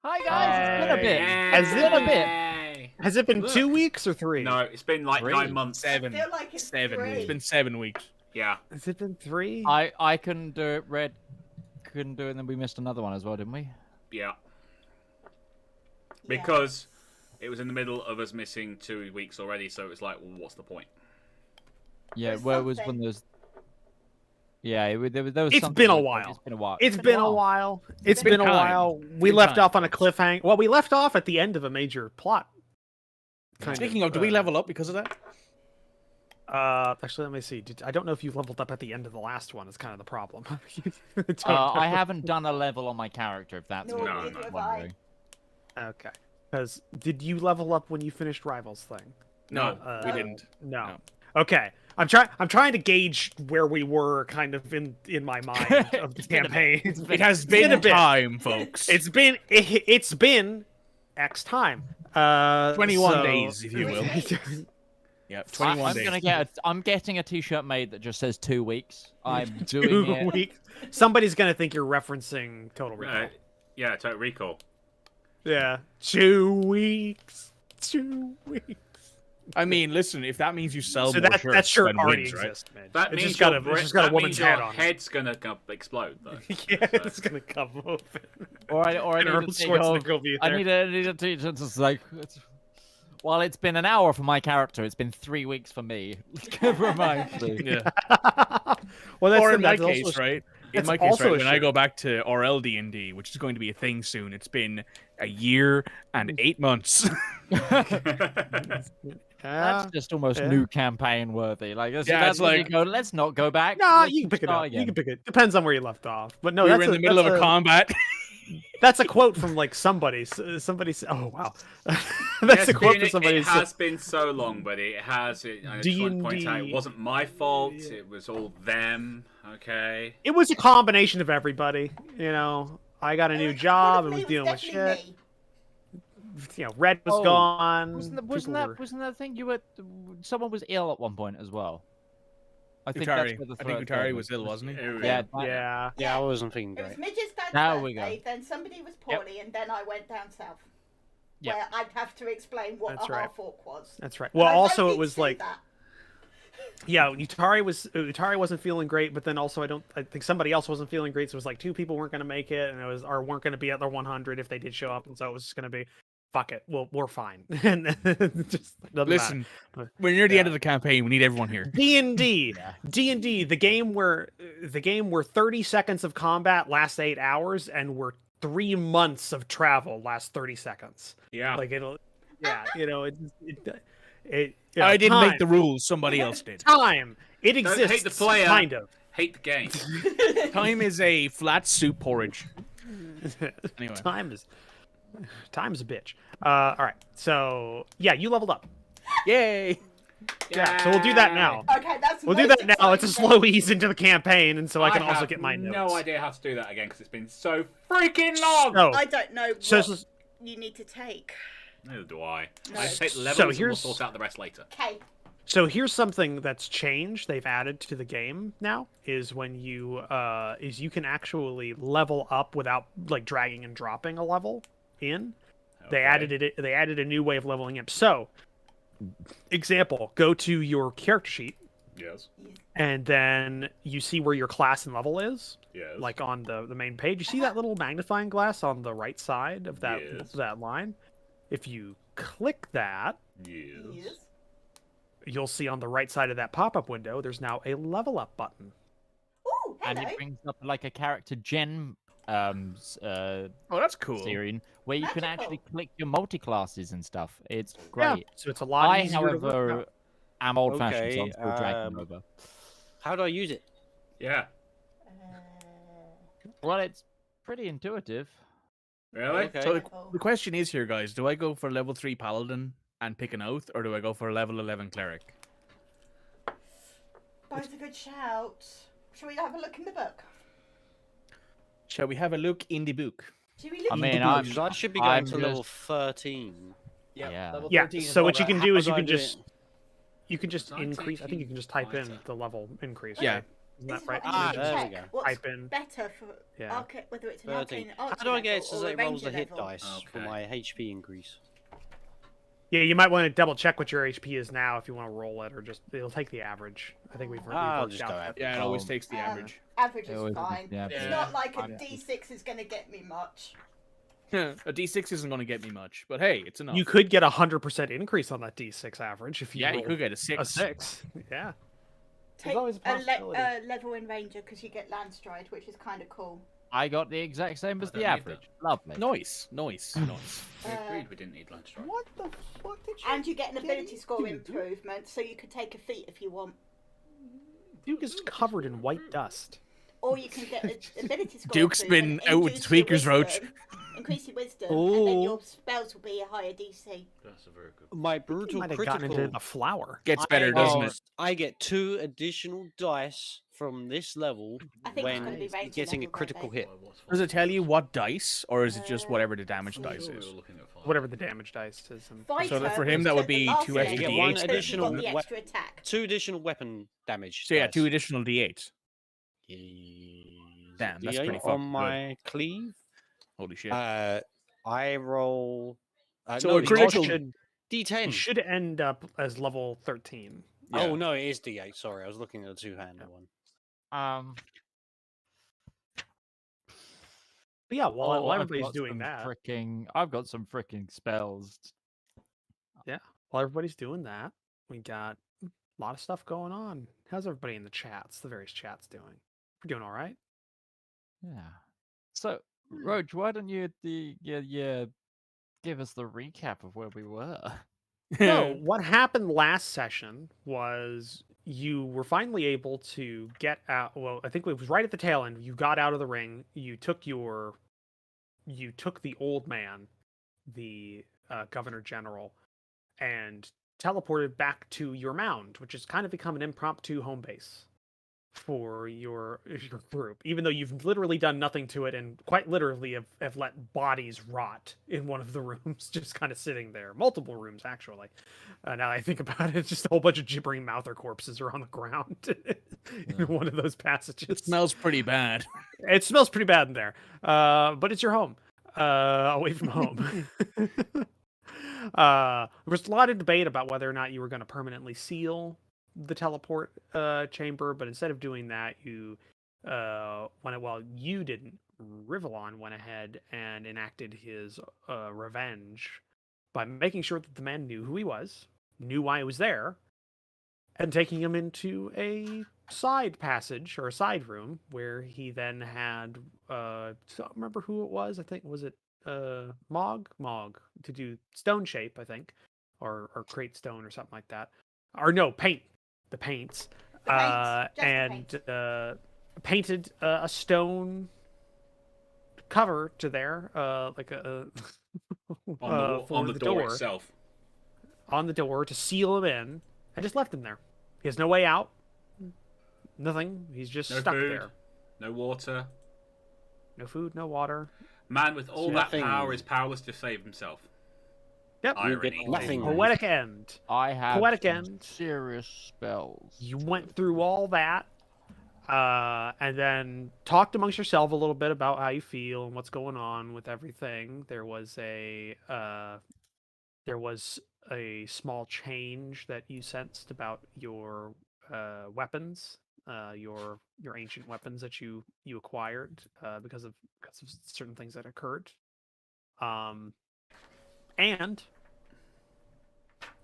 Hi guys, it's been a bit. Has it been 2 weeks or 3? No, it's been like 9 months. 7. I feel like it's 7 3. weeks. It's been 7 weeks. Yeah. Has it been 3? I couldn't do it. Red couldn't do it, and then we missed another one as well, didn't we? Yeah. Because it was in the middle of us missing 2 weeks already, so it was like, well, what's the point? Yeah, where it was when there's. Yeah, there was. It's something been a like- while. It's been a while. It's been a while. It's been a time. while. We Been left time. off on a cliffhanger. Well, we left off at the end of a major plot. Speaking of, do we level up because of that? Actually, let me see. I don't know if you leveled up at the end of the last one. Is kind of the problem. I haven't done a level on my character. If that's No, what neither you're have wondering. Okay. Because did you level up when you finished Rivals thing? No, we didn't. No. Okay. I'm trying to gauge where we were, kind of in my mind of the campaign. It has been a bit. time, folks. It's been X time. 21 days, if you will. Yep, 21 days. I'm getting a T-shirt made that just says 2 weeks. I'm 2 doing it. weeks. Somebody's gonna think you're referencing Total Recall. Yeah, Total Recall. Yeah, 2 weeks. 2 weeks. I mean, listen, if that means you sell So more that shirts, shirt then already wins, right? exists, man. That It's means just got a that woman's means head your on it. head's gonna explode, though. Yeah, it's gonna come open. Or I And need Arnold to take Schwarzenegger will be I there. need a teacher to like. Well, it's been an hour for my character. It's been 3 weeks for me. Reminds me. Yeah. Well, that's Or the- in my that's case, also- right? In that's my case, also right, a when I shirt. go back to RL D&D, which is going to be a thing soon, it's been a year and 8 months. That's just almost new campaign worthy. Like, that's like- you go. Let's not go back. Nah, Let's you can pick it start up. again. You can pick it. Depends on where you left off. But no, we that's were in the middle of a combat. That's a quote from like somebody. Somebody. Oh wow, that's a quote from somebody. It has been so long, but it has. I just want to point out, it D&D. wasn't my fault. It was all them. Okay. It was a combination of everybody. You know, I got a new job and was dealing with shit. You know, Red was gone. Wasn't People that were- that thing you were? Someone was ill at one point as well. I think Utari. that's where the I think third Utari third was ill, wasn't he? Yeah, Yeah. I wasn't feeling It was great. Midge's dad's Now birthday, we go. then somebody was poorly, and then I went down south. Yep. Where I'd have to explain what That's a right. half orc was. That's right. And Well, I don't also need it was to do like, that. yeah, Utari wasn't feeling great, but then also I think somebody else wasn't feeling great, so it was like 2 people weren't going to make it, and it was or weren't going to be at their 100 if they did show up, and so it was just going to be, fuck it, we're fine. And just doesn't Listen, matter. we're near the end of the campaign. We need everyone here. D&D, the game where 30 seconds of combat lasts 8 hours, and where 3 months of travel lasts 30 seconds. Yeah. Like you know, I didn't time. make the rules. Somebody else did. Time. It Don't exists. hate the player. Kind of. Hate the game. Time is a flat soup porridge. Anyway. Time is a bitch. All right. So yeah, you leveled up. Yay! Yeah. So we'll do that now. Okay, that's We'll do most that now. It's a exciting. slow ease into the campaign, and so I can also have get my notes. no idea how to do that again because it's been so freaking long. So, I don't know what so you need to take. Neither do I. No. I take the levels So and we'll here's- sort out the rest later. Okay. So here's something that's changed. They've added to the game now is when you can actually level up without like dragging and dropping a level in. They added a new way of leveling up. So, example, go to your character sheet Yes. and then you see where your class and level is, Yes. like on the main page. You see that little magnifying glass on the right side of that Yes. that line? If you click that, Yes. you'll see on the right side of that pop-up window, there's now a level up button. Ooh, And hello. it brings up like a character gen Oh, that's cool. series where you can Magical. actually click your multi-classes and stuff. It's Yeah, great. so it's a lot I, easier to work however, out. am old-fashioned, so I'm Okay, still dragging over. How do I use it? Yeah. Well, it's pretty intuitive. Really? Okay. So the question is here, guys: do I go for level 3 paladin and pick an oath, or do I go for a level 11 cleric? Both a good shout. Shall we have a look in the book? Shall we have a look in the book? Shall we look I in mean, the book? Because I should be going I'm to just- level 13. Yeah. level Yeah, 13 is so what all you right. can do is How you do I can do just it? increase. I think you can just type in Lighter. the level increase. Yeah. right? Isn't This that is right? what I need to there we check. go. What's Type in. better for Yeah. whether it's an 13. arcane How archer do I get it level so or that a it rolls ranger the hit level? dice for Okay. my HP increase? Yeah, you might want to double check what your HP is now if you want to roll it, or just it'll take the average. I think we've I'll worked just out go that. average. Yeah, it always Um, takes the average. Average It is always is, fine. yeah. It's Yeah. not like a Yeah. D6 is going to get me much. A D6 isn't going to get me much, but hey, it's enough. You could get 100% increase on that D6 average if you Yeah, you roll could get a a 6. 6. Yeah. Take always a possibility. level in ranger because you get land stride, which is kind of cool. I got the exact same as I the don't need average. Lovely. Nice. We agreed we didn't need land strike. What the fuck did you? And you get an ability Dude. score improvement, so you could take a feat if you want. Duke is covered in white dust. Or you can get an ability score Duke's been improvement, out with induce your Tweaker's roach. wisdom, increase your wisdom, and then Ooh. your spells will be a higher DC. That's a very good. My You brutal might have gotten into critical. the flower. Gets better, doesn't it? I get 2 additional dice from this level I think it's when gonna be ranger getting a level, don't critical they? hit. Does it tell you what dice, or is it just whatever the damage I'm dice We is? were looking at five. Whatever the damage dice is. Fighter that for him, that took would the be last 2 hit, extra You get 1 D8. but additional you got the we- extra attack. 2 additional weapon damage. So yeah, dice. 2 additional D8. Is Damn, it that's D8 pretty on fucking good. my cleave. Holy shit. I roll. So no, a it's critical- should, D10. you should end up as level 13. Yeah. Oh no, it is D8. Sorry, I was looking at the 2-handed one. But yeah, while I've everybody's got doing some that, I've got some freaking spells. while everybody's doing that, we got a lot of stuff going on. How's everybody in the chats? The various chats doing? We're doing all right. Yeah. So, Roach, why don't you give us the recap of where we were? No, what happened last session was you were finally able to get out. Well, I think it was right at the tail end. You got out of the ring. You took the old man, the governor general, and teleported back to your mound, which has kind of become an impromptu home base for your group, even though you've literally done nothing to it and quite literally have let bodies rot in one of the rooms, just kind of sitting there. Multiple rooms, actually. Now that I think about it, it's just a whole bunch of gibbering mouther corpses are on the ground in one of those passages. It smells pretty bad. It smells pretty bad in there, but it's your home, away from home. There was a lot of debate about whether or not you were going to permanently seal the teleport chamber, but instead of doing that, you you didn't. Rivallon went ahead and enacted his revenge by making sure that the man knew who he was, knew why he was there, and taking him into a side passage or a side room where he then had I don't remember who it was. I think was it Mog to do stone shape, I think, or create stone or something like that, or no, paint the paints, painted a stone cover to there, like a on the door itself. on the door to seal him in, and just left him there. He has no way out. Nothing. He's just No stuck food, there. no water. No food, no water. Man with all that Nothing. power is powerless to save himself. Yep. You get Irony. nothing. Poetic end. I have Poetic some end. serious spells. You went through all that, and then talked amongst yourself a little bit about how you feel and what's going on with everything. There was a small change that you sensed about your weapons, your ancient weapons that you acquired because of certain things that occurred. And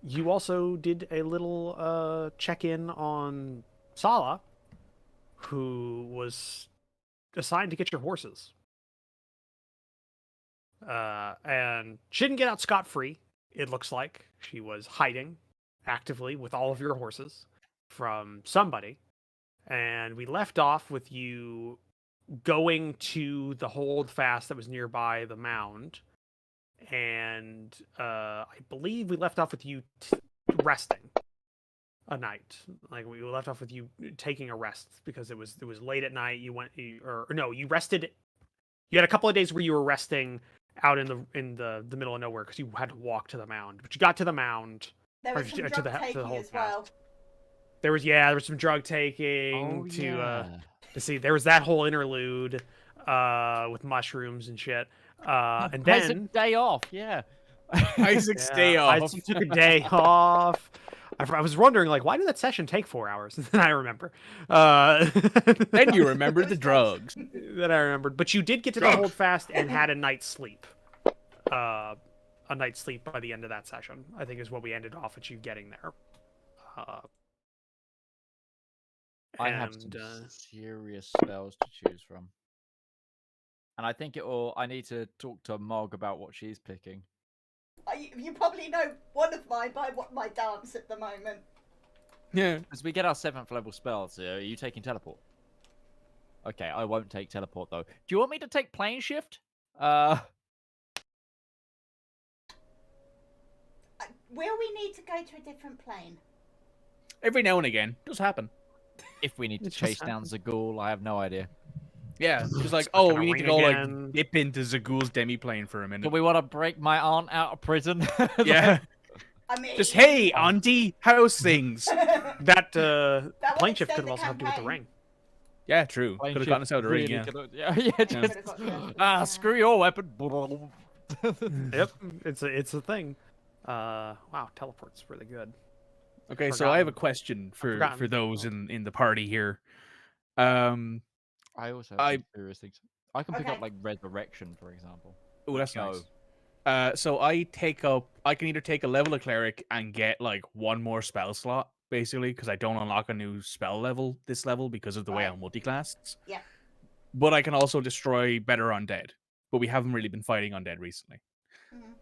you also did a little check-in on Sala, who was assigned to get your horses. And she didn't get out scot-free, it looks like. She was hiding actively with all of your horses from somebody. And we left off with you going to the holdfast that was nearby the mound. And I believe we left off with you resting a night. Like we left off with you taking a rest because it was late at night. You rested. You had a couple of days where you were resting out in the middle of nowhere because you had to walk to the mound. But you got to the mound. There was Or some to drug the taking whole as well. There was some drug taking Oh, to yeah. to see. There was that whole interlude with mushrooms and shit. And Isaac then day off, yeah. Isaac's day off. Isaac took a day off. I was wondering, like, why did that session take 4 hours? And then I remember. Then you remember the drugs. Then I remembered. But you did get to the hold fast and had a night's sleep. A night's sleep by the end of that session, I think, is what we ended off with you getting there. I have some serious spells to choose from. And I think I need to talk to Mog about what she's picking. You probably know one of mine by what my dance at the moment. Yeah. As we get our 7th level spells, are you taking teleport? Okay, I won't take teleport though. Do you want me to take plane shift? Will we need to go to a different plane? Every now and again, it does happen. If we need to It just chase down Zagul, I have no idea. Yeah, just like, It's oh, fucking we need to ring go again. like dip into Zagul's demiplane for a minute. Do we want to break my aunt out of prison? Yeah. I mean, Just hey, auntie, how's things? That would plane shift extend could the also have to do with the campaign. ring. Yeah, true. Plane Could have shift gotten us out of the ring. really Yeah. could've- yeah, just Could've got the- screw your weapon. Yep, it's a thing. Wow, teleport's really good. Okay, so I have a Forgotten. question for forgotten. those in the party here. I also have I- some serious things. I can pick up Okay. like resurrection, for example. Oh, that's Go. nice. So I can either take a level of cleric and get like one more spell slot, basically, because I don't unlock a new spell level this level because of the way Right. I'm multiclassed. Yeah. But I can also destroy better undead. But we haven't really been fighting undead recently. Mhm.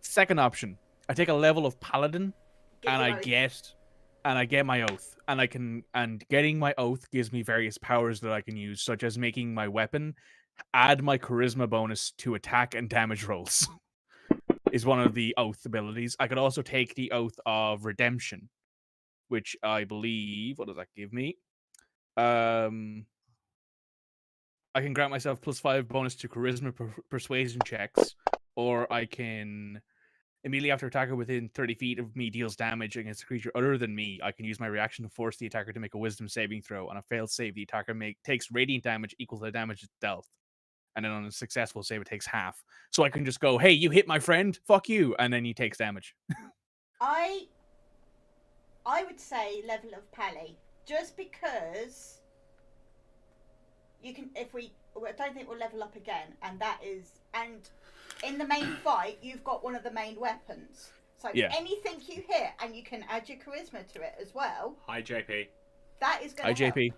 Second option, I take a level of paladin Get and your I oath. get my oath, and getting my oath gives me various powers that I can use, such as making my weapon add my charisma bonus to attack and damage rolls. Is one of the oath abilities. I could also take the oath of redemption, which I believe, what does that give me? I can grant myself +5 bonus to charisma persuasion checks, or I can immediately after attacker within 30 feet of me deals damage against a creature other than me, I can use my reaction to force the attacker to make a wisdom saving throw. On a failed save, the attacker takes radiant damage equal to the damage it's dealt. And then on a successful save, it takes half. So I can just go, hey, you hit my friend, fuck you, and then he takes damage. I would say level of pally, just because you can. I don't think we'll level up again, and in the main fight, you've got one of the main weapons. So Yeah. anything you hit, and you can add your charisma to it as well. Hi, JP. That is going Hi, to help. JP.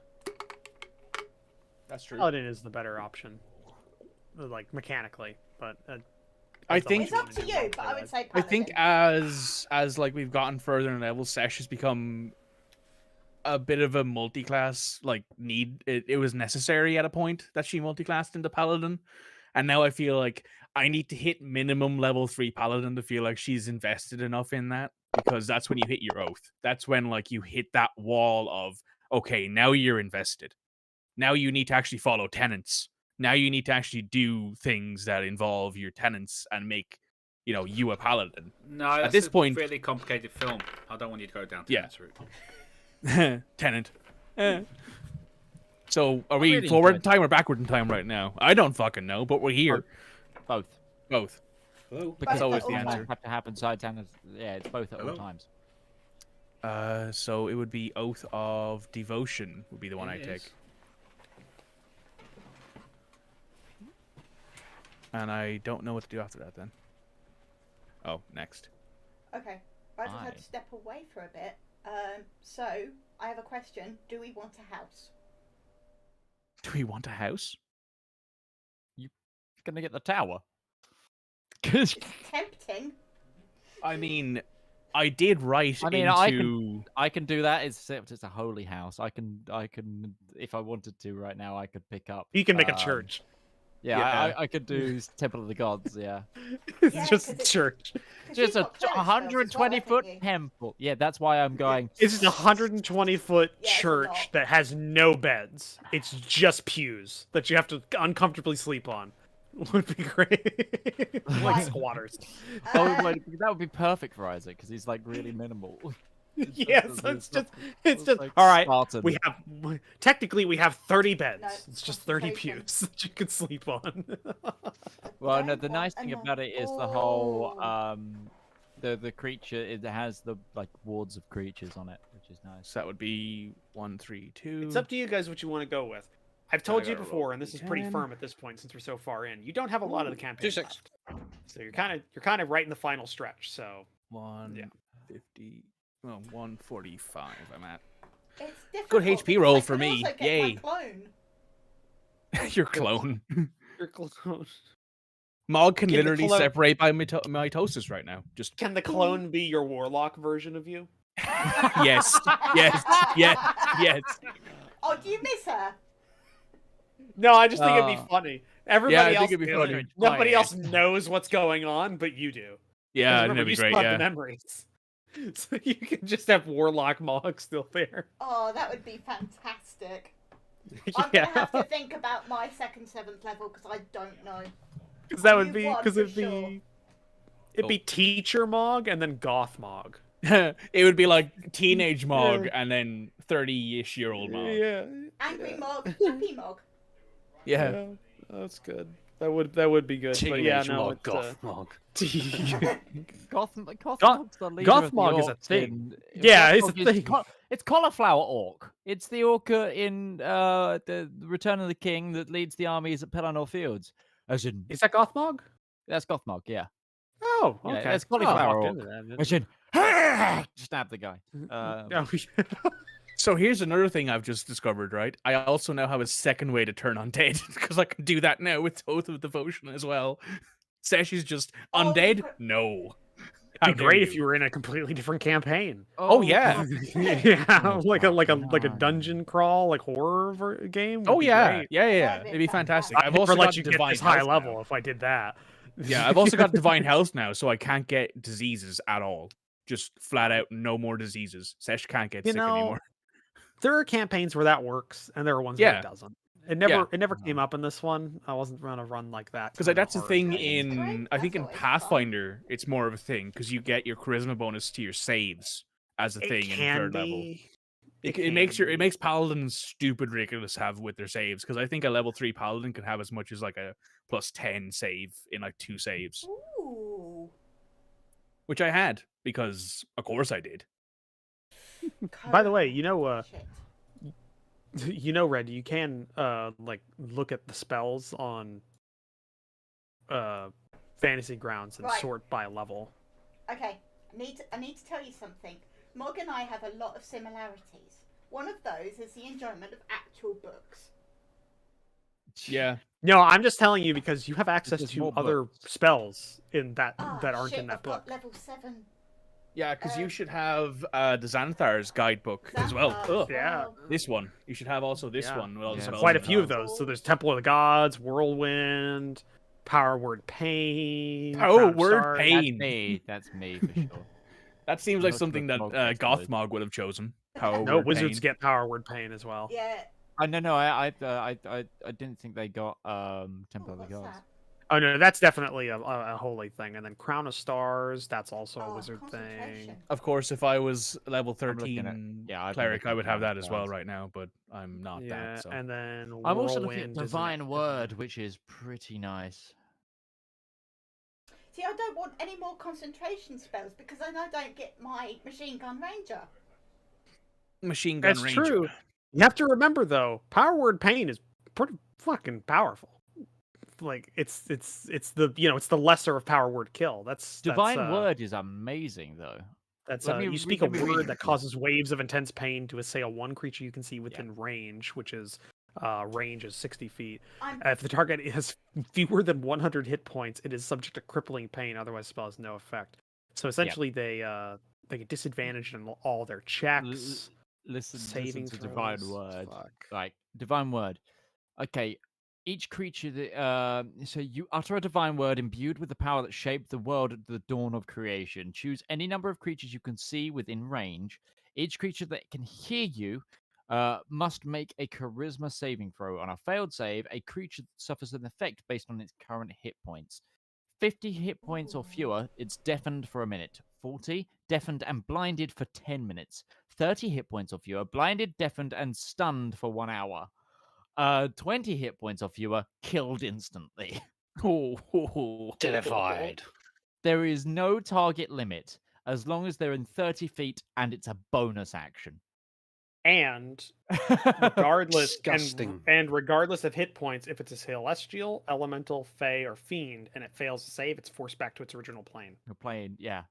That's true. Paladin is the better option, like mechanically, but I that's the think- It's one up to do you, want but to I would say I paladin. think as like we've gotten further in levels, Sesh has become a bit of a multi-class like need. It was necessary at a point that she multi-classed into paladin, and now I feel like I need to hit minimum level 3 paladin to feel like she's invested enough in that, because that's when you hit your oath. That's when like you hit that wall of, okay, now you're invested. Now you need to actually follow tenets. Now you need to actually do things that involve your tenets and make, you a paladin. No, that's this a point- really complicated film. I don't want you to go down to Yeah. that route. Tenant. So are we really forward in enjoyed time or backward in time right now? I don't fucking know, but we're here. Both. Both. Hello. Because Both always at the all answer. times. have to happen simultaneously. Yeah, it's both at all Hello? times. So it would be Oath of Devotion would be the one I It take. is. And I don't know what to do after that then. Oh, next. Okay, I just had Aye. to step away for a bit. So I have a question. Do we want a house? Do we want a house? Gonna get the tower. 'Cause- Tempting. I mean, I did write I mean, into... I can do that, except it's a holy house. I can, if I wanted to right now, I could pick up. You can make a church. Yeah, Yeah. I could do Temple of the Gods. Yeah, It's Yeah, just 'cause a it's- church. 'Cause just you've a got cleric spells as well, 120-foot haven't you? temple. Yeah, that's why I'm going. It's just a 120-foot Yeah, it's a church lot. that has no beds. It's just pews that you have to uncomfortably sleep on. Would be great. Like Right. squatters. That would be perfect for Isaac because he's like really minimal. Yes, it's just like all right. Spartan. We have 30 beds. No, It's just 30 concentration. pews that you can sleep on. Well, no, Don't the nice want thing enough- about it is the whole Oh. the creature, it has the like wards of creatures on it, which is nice. So that would be 1, 3, 2. It's up to you guys what you want to go with. I've told you gotta roll before, and this is pretty 10. firm at this point since we're so far in. You don't have a lot of the campaign 2-6. left, so you're kind of right in the final stretch. So 150. Well, 145. I'm at. It's difficult Good HP because roll I for can me. also get Yay. my clone. Your clone. you're close. Mog can Can the literally clone- separate by mitosis right now. Just Can the clone be your warlock version of you? yes, yes. Oh, do you miss her? No, I just think it'd be funny. Everybody I else, think it'd be funny. Nobody else knows what's going on, but you do. Yeah, Remember, that'd be you great. still have Yeah. the memories, so you can just have warlock Mog still there. Oh, that would be fantastic. I'm gonna have to think about my 2nd, 7th level because I don't know. Because that I would knew be one because for it'd be sure. it'd be teacher Mog and then goth Mog. It would be like teenage Mog and then 30-ish-year-old Mog. Yeah, Angry Mog, happy Mog. Yeah. that's good. That would be good. But yeah, Teenage no, Mog, it's, Goth Mog. Gothmog is the leader of the Gothmog is a orcs thing. in- Yeah, it's a Gothmog is thing. It's cauliflower orc. It's the orca in the Return of the King that leads the armies at Pelennor Fields. As in, Is that goth Mog? that's Gothmog, yeah. Oh, Yeah, okay. it's cauliflower orc. Into that, As in, stab the guy. Oh, yeah. So here's another thing I've just discovered, right? I also now have a second way to turn undead because I can do that now with Oath of Devotion as well. Sesh is just Oh, undead? but- No. It'd be great if you were in a completely different campaign. Oh, yeah. Yeah, like a dungeon crawl, like game. would Oh be yeah. great. Yeah. That'd be It'd be fantastic. fantastic. I've I'd also never let got you get divine this high health level now. if I did that. Yeah, I've also got divine health now, so I can't get diseases at all. Just flat out no more diseases. Sesh can't get You sick know, anymore. There are campaigns where that works, and there are ones where Yeah. it doesn't. It never came up in this one. I wasn't gonna run like that. Because kinda that's the hard. thing That's in great. I think That's in always fun. Pathfinder it's more of a thing because you get your charisma bonus to your saves as a It thing in can third level. be. It makes paladins stupid ridiculous to have with their saves because I think a level 3 paladin can have as much as like a plus 10 save in like 2 saves, Ooh. which I had because of course I did. By the way, you know, Shit. Red, you can like look at the spells on Fantasy Grounds and Right. sort by level. Okay, I need to tell you something. Mog and I have a lot of similarities. One of those is the enjoyment of actual books. Yeah. No, I'm just telling you because you have access There's to more other spells in that Ah, that aren't shit, in that I've got book. level 7. Yeah, because you Uh, should have the Xanthar's guidebook as well. Xanthar as Yeah. well. This one. You should have also this Yeah. one. With all the Yeah. spells Quite a and few of stuff. those. So there's Temple of the Gods, Whirlwind, Power Word Pain. Oh, Crown of Word Stars. Pain. That's me for sure. That seems like Most of something the that Mog gets good. Gothmog would have chosen. Power No, Word wizards Pain. get Power Word Pain as well. Yeah. No, I didn't think they got Temple Oh, of the what's Gods. that? Oh no, that's definitely a holy thing. And then Crown of Stars, that's also a Oh, wizard thing. concentration. Of course, if I was level I'm looking at- 13 yeah, I've been cleric, looking I at would have Crown that of as well Stars. right now, but I'm not Yeah, that. So. and then I'm also looking at Whirlwind is an Divine extra Word, thing. which is pretty nice. See, I don't want any more concentration spells because then I don't get my machine gun ranger. Machine gun That's ranger. true. You have to remember though, Power Word Pain is pretty fucking powerful. Like it's the it's the lesser of Power Word Kill. That's Divine that's, Word is amazing, though. That's Let me you read- speak a let me read word it that to you. causes waves of intense pain to assail one creature you can see within range, which is range is 60 feet. I'm If the target has fewer than 100 hit points, it is subject to crippling pain. Otherwise, the spell has no effect. So essentially, they get disadvantaged in all their checks. Listen Saving to Divine throws. Word. Fuck. Like Divine Word. Okay, each creature that so you utter a divine word imbued with the power that shaped the world at the dawn of creation. Choose any number of creatures you can see within range. Each creature that can hear you must make a charisma saving throw. On a failed save, a creature suffers an effect based on its current hit points. 50 hit points or fewer, it's deafened for a minute. 40, deafened and blinded for 10 minutes. 30 hit points or fewer, blinded, deafened, and stunned for 1 hour. 20 hit points or fewer, killed instantly. Terrified. There is no target limit as long as they're in 30 feet and it's a bonus action. And regardless Disgusting. and regardless of hit points, if it's a celestial, elemental, fey, or fiend, and it fails to save, it's forced back to its original plane. You're playing, yeah.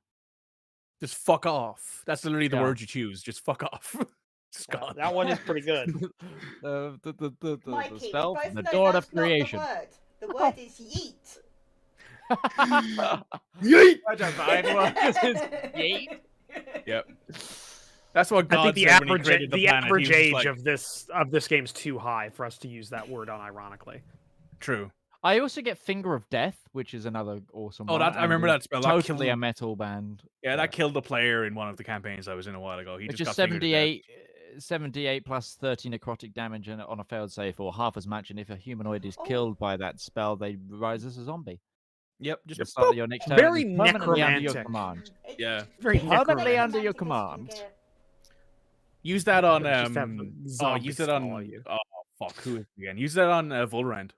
Just fuck off. That's literally the Yeah. word you choose. Just fuck off. Just gone. That one is pretty good. The Mikey, spell, we both the know dawn that's of creation. Not the word is yeet. Yeet! I don't mind what it's yeet. Yep. That's what God I think the said when he average created the planet. He average was age like, of this game's too high for us to use that word unironically. True. I also get Finger of Death, which is another awesome Oh, one. that I and remember is that spell. That Totally a killed, metal band. yeah, that killed the player in one of the campaigns I was in a while ago. He Which just is got fingered to death. 78 plus 30 necrotic damage on a failed save, or half as much. And if a humanoid is Oh. killed by that spell, they rise as a zombie. Yep. Just Just start your next turn. Very and it's permanently under your necromantic. command. Yeah. Very Permanently necromantic. under your Necromantic as you can command. get. use that on Just have the oh, zombies use that follow on you. oh fuck, who is it again? Use that on Volrand.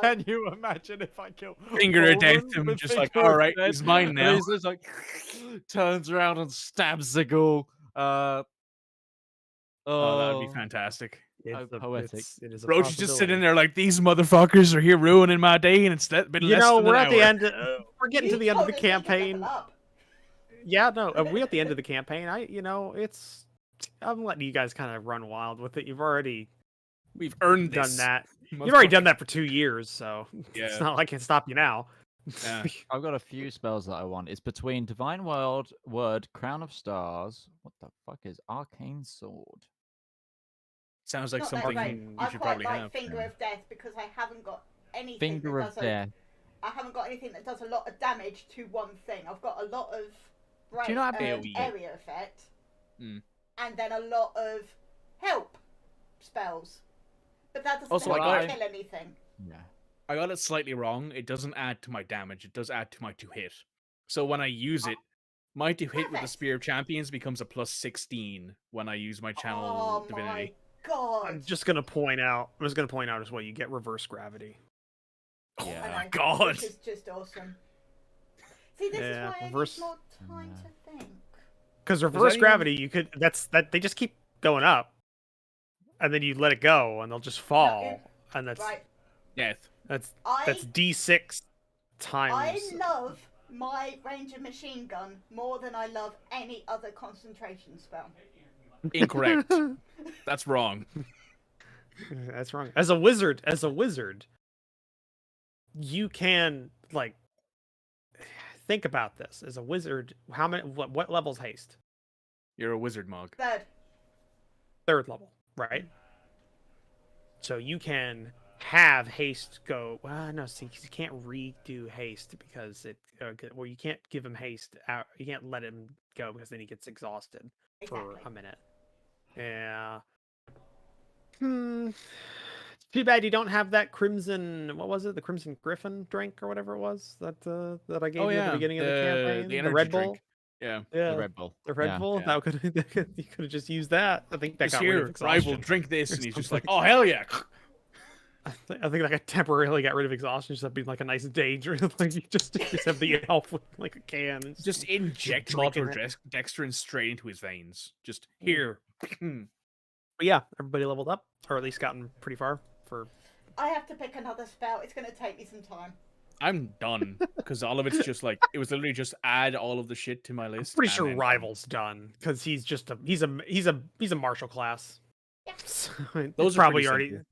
Can you imagine if I kill Finger of death Volrand him, with just like, Finger of alright, Death? he's mine And now. he's just like turns around and stabs the ghoul. Oh, that would be Oh, fantastic. poetic. It is a Roach is just sitting possibility. there like, these motherfuckers are here ruining my day, and it's been You less know, than we're an at the hour. end. We're getting to You the end of the told us we could level campaign. up. Yeah, no, we're at the end of the campaign. I'm letting you guys kind of run wild with it. You've already We've earned done this. that. You've already done that for 2 years, so Yeah. it's not like I can stop you now. Yeah. I've got a few spells that I want. It's between Divine Word, Crown of Stars. What the fuck is Arcane Sword? Sounds like Not that something great. you I should quite probably like have. Finger of Death because I haven't got anything Finger that of does Death. I haven't got anything that does a lot of damage to one thing. I've got a lot of you not have AoE? area effect, Mm. and then a lot of help spells. But that doesn't Also, help I me got- kill anything. Yeah. I got it slightly wrong. It doesn't add to my damage. It does add to my to hit. So when I use it, my to hit with the Perfect. Spear of Champions becomes a plus 16 when I use my channel Oh divinity. my god! I'm just gonna point out as well. You get reverse gravity. Oh Yeah. my I know, god! Which is just awesome. See, this Yeah, is why reverse- I need more time to think. Because reverse even- gravity, you could they just keep going up, and then you let it go, and they'll just fall, and Right. Death. that's I D6 times. I love my Ranger machine gun more than I love any other concentration spell. Incorrect. That's wrong. That's wrong. As a wizard, you can like think about this. As a wizard, how many? What level's haste? You're a wizard mug. Third. 3rd level, right? So you can have haste go. Well, no, see, you can't redo haste because well, you can't give him haste out. You can't let him go because then he gets exhausted for Exactly. a minute. Yeah. Too bad you don't have that crimson. What was it? The Crimson Griffin drink or whatever it was that I gave Oh you at yeah, the beginning of the campaign. the The energy Red Bull. drink. Yeah. Yeah. The Red Bull. The Red Yeah. Bull. Yeah. That could you could have just used that. I think that Just got rid of here, exhaustion. rival, drink this, and he's just like, Something. oh hell yeah. I think like I temporarily got rid of exhaustion. Just that being like a nice day drink. Like you just have the elf with like a can. And Just inject drinking it. maltodextrin straight into his veins. Just here. But yeah, everybody leveled up, or at least gotten pretty far. For I have to pick another spell. It's going to take me some time. I'm done because all of it's just like it was literally just add all of the shit to my I'm list. pretty and sure then- Rival's done because he's just he's a martial class. Yeah. So Those are probably pretty already. simple.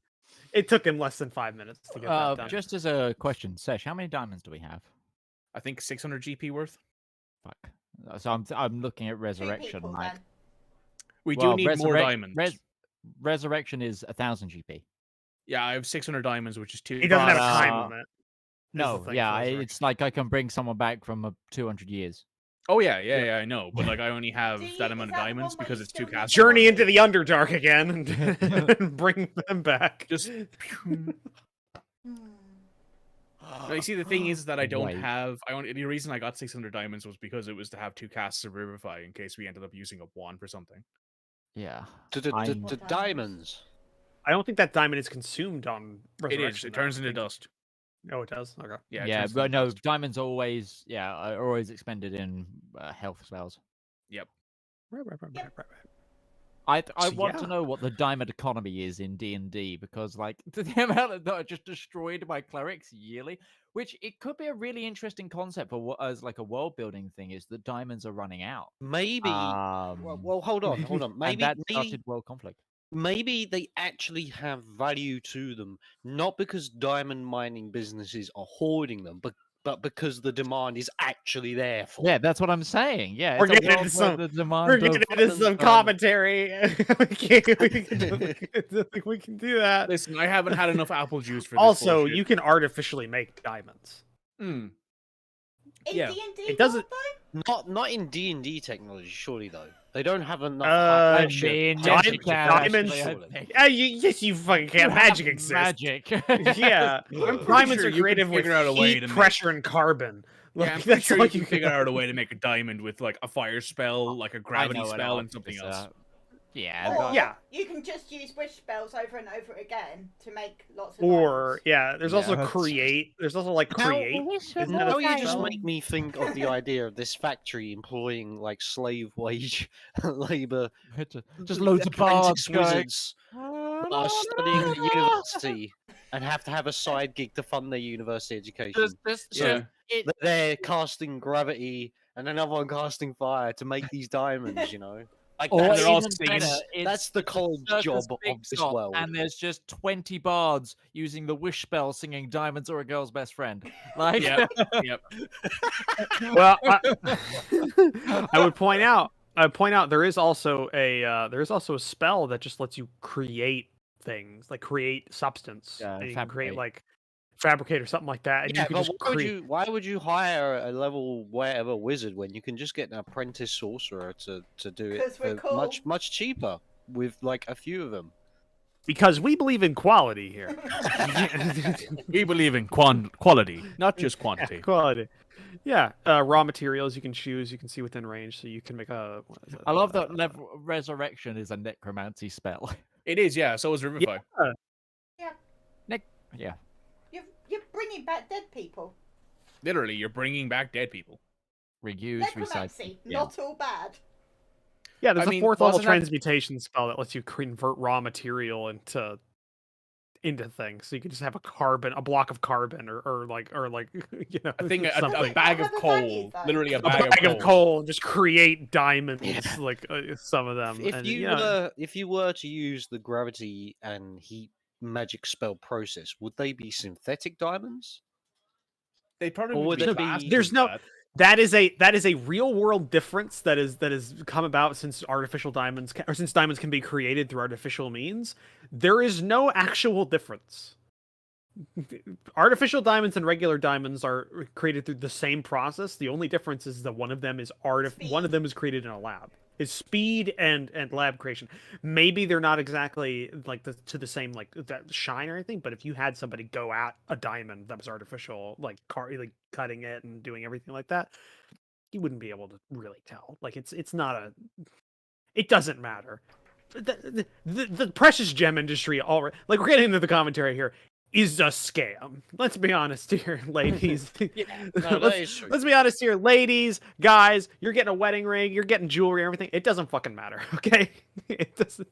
It took him less than 5 minutes to get that done. Just as a question, Sesh, how many diamonds do we have? I think 600 GP worth. Fuck. So I'm looking at 2 Resurrection. people, Like, then. We do need more Resurrec- diamonds. Resurrection is 1,000 GP. Yeah, I have 600 diamonds, which is 2. He doesn't have a but, time uh, limit. is the No, thing yeah, for Resurrection. it's like I can bring someone back from 200 years. Oh yeah, I know, but like I only have Do you- that is amount of that the diamonds one where because you it's 2 still need casts. to- Journey into the Underdark again and bring them back. Just Hmm. No, you see, the thing is that I don't Wait. have. The reason I got 600 diamonds was because it was to have 2 casts of Revivify in case we ended up using up 1 for something. Yeah. The I'm- What diamonds. I don't think that diamond is consumed on It resurrection. is. It though. I turns into think- dust. Oh, it does. Okay. Yeah. It Yeah, turns but into no, dust. diamonds are always are always expended in health spells. Yep. Right. I So, want to yeah. know what the diamond economy is in D&D because like the amount that are just destroyed by clerics yearly, which it could be a really interesting concept for what as like a world building thing is that diamonds are running out. Maybe. Well, hold on. and Maybe, that started world conflict. maybe they actually have value to them, not because diamond mining businesses are hoarding them, but because the demand is actually there for Yeah, them. that's what I'm saying. Yeah, We're it's a getting into world where some- the demand We're of getting into some commentary. we can do that. Listen, I haven't had enough apple juice for this. Also, bullshit. you can artificially make diamonds. In Yeah. D&D It doesn't- Not in D&D technology, surely though. They don't have enough. I mean, yes, you magic can, diamonds. actually, Surely. Yeah, yes, you fucking can't. Magic exists. Magic. Yeah, pretty diamonds sure are you can created with figure out a way heat, to make- pressure, and carbon. Yeah, Like, I'm pretty that's sure all you can figure out a way to make a diamond with like a fire spell, like a gravity I know an spell, and something artificer. else. Yeah, Or but- Yeah. you can just use wish spells over and over again to make lots of Or diamonds. yeah, there's also Yeah. create. There's also like create. Isn't that Now a you just spell? make me think of the idea of this factory employing like slave wage labor, just loads of apprentice bards going. wizards who are studying at university and have to have a side gig to fund their university education. Yeah. They're casting gravity and another one casting fire to make these diamonds, you know? Like Or they're all even singing. better, it's that's the college circus job big of this stop, world. and there's just 20 bards using the wish spell singing diamonds are a girl's best friend. Like, Yep. Yep. Well, I would point out. There is also a spell that just lets you create things, like create substance. Yeah, and you can create fabricate. like fabricate or something like that. And Yeah, you can but just create. why would you hire a level whatever wizard when you can just get an apprentice sorcerer to do it 'Cause we're for cool. much cheaper with like a few of them? Because we believe in quality here. We believe in quality, not just quantity. Quality. Yeah, raw materials you can choose. You can see within range, so you can make a. what is it, I love that resurrection is a necromancy spell. It is, yeah. So is Revivify. Yeah. You're bringing back dead people. Literally, you're bringing back dead people. Reuse, recycle. Necromancy, Yeah. not all bad. Yeah, there's I a mean, 4th level wasn't that- transmutation spell that lets you convert raw material into things. So you can just have a block of carbon, or like you know, I think a something. bag of Have a coal, value, though. literally a A bag, bag of of coal. coal and just create diamonds, Yeah. like some of them. If and, you know, if you were to use the gravity and heat magic spell process, would they be synthetic diamonds? They probably Or would would be it classed be- as There's no- that. that is a real world difference that is come about since artificial diamonds or since diamonds can be created through artificial means. There is no actual difference. Artificial diamonds and regular diamonds are created through the same process. The only difference is that one of them is one of them is created in a lab. Is speed and lab creation. Maybe they're not exactly like to the same like that shine or anything, but if you had somebody go at a diamond that was artificial, like cutting it and doing everything like that, you wouldn't be able to really tell. Like it's not a. It doesn't matter. The precious gem industry already, like we're getting into the commentary here, is a scam. Let's be honest here, ladies. No, that is true. Let's be honest here, ladies, guys. You're getting a wedding ring, you're getting jewelry, everything. It doesn't fucking matter, okay? It doesn't.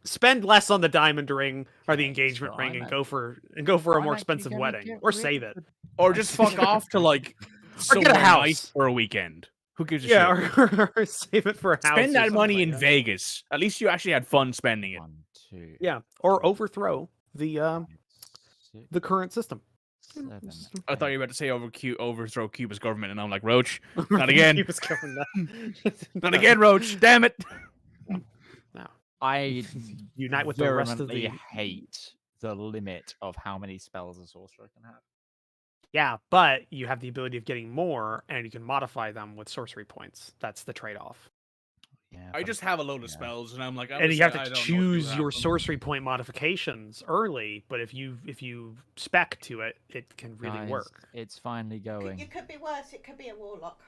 Spend less on the diamond ring or the engagement so ring, I'm and go for a more actually expensive gonna wedding, get or rid save of it. the- Or just fuck off to like Or somewhere get a house. nice for a weekend. Who gives a Yeah, shit? or save it for a house. or Spend that money something in like that. Vegas. At least you actually had fun spending it. 1, 2. Yeah, or overthrow the 6, current system. 7, I thought you were about to say overthrow Cuba's government, and I'm like, Roach, not Not again. Not again, Roach. Damn it. I Unite with the rest of vehemently the. hate the limit of how many spells a sorcerer can have. Yeah, but you have the ability of getting more, and you can modify them with sorcery points. That's the trade-off. Yeah, I but- just have a load of yeah. spells, and I'm like, I'm And just you have like, to I don't know choose what your to do sorcery point modifications early, but if you spec to it, it can really Guys, work. It's finally going. You could be worse. It could be a warlock.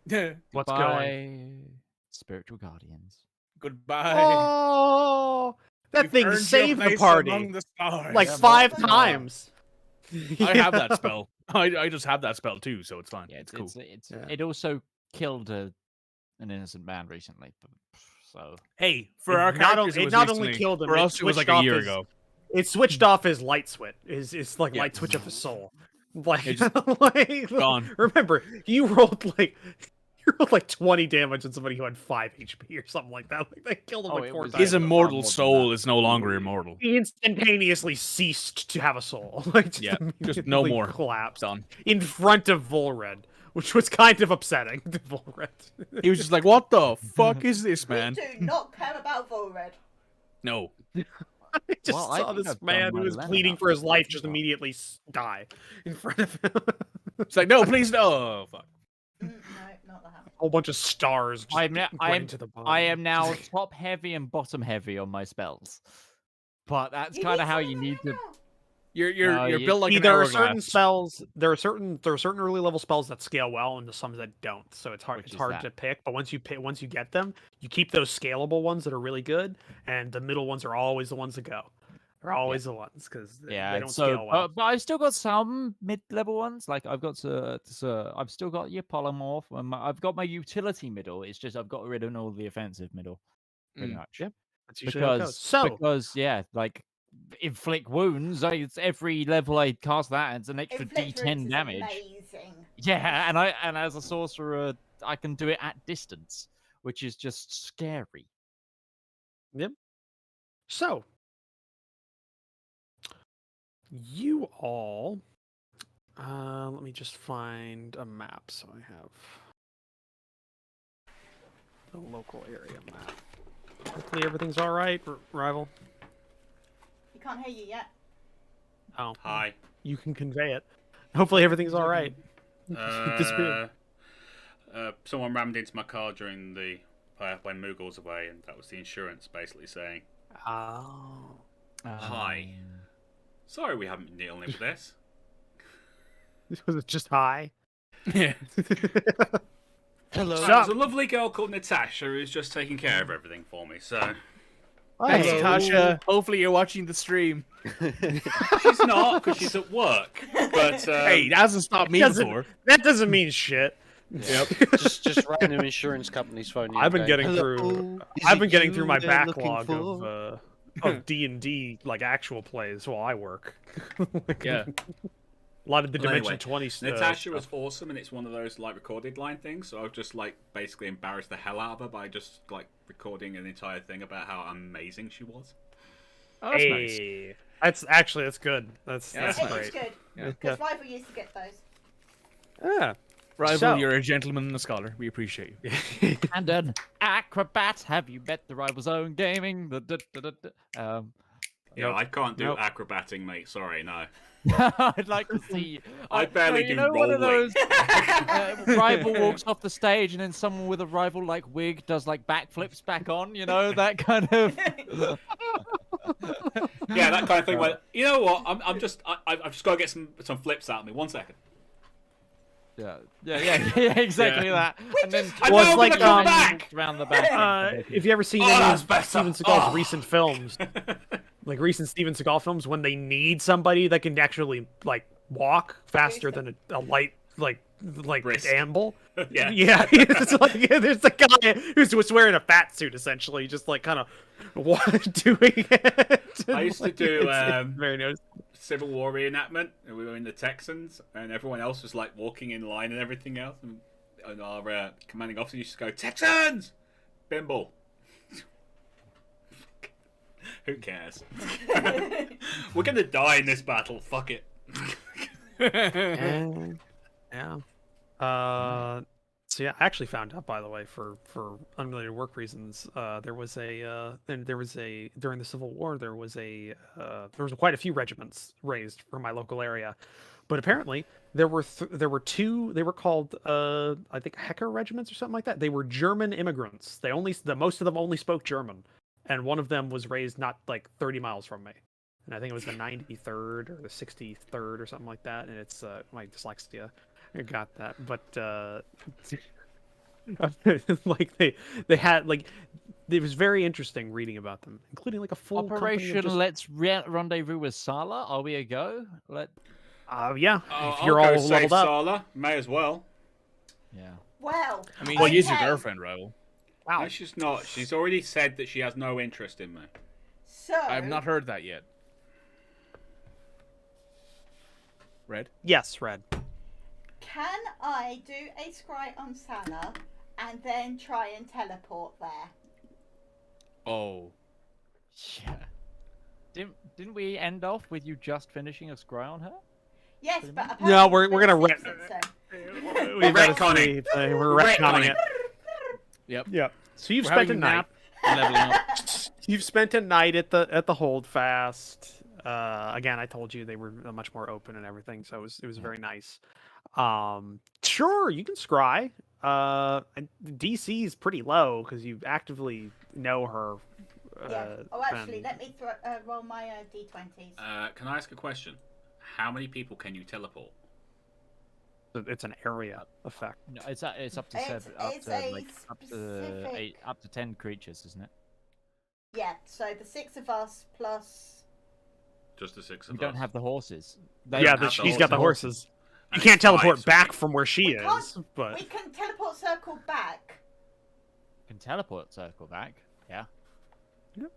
happen. What's going? Goodbye, spiritual guardians. Goodbye. Oh, that You've thing earned your saved the place party among the stars. like Yeah, 5 but- times. I have that spell. I just have that spell too, so it's fine. Yeah, it's cool. Yeah. It also killed an innocent man recently. So Hey, for It our not characters, on- it was not only recently. killed him, For it us, it was like switched a off year his- ago. It switched off his light switch. It's like Yeah. light switch of his soul. Like, It just like gone. remember, you rolled like 20 damage on somebody who had 5 HP or something like that. Like they killed him Oh, like it 4 was- times. His far immortal more than soul that. is no longer immortal. He instantaneously ceased to have a soul. Like just Yeah, just no immediately more. collapsed Done. in front of Volred, which was kind of upsetting to Volred. He was just like, "What the fuck is this, man?" We do not care about Volred. No. I just Well, I saw think this I've done man my who was Lenin pleading up for his as well, life as just well. immediately die in front of him. It's like, no, please, no. Oh, fuck. No, not that. Whole bunch of stars. Just I'm went into the I bottom. am now top heavy and bottom heavy on my spells. But that's You kind of need how some you of need them to. now. You're No, you- built like See, an there are hourglass. certain spells. There are certain early level spells that scale well, and some that don't. So it's hard. Which It's is hard that? to pick. But once you get them, you keep those scalable ones that are really good, and the middle ones are always the ones that go. They're always the ones because Yeah, they don't so scale well. but I've still got some mid-level ones. Like I've got I've still got your polymorph. And I've got my utility middle. It's just I've got rid of all the offensive middle, pretty Mm. much. Yep. That's usually how it goes. So because yeah, like inflict wounds. It's every level I cast that, it's an extra Inflict D10 wounds is damage. Amazing. Yeah, and as a sorcerer, I can do it at distance, which is just scary. So, you all, let me just find a map so I have the local area map. Hopefully everything's all right, Rival. You can't hear you yet. Oh, Hi. you can convey it. Hopefully everything's all right. Disappeared. Someone rammed into my car during the when Moogle's away, and that was the insurance basically saying, Oh. Hi. "Sorry, we haven't been dealing with this." Was it just high? Yeah. Hello. So, there's a lovely girl called Natasha who's just taking care of everything for me. So Thanks, Hey. Tasha. Hopefully you're watching the stream. she's not because she's at work. But Hey, that hasn't stopped me doesn't- before. That doesn't mean shit. Yep. just random insurance companies phoning. I've been getting "Hello, through. is I've it been getting you through my they're looking backlog for?" of D&D like actual plays while I work. Like, Yeah. a lot of the Well, Dimension anyway, 20 Natasha was stuff. awesome, and it's one of those like recorded line things. So I've just like basically embarrassed the hell out of her by just like recording an entire thing about how amazing she was. Oh, that's nice. Hey, that's good. That's Yeah, that's that's It great. is good. Yeah. Because Rival used to get those. Yeah. Rival, So- you're a gentleman and a scholar. We appreciate you. And an acrobat. Have you met the Rival Zone Gaming? Yeah, Nope. I can't do Nope. acrobating, mate. Sorry, no. I'd like to see. I barely you do know, one of rolling. those Rival walks off the stage, and then someone with a Rival like wig does like backflips back on. You know that kind of. Yeah, that kind of thing. Where you know what? I've just got to get some flips out of me. 1 second. Yeah, exactly that. And then I Well, know it's I'm like, gonna come um, back. around the back. If you ever seen Oh, any that's of better. Steven Seagal's Oh. recent films, like recent Steven Seagal films, when they need somebody that can actually like walk faster than a light like Brisk. amble. Yeah. Yeah, it's like there's a guy who's wearing a fat suit essentially, just like kind of doing it. I used to Like, do it's very noticeable. Civil War reenactment, and we were in the Texans, and everyone else was like walking in line and everything else, and our commanding officer used to go, "Texans, Bimble." Who cares? We're gonna die in this battle. Fuck it. Yeah. So yeah, I actually found out, by the way, for unrelated work reasons, there was during the Civil War there was quite a few regiments raised from my local area, but apparently there were two. They were called I think Hecker regiments or something like that. They were German immigrants. Most of them only spoke German, and one of them was raised not like 30 miles from me, and I think it was the 93rd or the 63rd or something like that. And it's my dyslexia. I got that, but like they had like it was very interesting reading about them, including like a full company of Operation just, Let's Rendezvous with Sala. Are we a go? yeah, Oh, if you're I'll all go save leveled up. Sala. May as well. Yeah. Well, I mean, Well, she is your okay. girlfriend, Rival. Wow. No, she's not. She's already said that she has no interest in me. So I've not heard that yet. Red? Yes, Red. Can I do a scry on Salah and then try and teleport there? Oh. Yeah. Didn't we end off with you just finishing a scry on her? Yes, but apparently No, we're gonna fix re- it, so. We've got to retconning. see. We're retconning it. Yep. Yep. So you've We're spent a having night. leveling up. You've spent a night at the holdfast. Again, I told you they were much more open and everything, so it was very nice. Sure, you can scry. And DC is pretty low because you actively know her. Yeah. Oh, actually, and- let me roll my d20s. Can I ask a question? How many people can you teleport? it's an area effect. No, it's up to It's- seven, up it's to a like up to specific- 8, up to 10 creatures, isn't it? Yeah. So the 6 of us plus. Just the 6 We of don't us. have the horses. Yeah, have the she's got the horses. You And can't it's teleport 5, so back we- from where she We is, can't- but We can teleport circle back. Can teleport circle back. Yeah. Yep.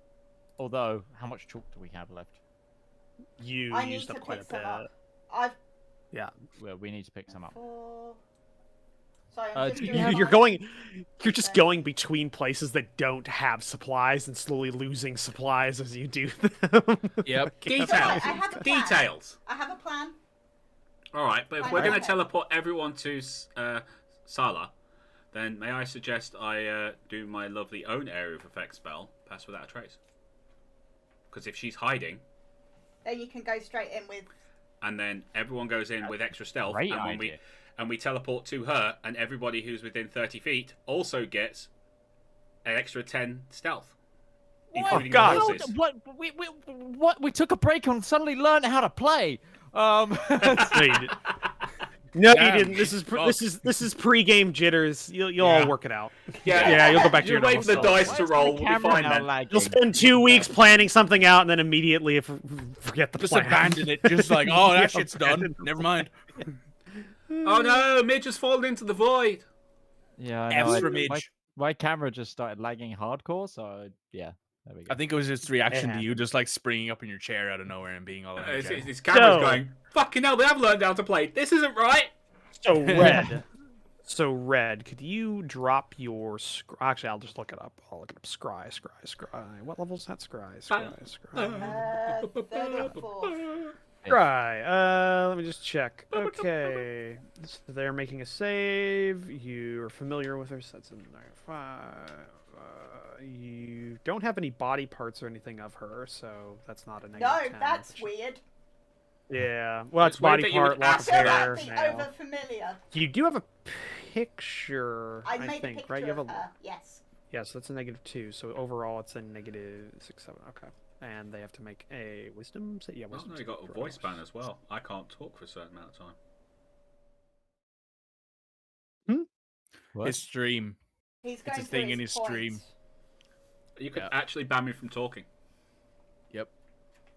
Although, how much chalk do we have left? you I need used to up quite a pick some bit. up. I've Yeah. Well, we need to pick some up. 4. Sorry, I'm just do doing you- You're my- going. You're just Okay. going between places that don't have supplies and slowly losing supplies as you do them. Yep. Details. I have a plan. Details. I have a plan. All right, but if Fine, we're going to okay. teleport everyone to Sala, then may I suggest I do my lovely own area of effect spell, Pass Without a Trace? Because if she's hiding, Then you can go straight in with. and then everyone goes in with extra stealth, Great and when idea. we teleport to her, and everybody who's within 30 feet also gets an extra 10 stealth, including God. the How horses. d- what? We took a break and suddenly learned how to play. No, you didn't. No, Damn. you didn't. This is pre-game jitters. You'll all work it out. Yeah, you'll go back to your wait for the normal dice Why to is my roll. We'll be camera fine now then. lagging? You'll spend 2 weeks planning something out and then immediately forget the Just plan. abandon it. Just like, oh, Yeah, that shit's done. abandon Never mind. Oh no, Midge has fallen into the void. Yeah, I F know. for My, Midge. my camera just started lagging hardcore, so yeah, there we go. I think it was its reaction Yeah. to you just like springing up in your chair out of nowhere and being all energetic. His camera's So- going, fucking hell, they have learned how to play. This isn't right. So red. So red. Could you drop your Actually, I'll just look it up. I'll look it up. Scry. What level is that? Scry. 34. Scry. Let me just check. Okay. So they're making a save. You're familiar with her. So that's in there. 5. You don't have any body parts or anything of her, so that's not a negative No, 10, that's which- weird. Yeah. Well, it's It's weird body that you would part, lock of ask Feel that. hair, that be nail. over familiar. You do have a picture, I I made a think, picture right? You have of a her. Yes. Yeah, so that's a -2. So overall, it's a -6, 7. Okay, and they have to make a wisdom. Yeah, Oh wisdom. no, you got a voice ban as well. I can't talk for a certain amount of time. What? His stream. He's It's going a thing through in his his stream. points. You could Yeah. actually ban me from talking. Yep.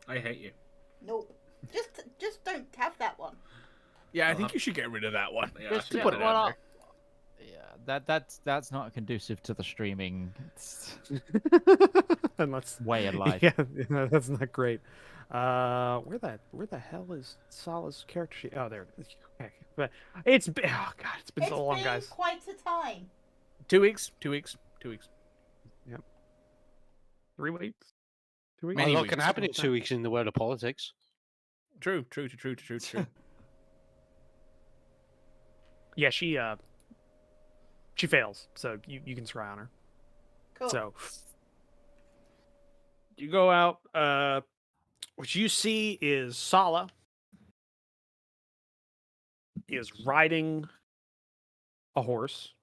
I hate you. Nope. Just don't have that one. Yeah, I think you should get rid of that one. Yeah, I Just should put put it it out out. Yeah, that's not conducive to the streaming. It's And let's way of life. Yeah, that's not great. Where the hell is Sala's character sheet? Oh, there it is. Okay, but it's been, oh god, it's been It's so long, been guys. quite a time. 2 weeks. 2 weeks. 2 weeks. 3 weeks. 2 weeks. Many A lot weeks, can happen in something like 2 weeks in the world of politics. True. Yeah, she She fails, so you can scry on her. Cool. So you go out. What you see is Sala is riding a horse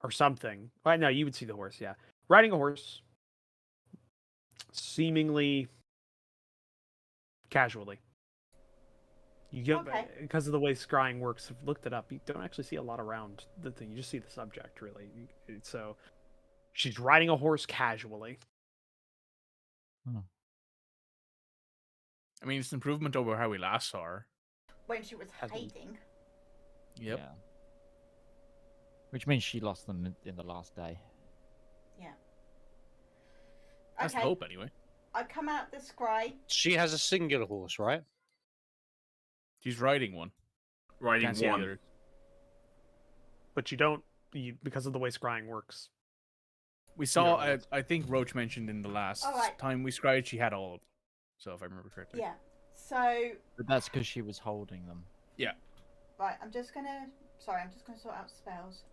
or something. Well, no, you would see the horse. Yeah, riding a horse, seemingly casually. You get Okay. because of the way scrying works. I've looked it up. You don't actually see a lot around the thing. You just see the subject, really. So she's riding a horse casually. I mean, it's an improvement over how we last saw her. When she was Hasn't- hiding. Yep. Yeah. Which means she lost them in the last day. Yeah. That's the Okay. hope, anyway. I come out the scry. She has a singular horse, right? She's riding one. Riding Can't see the one. other. But you don't, because of the way scrying works. We saw, Yeah. I think Roach mentioned in the last Alright. time we scried, she had all of them. So if I remember correctly. Yeah. So, But that's because she was holding them. right, I'm just gonna sort out spells.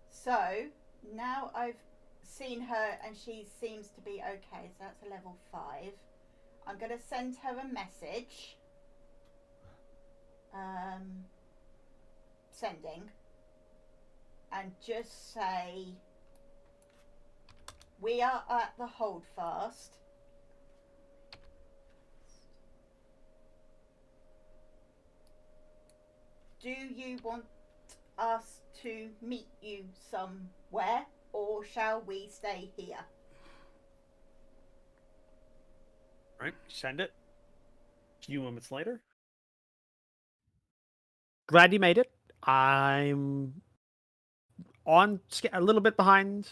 So now I've seen her and she seems to be okay. So that's a level 5. I'm gonna send her a message. Sending. And just say, we are at the holdfast. Do you want us to meet you somewhere, or shall we stay here? Right? Send it. A few moments later. Glad you made it. I'm on a little bit behind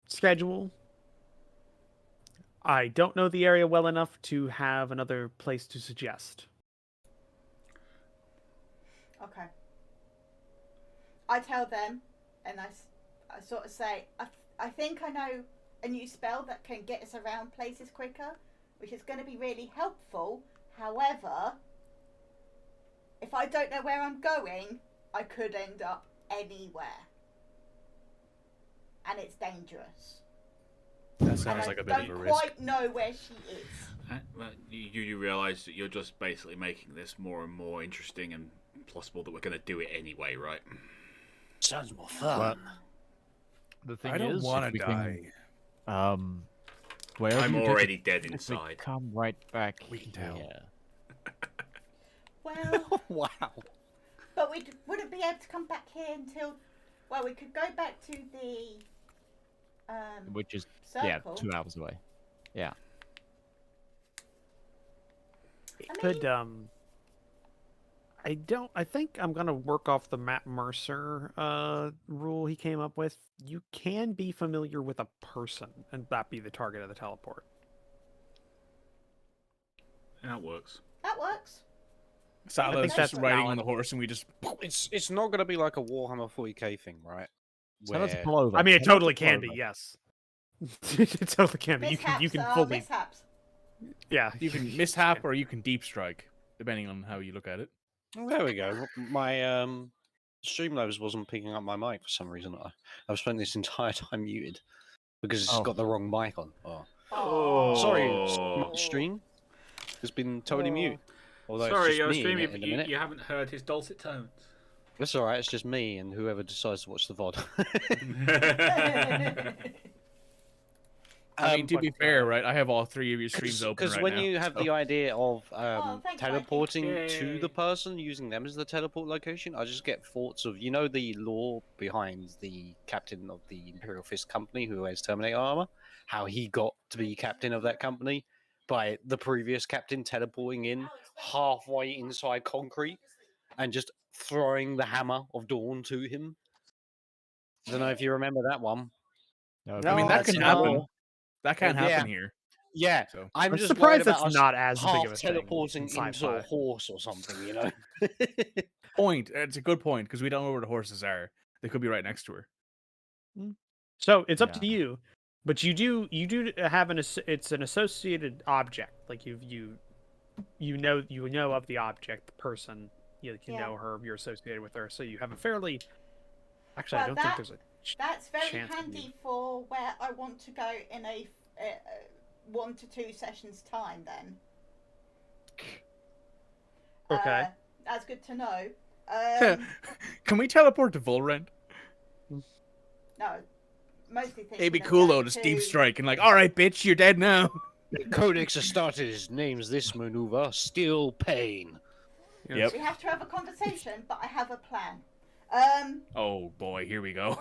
schedule. I don't know the area well enough to have another place to suggest. Okay. I tell them, and I sort of say, I think I know a new spell that can get us around places quicker, which is going to be really helpful. However, if I don't know where I'm going, I could end up anywhere. And it's dangerous. That And sounds I like a bit don't of a risk. quite know where she is. Well, you realise that you're just basically making this more and more interesting and plausible that we're going to do it anyway, right? Sounds more fun. The thing I don't is, want if to we die. can, wherever I'm you already dead if we inside. come right back We can tell. here. Well, Wow. but we wouldn't be able to come back here until, well, we could go back to the Which is, circle. 2 hours away. Yeah. It I could I think I'm gonna work off the Matt Mercer rule he came up with. You can be familiar with a person and that be the target of the teleport. That works. That works. think Sala's just that's riding valid. on the horse and we just... It's not going to be like a Warhammer 40k thing, right? So let's Where- pull over. I mean, it Tell her totally to pull can be, over. yes. It totally can be. Mishaps You can are fully, mishaps. yeah. You can mishap or you can deep strike, depending on how you look at it. There we go. My Streamlabs wasn't picking up my mic for some reason. I've spent this entire time muted because it's Oh. got the wrong mic on. Oh. Oh. Sorry, Oh. stream. It's been totally Oh. mute. Although it's Sorry, just me streaming, in a minute. you haven't heard his dulcet tones. That's all right. It's just me and whoever decides to watch the VOD. I mean, to be fair, right, I have all 3 of your streams open Because right when now. you have so- the idea of thanks, Mikey. teleporting to Yay. the person, using them as the teleport location, I just get thoughts of, you know, the lore behind the captain of the Imperial Fist Company who wears Terminator armor, how he got to be captain of that company by the previous captain teleporting in halfway inside concrete and just throwing the hammer of dawn to him. I don't know if you remember that one. No, I mean, No, that that's can not happen. all. That can Yeah. happen here. Yeah, So I'm I'm just surprised worried about that's us not as big half of a thing teleporting in into a sci-fi. horse or something, you know? point. It's a good point because we don't know where the horses are. They could be right next to her. So it's up to Yeah. you, but you do have it's an associated object. Like you know of the object, the person. You Yeah. know her. You're associated with her, so you have a fairly Actually, I Well, don't think there's a. That's very chance of handy you- for where I want to go in a 1 to 2 sessions time. Then. Okay. That's good to know. Can we teleport to Volrent? No, mostly thinking. It'd be of cool though going to steam strike and like, all right, bitch, you're dead now. The Codex Astartes names this maneuver Steel Pain. Yep. We have to have a conversation, but I have a plan. Oh boy, here we go.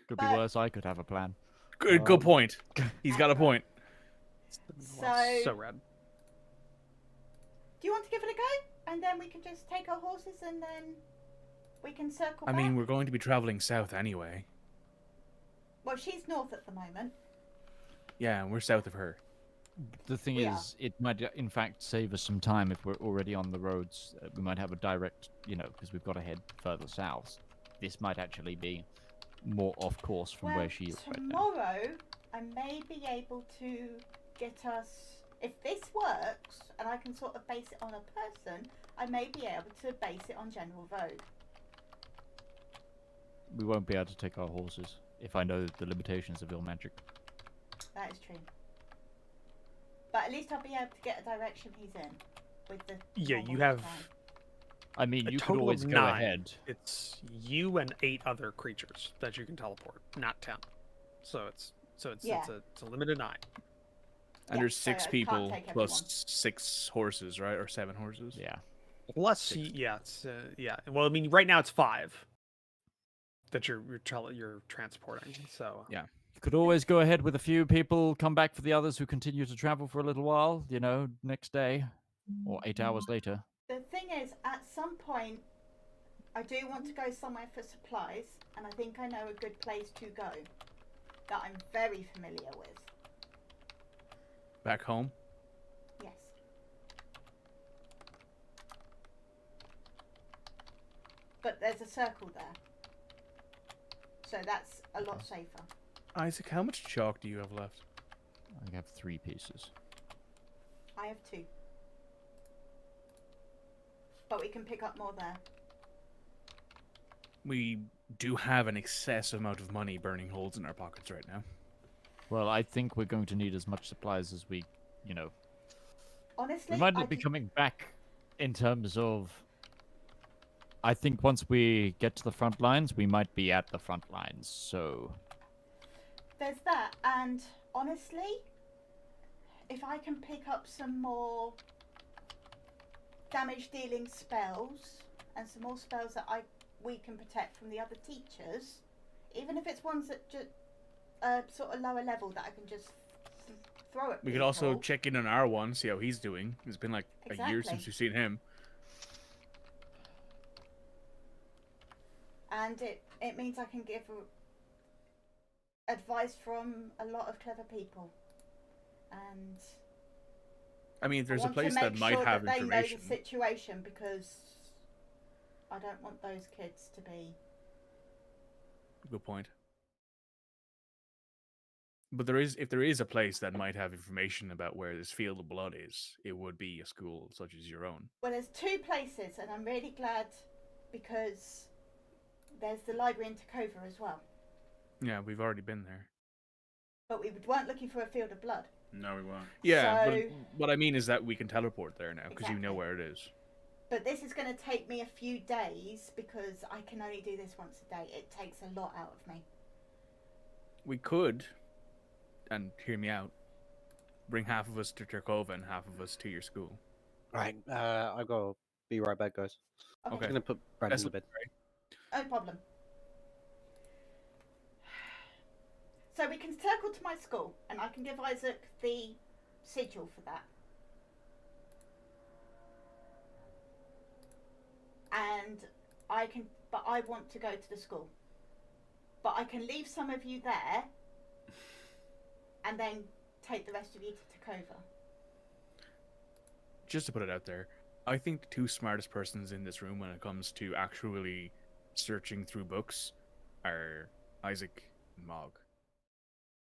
Could be But- worse. I could have a plan. Good point. He's got a point. So rad. Do you want to give it a go? And then we can just take our horses and then we can circle I back? mean, we're going to be traveling south anyway. Well, she's north at the moment. Yeah, and we're south of her. The thing We is, it might in fact save us some time if we're already on the roads. We might have a direct, because we've got to head further south. This might actually be more off course from where she is right now. Tomorrow, I may be able to get us... If this works, and I can sort of base it on a person, I may be able to base it on General Vogue. We won't be able to take our horses if I know the limitations of your magic. That is true. But at least I'll be able to get a direction he's in with the... Yeah, normal you have. time. I mean, A you could total always of go 9. ahead. It's you and 8 other creatures that you can teleport, not 10. So it's Yeah. it's a limited 9. And Yeah, there's so 6 I can't people take plus everyone. 6 horses, right? Or 7 horses. Yeah. Plus, yeah, it's Well, I mean, right now it's 5 that you're transporting. So Yeah. You could always go ahead with a few people, come back for the others who continue to travel for a little while, next day or 8 hours later. The thing is, at some point, I do want to go somewhere for supplies, and I think I know a good place to go that I'm very familiar with. Back home. Yes. But there's a circle there. So that's a lot safer. Isaac, how much chalk do you have left? I have 3 pieces. I have 2. But we can pick up more there. We do have an excessive amount of money burning holes in our pockets right now. Well, I think we're going to need as much supplies as we Honestly, we might I not be did- coming back in terms of. I think once we get to the front lines, we might be at the front lines. So There's that, and honestly, if I can pick up some more damage-dealing spells and some more spells that we can protect from the other teachers, even if it's ones that just sort of lower level that I can just throw at We could also people. check in on R1, see how he's doing. It's been like a year Exactly. since we've seen him. And it means I can give advice from a lot of clever people, and I mean, if there's I a want place to that make might sure have that they know information. the situation, because I don't want those kids to be. Good point. But if there is a place that might have information about where this field of blood is, it would be a school such as your own. Well, there's 2 places, and I'm really glad because there's the library in Takova as well. Yeah, we've already been there. But we weren't looking for a field of blood. No, we won't. Yeah, So- but what I mean is that we can teleport there now because you know Exactly. where it is. But this is going to take me a few days because I can only do this once a day. It takes a lot out of me. We could, and hear me out, bring half of us to Turkova and half of us to your school. Right, I gotta be right back, guys. I'm Okay. gonna put Brandon That's to bed. No problem. So we can circle to my school, and I can give Isaac the sigil for that. And but I want to go to the school. But I can leave some of you there, and then take the rest of you to Takova. Just to put it out there, I think the 2 smartest persons in this room when it comes to actually searching through books are Isaac and Mog.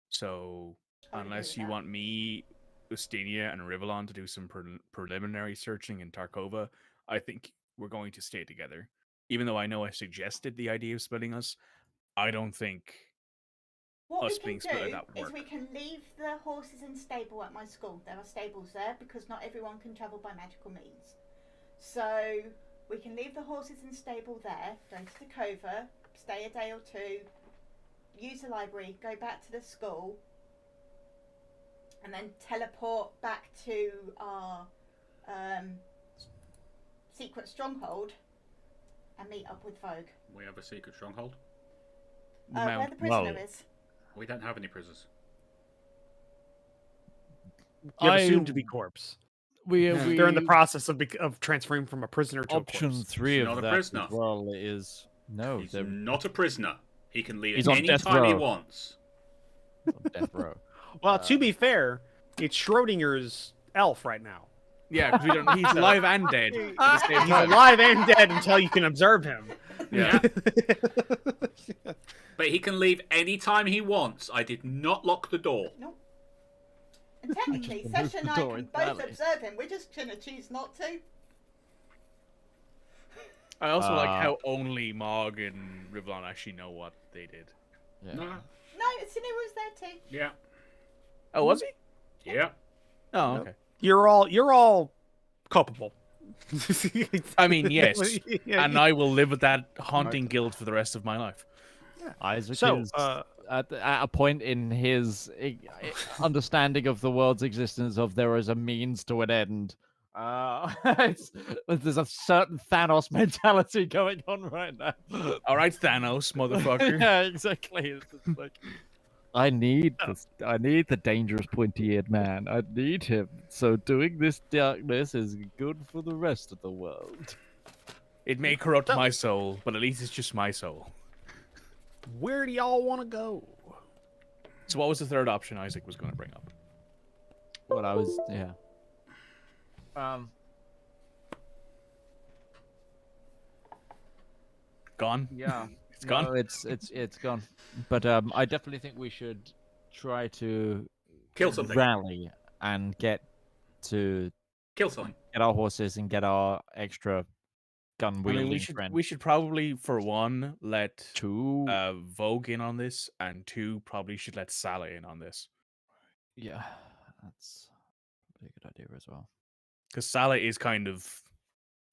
So, I would agree unless with you that. want me, Ustinia, and Rivallon to do some preliminary searching in Tarkova, I think we're going to stay together. even though I know I suggested the idea of splitting us, I don't think What us we can being split like do that would is work. we can leave the horses in stable at my school. There are stables there because not everyone can travel by magical means. So we can leave the horses in stable there, go to the cover, stay a day or two, use the library, go back to the school, and then teleport back to our secret stronghold and meet up with Vogue. We have a secret stronghold. Where the prisoner Well, is. We don't have any prisoners. You have I- assumed to be corpse. We They're in the process of transferring from a prisoner to option a corpse. 3 He's of not a that prisoner. as well is no, He's they're not a prisoner. He can leave He's at on any death time he row. wants. on death row. Well, to be fair, it's Schrodinger's elf right now. Yeah, because we don't. He's alive and dead. At the same He's time. alive and dead until you can observe him. Yeah. But he can leave any time he wants. I did not lock the door. Nope. And technically, removed Sasha and the I door can both entirely. observe him. We're just going to choose not to. I also like Uh, how only Mog and Rivallon actually know what they did. Yeah. No. No, Cine was there too. Yeah. Oh, was he? Yeah. Oh, Nope. okay. You're all culpable. I mean, yes. Yeah, And I will live with that haunting guilt for the rest of my life. Isaac So, is at a point in his understanding of the world's existence of there is a means to an end. There's a certain Thanos mentality going on right now. All right, Thanos, motherfucker. Yeah, exactly. It's just like, I need this. I need the dangerous pointy-eared man. I need him. So doing this darkness is good for the rest of the world. It may corrupt my soul, but at least it's just my soul. where do y'all want to go? So what was the third option Isaac was going to bring up? What I was, yeah. Gone? Yeah. It's gone? No, it's gone. But I definitely think we should try to Kill something. rally and get Kill something. our horses and get our extra gun I wielding mean, friend. we should probably, for one, let Two. Vogue in on this, and two, probably should let Salah in on this. Yeah, that's probably a good idea as well. Because Salah is kind of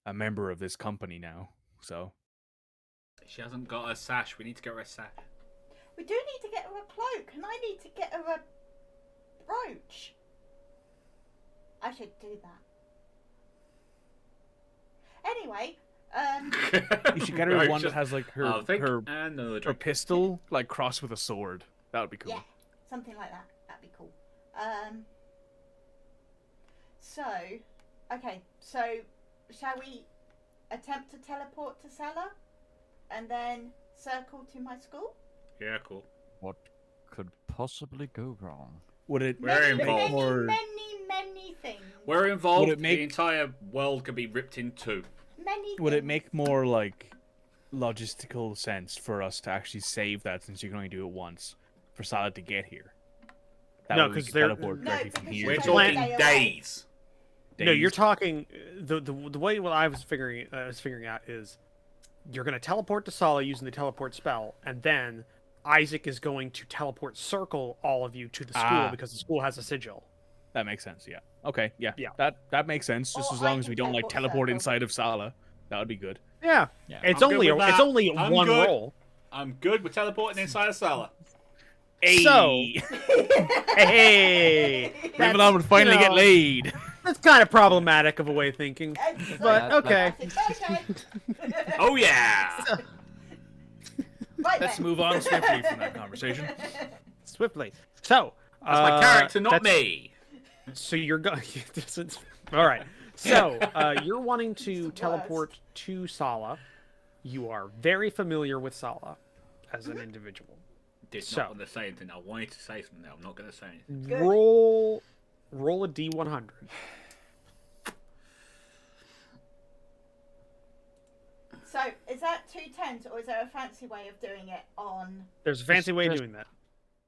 a member of this company now, so... She hasn't got a sash. We need to get her a sash. We do need to get her a cloak, and I need to get her a brooch. I should do that. Anyway, You should get her Right, one just- that has, like, I'll think her and another her drink. pistol, like, crossed with a sword. That would be cool. yeah, something like that. That'd be cool. So, shall we attempt to teleport to Salah, and then circle to my school? Yeah, cool. What could possibly go wrong? Would it We're make involved. more... Many things. We're involved. Would it make- The entire world could be ripped in two. Many. Would it things. make more, like, logistical sense for us to actually save that, since you can only do it once, for Salah to get here? That No, way we 'cause could they're- teleport No, directly from because here. We're You're to talking talking day away. days. No, you're days. talking the way what I was figuring out is you're going to teleport to Sala using the teleport spell, and then Isaac is going to teleport circle all of you to the school Ah. because the school has a sigil. That makes sense, yeah. Okay, yeah. Yeah. That makes sense, just Or as I long as can we don't, like, teleport teleport circle. inside of Salah. That would be good. Yeah, Yeah. it's I'm good only with it's that. only I'm one good. roll. I'm good with teleporting inside a cellar. So- Hey! Hey, Rivallon would finally get laid. That's kind of problematic of a way of thinking. But That- okay. Okay. Oh yeah! Right Let's then. move on swiftly from that conversation. Swiftly. So That's my character, not that's- me. So you're going. All right. So you're wanting to worst. teleport to Sala. You are very familiar with Sala as an individual. Did So- not want to say anything. I wanted to say something. I'm not going to say anything. Good. Roll a d100. So, is that 2 10s, or is there a fancy way of doing it on... There's a fancy way of just- doing that.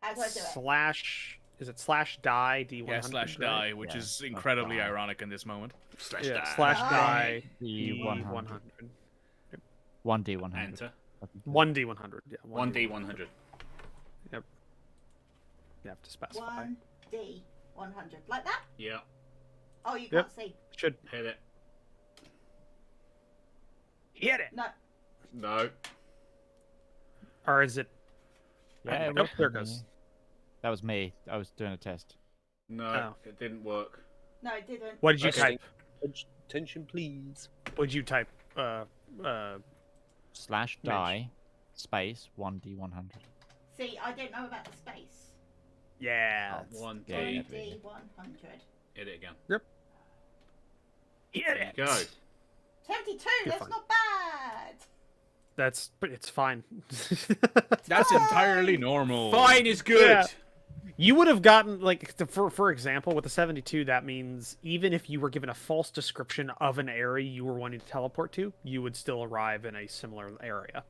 How do I do it? Slash. Is it slash die d100? Yeah, slash right? die, which Yeah, is slash incredibly die. ironic in this moment. Slash Yeah, die. slash Die. die D100. d100. 1D100. Enter. 1D100. Yeah. 1D100. Yep. You have to specify. 1D100. Like that? Yeah. Oh, you Yep. can't see. Should Hit it. hit it. No. No. Or is it? Yeah, Nope, there it goes. That was me. I was doing a test. No, Oh. it didn't work. No, it didn't. What did you Okay. type? Attention, please. What did you type? Slash die space 1D100. See, I don't know about the space. Yeah. Oh, 1D. Yeah, yeah. 1D100. Hit it again. Hit There it. you go. 72, You're that's fine. not bad. It's fine. That's entirely normal. Fine is good. Yeah. You would have gotten for example, with the 72, that means even if you were given a false description of an area you were wanting to teleport to, you would still arrive in a similar area.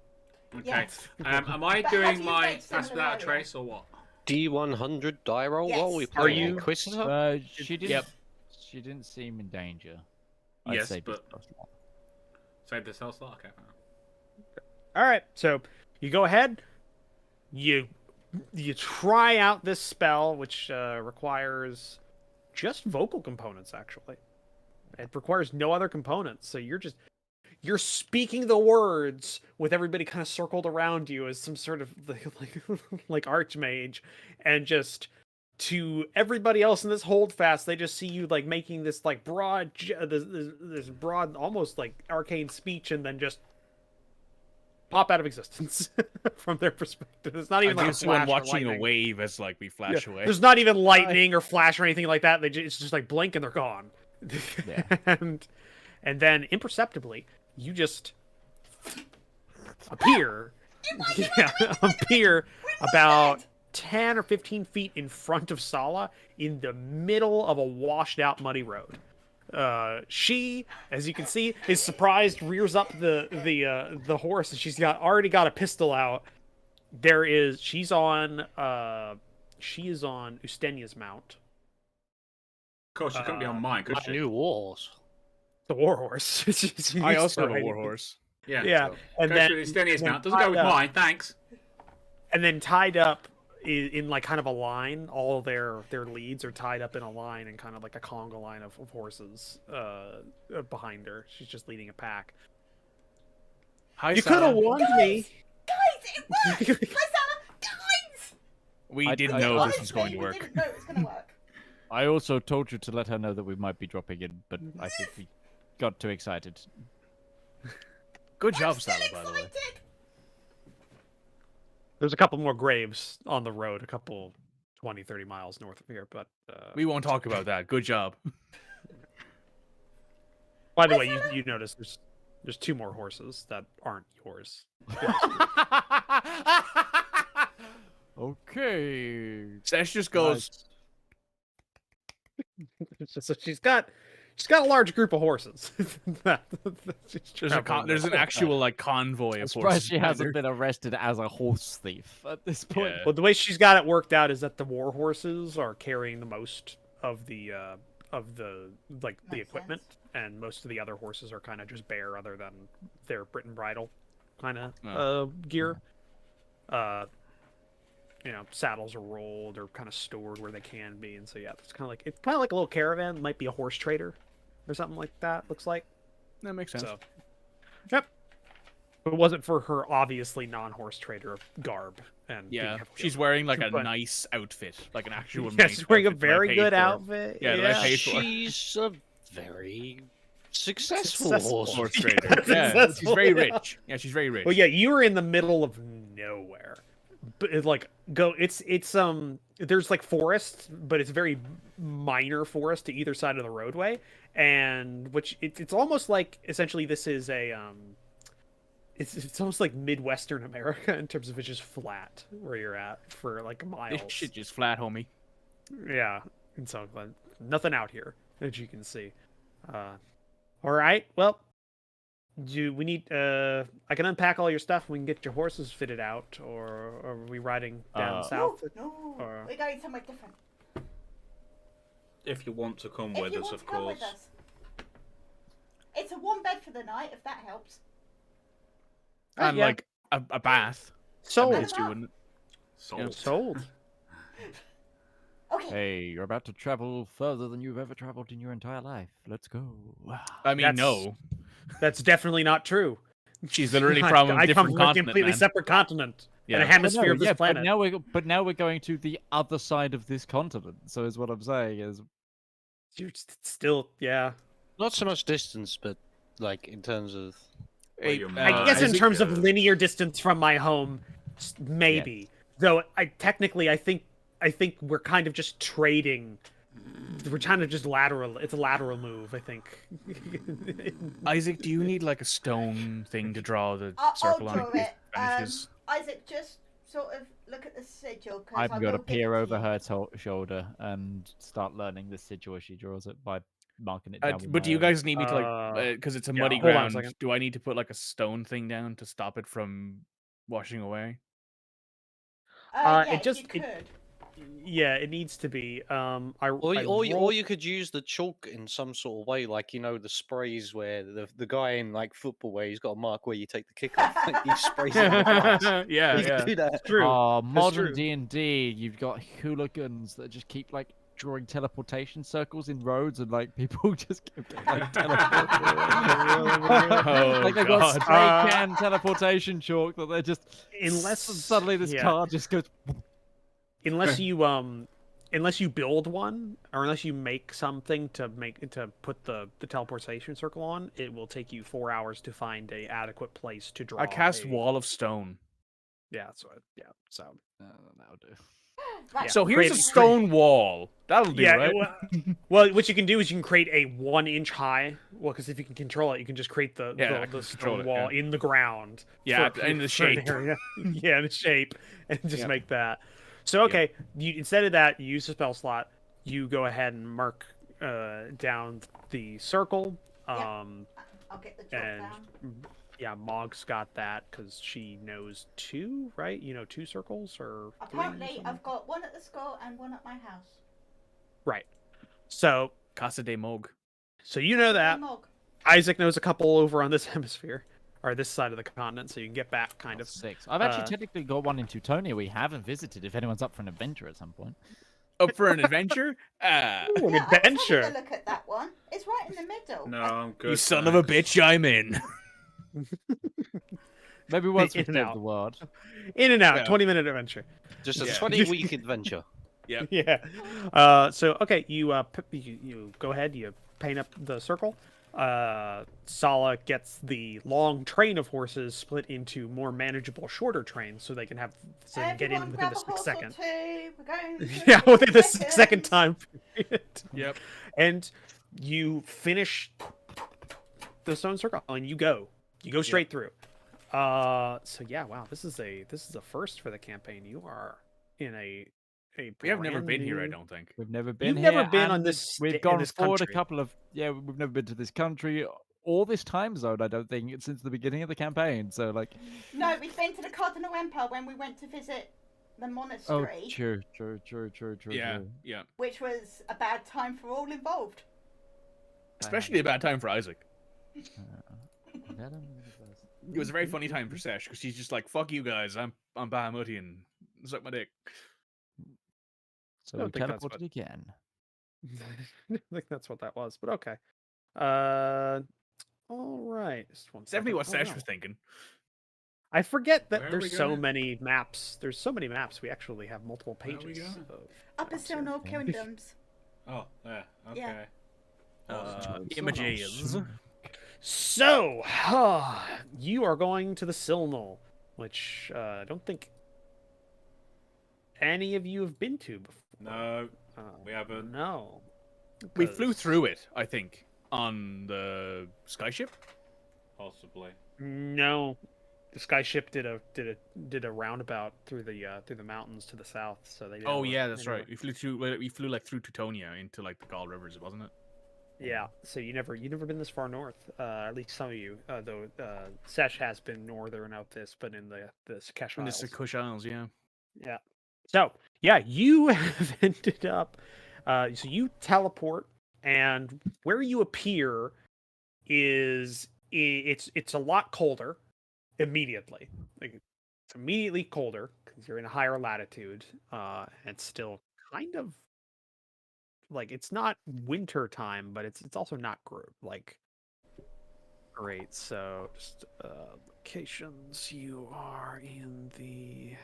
Okay. Yes. Am I But have doing you my made pass similar without a area? trace or what? D100 die roll. What are we Yes. Are playing? you- Inquisitor? She didn't. Yep. She didn't seem in danger. I'd Yes, say but- Beast Boss. Save the cell slot? Okay. All right, so you go ahead. You try out this spell, which requires just vocal components. Actually, it requires no other components. So you're speaking the words with everybody kind of circled around you as some sort of like archmage, and just to everybody else in this holdfast, they just see you like making this like broad, this broad, almost like arcane speech, and then just pop out of existence from their perspective. It's not even like a I'm the one flash or watching a lightning. wave as like we flash Yeah, away. there's not even lightning or flash or anything like that. It's just like blink and they're gone. Yeah. and then imperceptibly, you just appear. Appear about 10 or 15 feet in front of Sala in the middle of a washed out muddy road. She, as you can see, is surprised, rears up the horse, and she's already got a pistol out. She is on Ustenia's mount, Of course, she couldn't be on mine, could My she? new wars. the war horse. She's I used also to have a riding- war horse. Yeah, So- and Go then through the Stenius and then mount. Doesn't go with tied up- mine, thanks. And then tied up in like kind of a line, all their leads are tied up in a line, and kind of like a conga line of horses behind her. She's just leading a pack. Hi, You could have Sarah. warned me. Guys, it worked! Hi, Sarah! Guys! We I- didn't I- know this Honestly, was going to we work. didn't know it was going to work. I also told you to let her know that we might be dropping in, but I think we got too excited. Good I'm job, still Sally, by the way. excited. There's a couple more graves on the road, a couple 20, 30 miles north of here, but We won't talk about that. Good job. by the way, you notice there's two more horses that aren't yours. Okay. Sesh just goes, So she's got a large group of horses. there's an actual like convoy I'm of surprised horses. she hasn't been arrested as a horse thief at this point. Yeah. Well, the way she's got it worked out is that the war horses are carrying the most of the Makes equipment, and most of the other horses are kind of just bare, other than their Brit and bridle kind of Oh. gear. Saddles are rolled or kind of stored where they can be, and so yeah, it's kind of like a little caravan. Might be a horse trader or something like that. Looks like. That makes sense. So, yep. If it wasn't for her obviously non-horse trader garb and being Yeah, heavily she's wearing like a But- nice outfit, like an actual. yeah, nice she's wearing a outfit that I very paid good for. outfit. Yeah, that I paid for. She's a very successful Successful. horse. Horse trader. Yeah, she's Successful, very yeah. rich. Yeah, she's very rich. Well, yeah, you were in the middle of nowhere. But there's like forest, but it's very minor forest to either side of the roadway, and it's almost like essentially this is a it's almost like Midwestern America in terms of it's just flat where you're at for like miles. This shit just flat, homie. Yeah, and so nothing out here as you can see. All right, well, we need I can unpack all your stuff. We can get your horses fitted out, or are we riding down south? No, or- we're going somewhere different. If you want to come If with you us, want of to come course. with us. It's a one bed for the night, if that helps. And yeah. like a bath. Sold. At least you wouldn't. Sold. Sold. Okay. Hey, you're about to travel further than you've ever traveled in your entire life. Let's go. I mean, That's- no. That's definitely not true. She's literally I- from a I come different from a continent, completely man. separate continent and a Yeah. hemisphere of this planet. But now we're going to the other side of this continent. So is what I'm saying is You're still, yeah. Not so much distance, but like in terms of Hey, your I mind guess in is terms of good. linear distance from my home, maybe. Though I think we're kind of just trading. We're kind of just lateral. It's a lateral move, I think. Isaac, do you need like a stone thing to draw the I'll circle on draw it? it. Finishes? Isaac, just sort of look at the sigil. 'Cause I've I got to will give peer it over you. her shoulder and start learning the sigil as she draws it by marking it down. with But my do you own. guys need me to like, because it's a yeah, muddy hold on a ground? second. Do I need to put like a stone thing down to stop it from washing away? Yeah, it just- if you could. Yeah, it needs to be. or you could use the chalk in some sort of way, like the sprays where the guy in like football where he's got a mark where you take the kick off, like, he sprays it in the glass. yeah, You yeah. could do that. True. Oh, That's modern true. D&D, you've got hooligans that just keep like drawing teleportation circles in roads, and like people just keep getting, like teleported. Oh, Like they've got God. spray can teleportation chalk that they're just Unless suddenly this yeah. car just goes. unless you build one, or unless you make something to put the teleportation circle on, it will take you 4 hours to find a adequate place to draw. I cast a- Wall of Stone. Yeah, that's what. Yeah, so That'll do. Right. So here's a create- stone wall. That'll do, yeah. right? Well, what you can do is you can create a 1 inch high. Well, because if you can control it, you can just create the Yeah, I can the control stone it, wall yeah. in the ground. Yeah, for- in the for an shape. area. Yeah, in the shape, and just Yeah. make that. So okay, you instead of that, you use a spell slot. You go ahead and mark down the circle. I'll get the job and down. yeah, Mog's got that because she knows 2, right? 2 circles or 3 or Apparently, something? I've got one at the school and one at my house. Right. So Casa de Mog. you know that. Mog. Isaac knows a couple over on this hemisphere or this side of the continent, so you can get back kind of. 6. I've actually Uh, technically got one in Teutonia we haven't visited. If anyone's up for an adventure at some point. Up for an adventure? Ooh, Yeah, an I was adventure. having a look at that one. It's right in the middle. No, I'm good. You son of a thanks. bitch, I'm in. Maybe once we In and save out. the world. In and out, Yeah. 20-minute adventure. Just a Yeah. 20-week adventure. Yeah. So okay, you go ahead. You paint up the circle. Sala gets the long train of horses split into more manageable, shorter trains, so they can get in Everyone within grab the a horse 6 second. or two. We're going. Yeah, through within the 6 seconds. second time period. Yep. And you finish the stone circle, and you go straight through. So yeah, wow, this is a first for the campaign. You are in a We have never brand been here, I new- don't think. We've never been You've here. never been on and this We've in gone this forward country. a couple of. Yeah, we've never been to this country or this time zone. I don't think since the beginning of the campaign. So like. No, we've been to the Cardinal Empire when we went to visit the Oh, monastery, true. Yeah, true. yeah. which was a bad time for all involved. Especially a bad time for Isaac. I don't know what it was. It was a very funny time for Sesh because she's just like, "Fuck you guys, I'm Bahamut and suck my dick." So I we don't think that's teleported what- again. I think that's what that was, but okay. All right. Just one It's definitely what second. Sesh Oh, was thinking. I forget that Where are there's we so going? many maps. There's so many maps. We actually have multiple Where are we pages. going? Of Upper maps here. Silnor Kingdoms. Oh, yeah. Okay. Yeah. Awesome. Images. So, you are going to the Silnal, which I don't think any of you have been to before. No, Uh, we haven't. No. We flew 'Cause- through it, I think, on the skyship. Possibly. No, the skyship did a roundabout through the mountains to the south. So they. Oh never- yeah, that's they never- right. We flew like through Teutonia into like the Gaul rivers, wasn't it? Yeah. So you never been this far north. At least some of you. Though Sesh has been northern out this, but in the Sakesh In the Isles. Sakush Isles, yeah. Yeah. So yeah, you have ended up. So you teleport, and where you appear is it's a lot colder. immediately. Like, it's immediately colder because you're in a higher latitude. And it's still kind of like it's not winter time, but it's also not like great. So just locations. You are in the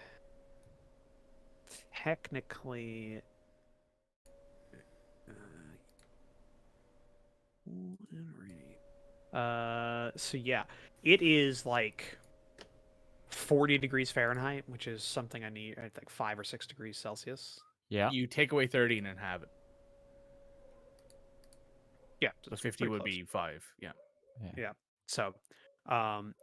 technically. So yeah, it is like 40 degrees Fahrenheit, which is something I need. I think 5 or 6 degrees Celsius. Yeah. You take away 30 and inhabit. Yeah, So it's 50 pretty would close. be 5. Yeah. Yeah. So,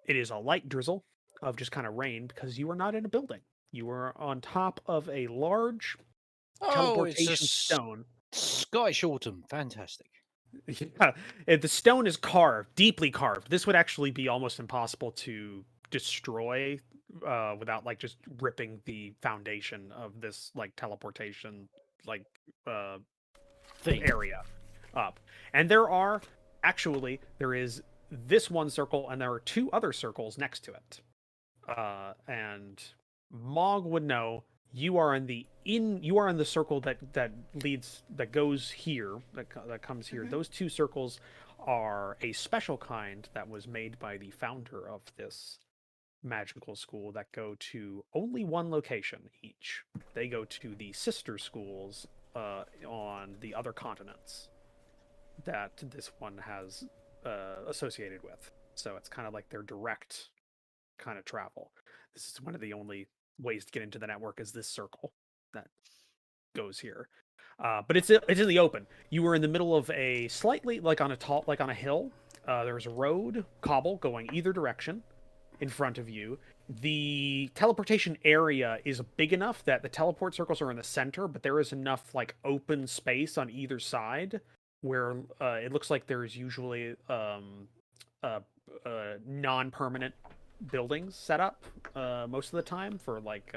it is a light drizzle of just kind of rain because you are not in a building. You are on top of a large Oh, it's a teleportation stone. Scottish autumn. Fantastic. Yeah, the stone is carved, deeply carved. This would actually be almost impossible to destroy without like just ripping the foundation of this like teleportation like Thing. area up. And there is this one circle and there are 2 other circles next to it. And Mog would know you are in the circle that goes here, that comes here. Those 2 circles are a special kind that was made by the founder of this magical school that go to only one location each. They go to the sister schools on the other continents that this one has associated with. So it's kind of like their direct kind of travel. This is one of the only ways to get into the network is this circle that goes here. But it's in the open. You were in the middle of a slightly like on a hill. There's a road, cobble going either direction in front of you. The teleportation area is big enough that the teleport circles are in the center, but there is enough like open space on either side where it looks like there's usually non-permanent buildings set up most of the time for like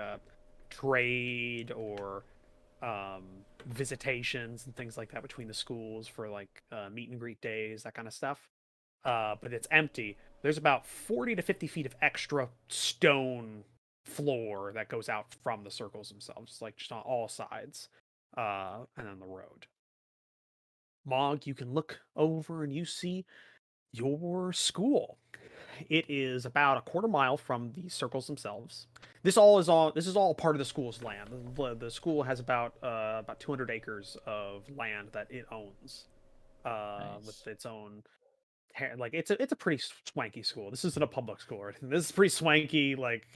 trade or visitations and things like that between the schools for like meet and greet days, that kind of stuff. But it's empty. There's about 40 to 50 feet of extra stone floor that goes out from the circles themselves, like just on all sides, and then the road. Mog, you can look over and you see your school. It is about a quarter mile from the circles themselves. This is all part of the school's land. The school has about 200 acres of land that it owns, Nice. with its own. Like it's a pretty swanky school. This isn't a public school or anything. This is pretty swanky, like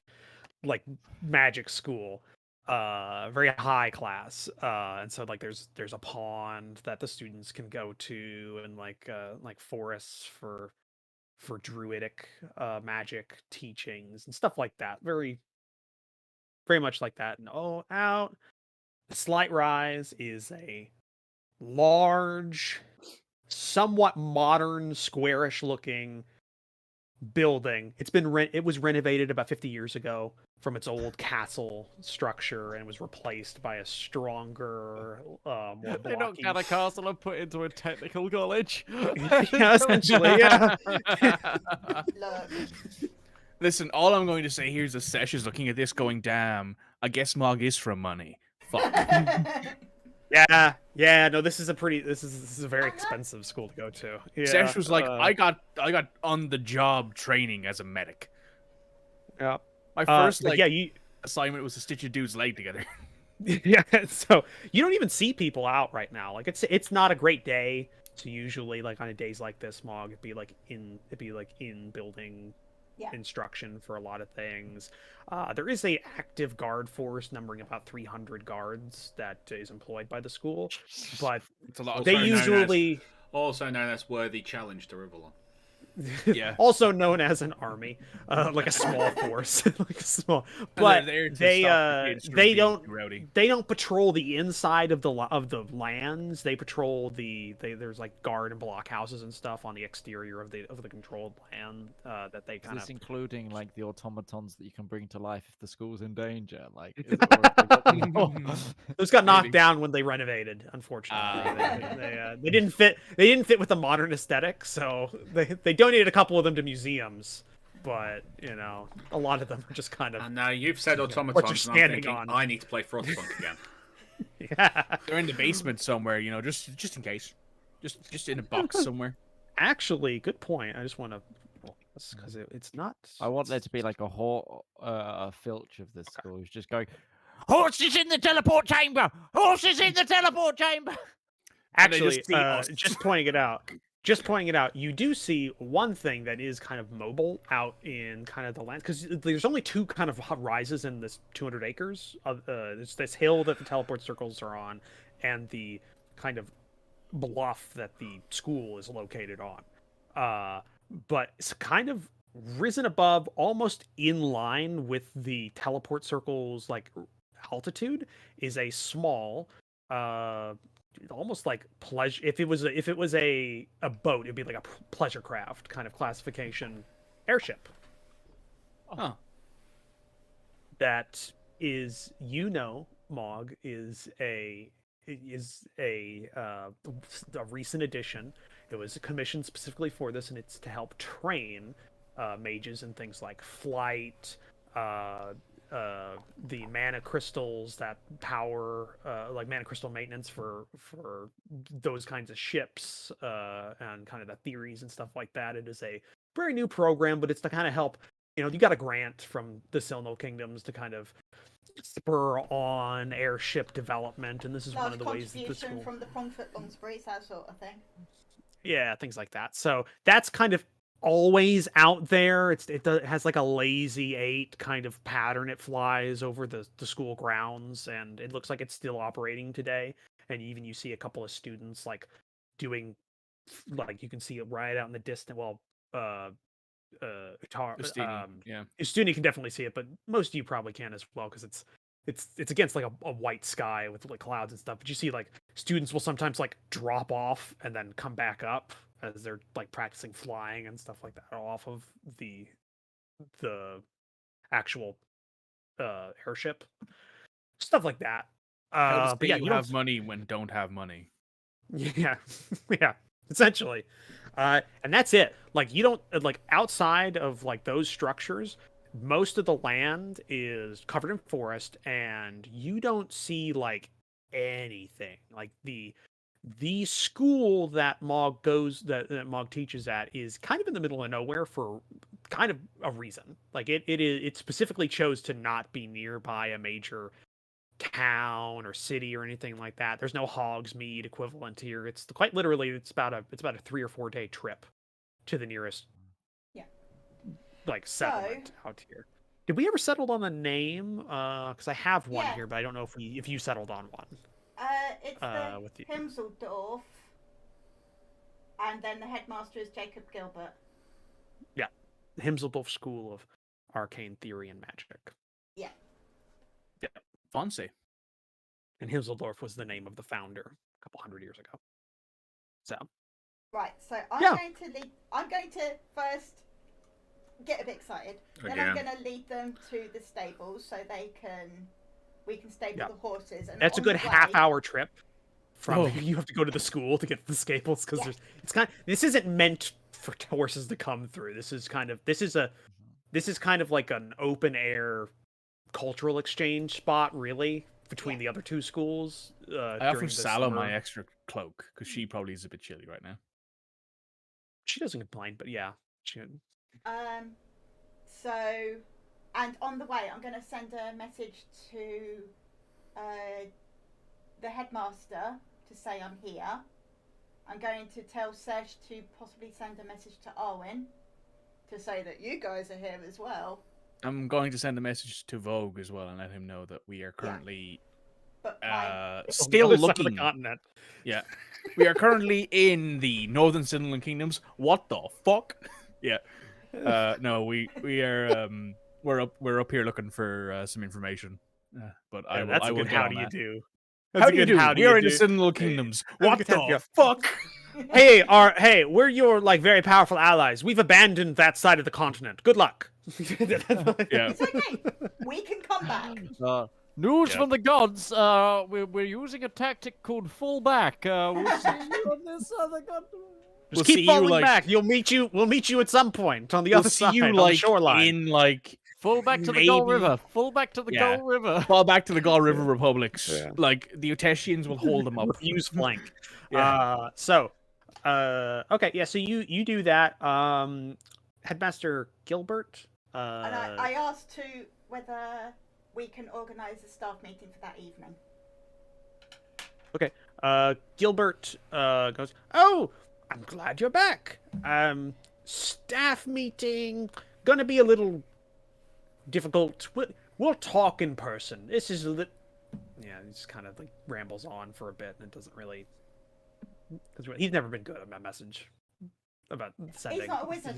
magic school. Very high class. And so like there's a pond that the students can go to, and like forests for druidic magic teachings and stuff like that. Very much like that. And out the slight rise is a large, somewhat modern, squarish looking building. It was renovated about 50 years ago from its old castle structure and was replaced by a stronger, more They knocked blocky. down a castle and put it into a technical college. Yeah, essentially, yeah. Look. Listen, all I'm going to say here is the Sesh is looking at this going, damn, I guess Mog is from money. Fuck. Yeah. No, this is a very expensive school to go to. Yeah, Sesh was like, I got on the job training as a medic. Yeah. My first but yeah, assignment was to stitch a dude's leg together. yeah. So you don't even see people out right now. Like it's not a great day. So usually, like on days like this, Mog, it'd be like in building instruction for a lot of things. There is a active guard force numbering about 300 guards that is employed by the school, but It's a lot of they Also usually Also known as Worthy Challenge to Rivallon. Yeah. also known as an army, like a small force, like a small. And But they're there to they stop the kids from they being don't too rowdy. they don't patrol the inside of the lands. They patrol there's like guard and block houses and stuff on the exterior of the controlled land that they Is kind this of. including like the automatons that you can bring to life if the school's in danger? Like, is it, or have they got them all? Those got knocked Maybe. down when they renovated. Unfortunately, Ah. they didn't fit. They didn't fit with the modern aesthetic, so they donated a couple of them to museums. but you know, a lot of them are just kind of. And now you've said what automatons, you're and I'm standing thinking on. I need to play Frostpunk again. Yeah. They're in the basement somewhere, you know, just in case. Just in a box somewhere. Actually, good point. I just want to, because it's not. I want there to be like a filch of the school who's just going, horses in the teleport chamber! Horses in the teleport chamber! And they Actually, just see us. just pointing it out. Just pointing it out, you do see one thing that is kind of mobile out in kind of the land, because there's only two kind of rises in this 200 acres. There's this hill that the teleport circles are on, and the kind of bluff that the school is located on. But it's kind of risen above, almost in line with the teleport circle's like altitude, is a small almost like pleasure. If it was a boat, it'd be like a pleasure craft kind of classification airship. Huh. That is, Mog is a recent addition. It was commissioned specifically for this, and it's to help train mages in things like flight, the mana crystals that power, like mana crystal maintenance for those kinds of ships, and kind of the theories and stuff like that. It is a very new program, but it's to kind of help. You know, you got a grant from the Silno Kingdoms to kind of spur on airship development, and this is one of the ways that the school... from the Prongfoot Longsprees, that sort of thing. Yeah, things like that. So that's kind of always out there. It has like a lazy 8 kind of pattern. It flies over the school grounds, and it looks like it's still operating today. And even you see a couple of students like doing, like you can see it right out in the distance. Well, Ustuni can definitely see it, but most of you probably can as well, because it's against like a white sky with like clouds and stuff. But you see like students will sometimes like drop off and then come back up as they're like practicing flying and stuff like that off of the actual airship, stuff like that. But yeah, you you have money when don't have money. Yeah, yeah, essentially. And that's it. Like, you don't, like, outside of like those structures, most of the land is covered in forest, and you don't see like anything. Like the school that Mog that Mog teaches at is kind of in the middle of nowhere for kind of a reason. Like it specifically chose to not be nearby a major town or city or anything like that. There's no Hogsmeade equivalent here. It's quite literally it's about a 3 or 4 day trip to the nearest like settlement out here. Did we ever settle on the name? Because I have one here, but I don't know if you settled on one. It's the Himseldorf, and then the headmaster is Jacob Gilbert. Yeah, the Himseldorf School of Arcane Theory and Magic. Yeah. Yeah. Fancy. And Himseldorf was the name of the founder a couple hundred years ago. So. Right. So I'm going to first get a bit excited. Then I'm going to lead them to the stables so we can stable the horses. And that's a good half-hour trip. You have to go to the school to get to the stables, because this isn't meant for horses to come through. This is kind of like an open air cultural exchange spot, really, between the other two schools. I offer Salo my extra cloak because she probably is a bit chilly right now. She doesn't complain, but yeah, she. So, and on the way, I'm going to send a message to the headmaster to say I'm here. I'm going to tell Serge to possibly send a message to Arwen to say that you guys are here as well. I'm going to send a message to Vogue as well and let him know that we are currently still looking on the continent. Yeah, we are currently in the Northern Sindalan Kingdoms. What the fuck? Yeah. No, we are we're up here looking for some information. But I will get how on do you that. do? How do you do? We are in the do? Sindalan Kingdoms. What the fuck? Hey, we're your like very powerful allies. We've abandoned that side of the continent. Good luck. Yeah. It's okay. We can come back. News from the gods. We're using a tactic called fallback. We'll see you on this other continent. Just see keep you, falling like- back. We'll meet you at some point on the We'll other see side, you on like the shoreline. in like Fall back to the Gull Maybe- River. Fall back to the Yeah. Gull River. fall back to the Gaul River Republics. Yeah. Like the Uteshians will hold them up. Refuse flank. Yeah. Okay, yeah. So you do that. Headmaster Gilbert. And I asked too whether we can organise a staff meeting for that evening. Gilbert goes, "Oh, I'm glad you're back. Staff meeting gonna be a little difficult. We'll talk in person. This is a little." Yeah, he just kind of like rambles on for a bit, and it doesn't really. He's never been good at my message about sending. He's not a wizard.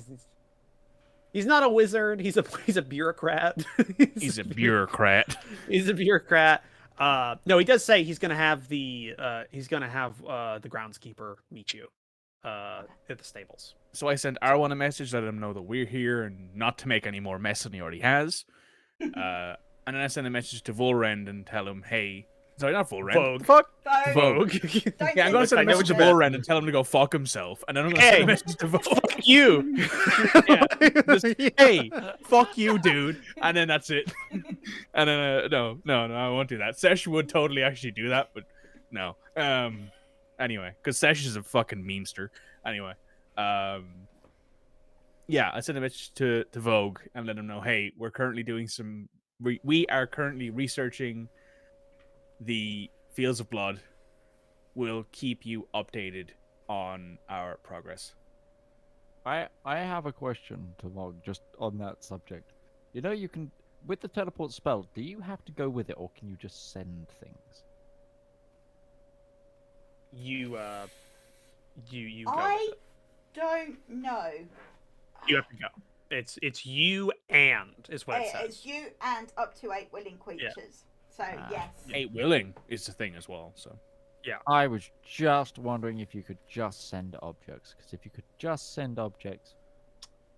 He's not a wizard. He's a bureaucrat. He's a bureaucrat. He's a bureaucrat. No, he does say he's gonna have the groundskeeper meet you at the stables. So I sent Arwan a message, letting him know that we're here and not to make any more mess than he already has. And then I sent a message to Volrend and tell him, hey, sorry, not Volrend. Vogue. Fuck. Vogue. Vogue. Don't Yeah, I'm going to send a I know message to what you meant. Volrend and tell him to go fuck himself. And then I'm going to send Hey. a message to Vogue. Fuck you. Hey, fuck you, dude. And then that's it. And then, no, I won't do that. Sesh would totally actually do that, but no. Anyway, because Sesh is a fucking memester. Anyway, yeah, I sent a message to Vogue and let him know, hey, we're currently doing some... We are currently researching the Fields of Blood. We'll keep you updated on our progress. I have a question to Log just on that subject. You know, you can with the teleport spell. Do you have to go with it, or can you just send things? You go. I don't know. You have to go. It's you and is what it says. It's you and up to 8 willing creatures. So yes. 8 willing is the thing as well, so... I was just wondering if you could just send objects, because if you could just send objects,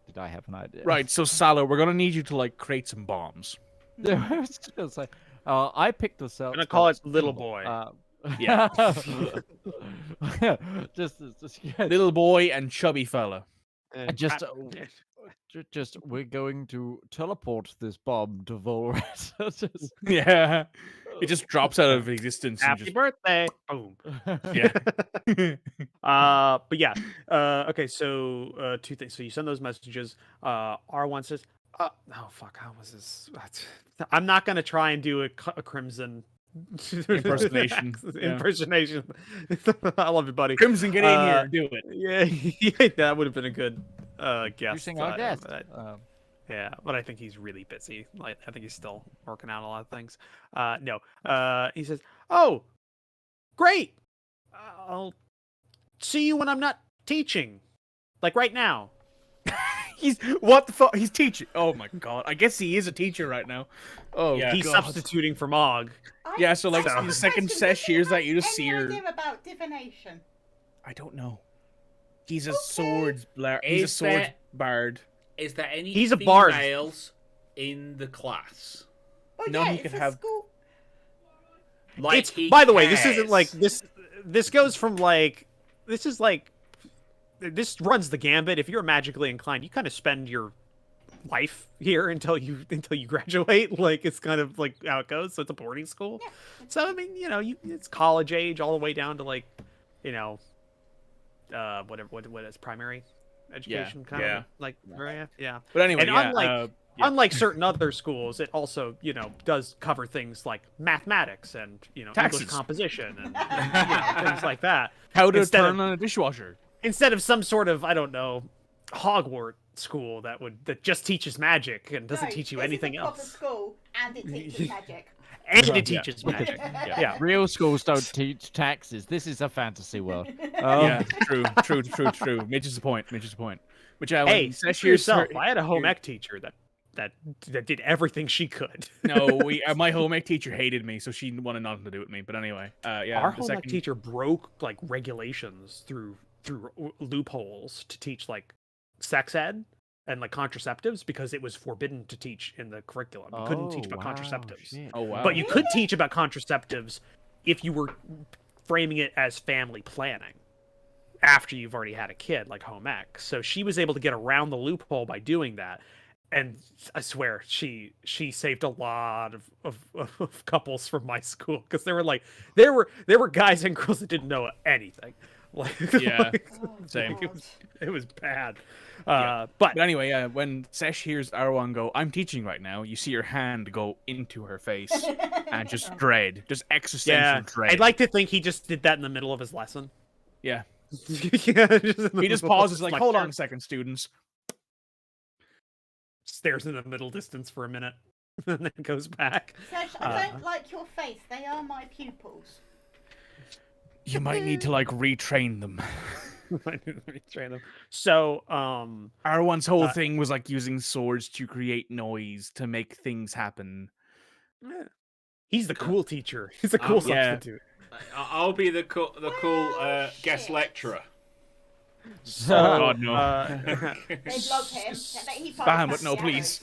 did I have an idea? Right, so Salo, we're gonna need you to like create some bombs. Yeah, I was just gonna say, I picked this out. I'm gonna call it Little Boy. Yeah. just yeah, Little boy and chubby fella. just we're going to teleport this bomb to Volrat. Just- Yeah. It just drops out of existence and Happy just birthday! Boom. yeah. But yeah. Okay. So two things. So you send those messages. R1 says, "Oh fuck! How was this? I'm not gonna try and do a Crimson Impersonation. Yeah. Impersonation. I love you, buddy. Crimson, get in here, do it. Yeah, that would have been a good guess. Using our guest. Yeah, but I think he's really busy. Like, I think he's still working out a lot of things. No. He says, "Oh, great! I'll see you when I'm not teaching, like right now." He's what the fuck? He's teaching. Oh my god! I guess he is a teacher right now. Oh, Yeah. He's God. substituting for Mog. Yeah, so, like, So- the second Question, sesh does he hears that, have you just any see her. idea about divination? I don't know. He's a Okay. swords He's a Is swords there- bard. Is there any He's a bard. females in the class? Oh No, yeah, he it's could a have- school. Like, It's he by the way, this isn't cares. like this. This goes from like this is like this runs the gambit. If you're magically inclined, you kind of spend your life here until you graduate. Like it's kind of like how it goes. So it's a boarding school. Yeah. So I mean, it's college age all the way down to like, whatever what is primary education kind yeah. of like yeah. But anyway, And yeah, unlike- yeah. Unlike certain other schools, it also, does cover things like mathematics and, Taxes. English composition and things like that. how to instead turn of- on a dishwasher. Instead of some sort of, I don't know, Hogwarts school that just teaches magic and doesn't No, teach you this is anything a proper else. school and it teaches magic. And Yeah. it teaches magic. Yeah. Real schools don't teach taxes. This is a fantasy world. Yeah, true. Mitch is the point. Which I Hey, when speak Sesh for hears yourself. her- I had a home here- ec teacher that did everything she could. No, my home ec teacher hated me, so she wanted nothing to do with me. But anyway, yeah. Our the home ec second- teacher broke like regulations through loopholes to teach like sex ed and like contraceptives because it was forbidden to teach in the curriculum. You couldn't teach about contraceptives. Oh wow. But you could teach about contraceptives if you were framing it as family planning. after you've already had a kid, like home ec. So she was able to get around the loophole by doing that. And I swear she saved a lot of couples from my school, because there were guys and girls that didn't know anything. Like, Yeah, Oh, same. God. it was bad. Yeah. But But anyway, when Sesh hears Arwan go, "I'm teaching right now," you see her hand go into her face, and just dread, just existential dread. I'd like to think he just did that in the middle of his lesson. Yeah, Yeah, he just pauses like, "Hold on a second, students." Stares in the middle distance for a minute, and then goes back. Sesh, I don't like your face. They are my pupils. You might need to like retrain them. Retrain them. So, Arwan's whole thing was like using swords to create noise to make things happen. he's the cool teacher. He's a cool yeah. substitute. I'll be the cool guest shit. lecturer. So, God, no. They love him. He Bam, finds but no, the please.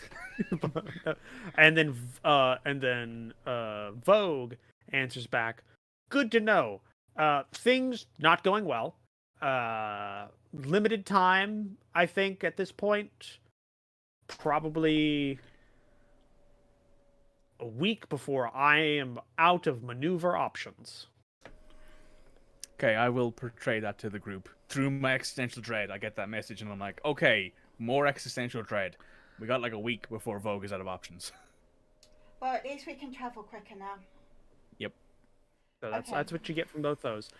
and then Vogue answers back, "Good to know. Things not going well. Limited time, I think, at this point. Probably a week before I am out of maneuver options." Okay, I will portray that to the group. Through my existential dread, I get that message, and I'm like, okay, more existential dread. We got like a week before Vogue is out of options. Well, at least we can travel quicker now. Yep. So Okay. that's what you get from both those.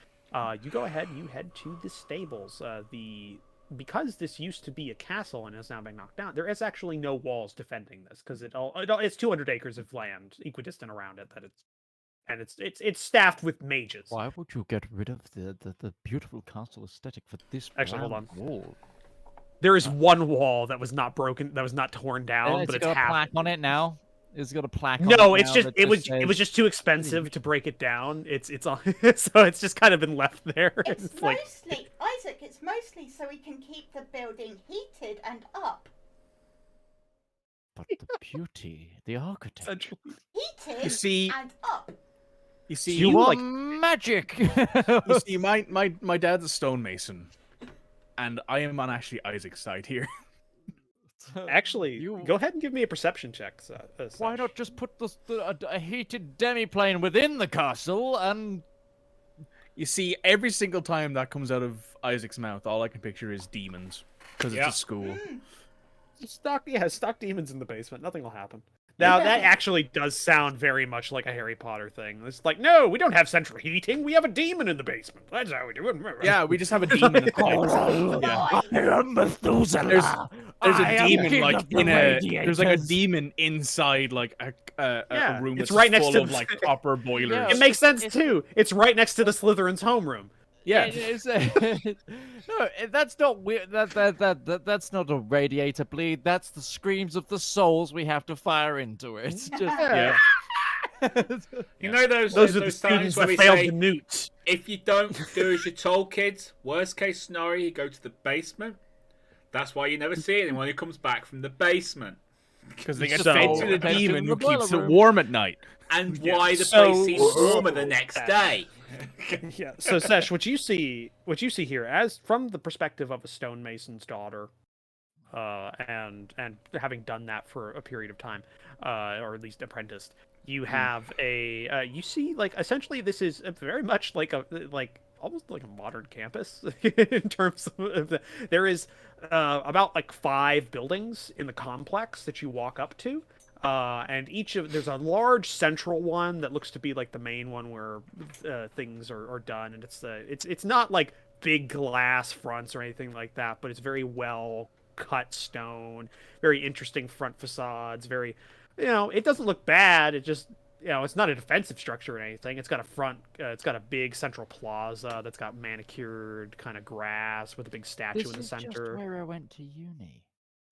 You go ahead. You head to the stables. Because this used to be a castle and has now been knocked down, there is actually no walls defending this, because it's 200 acres of land equidistant around it it's staffed with mages. Why would you get rid of the beautiful castle aesthetic for this Actually, hold bland on. wall? There is one wall that was not broken, that was not torn down, Has but it it's got a half. plaque on it now? It's got a plaque on No, it it's now just that it was says- just too expensive to break it down. It's on, so it's just kind of been left there. It's like mostly, Isaac, it's mostly so we can keep the building heated and up. But the beauty, the architecture. Heated You see, and up. you see, You you, want like- magic? you see, my dad's a stonemason, and I am on actually Isaac's side here. actually, You- go ahead and give me a perception check. Why Sash. not just put a heated demiplane within the castle and You see, every single time that comes out of Isaac's mouth, all I can picture is demons, because it's Yeah. a school. stock demons in the basement? Nothing will happen. Now that actually does sound very much like a Harry Potter thing. It's like, no, we don't have central heating. We have a demon in the basement. That's how we do it. Yeah, we just have a demon. Yeah. Right. There's a demon like in a there's like a demon inside like a Yeah, room it's that's right next full to of the- like copper boilers. Yeah. It makes sense too. It's right next to the Slytherin's homeroom. Yeah. No, that's not weird. That's not a radiator bleed. That's the screams of the souls we have to fire into it. It's just Yeah. You know those Those are the times students where that we failed say, the newt. if you don't do as you're told, kids, worst case scenario, you go to the basement. That's why you never see anyone who comes back from the basement. Because they It's get so fed to the effective demon in who the boiler keeps it room. warm at night. And Yeah, why the so- place seems warmer the next day. Yeah. So Sesh, what you see here, as from the perspective of a stonemason's daughter, and having done that for a period of time, or at least apprenticed, you have you see, like, essentially this is very much like almost like a modern campus in terms of there is about like 5 buildings in the complex that you walk up to. And there's a large central one that looks to be like the main one where things are done, and it's not like big glass fronts or anything like that, but it's very well cut stone, very interesting front facades, very, it doesn't look bad. It just, it's not a defensive structure or anything. It's got it's got a big central plaza that's got manicured kind of grass with a big statue this in the is center. just where I went to uni.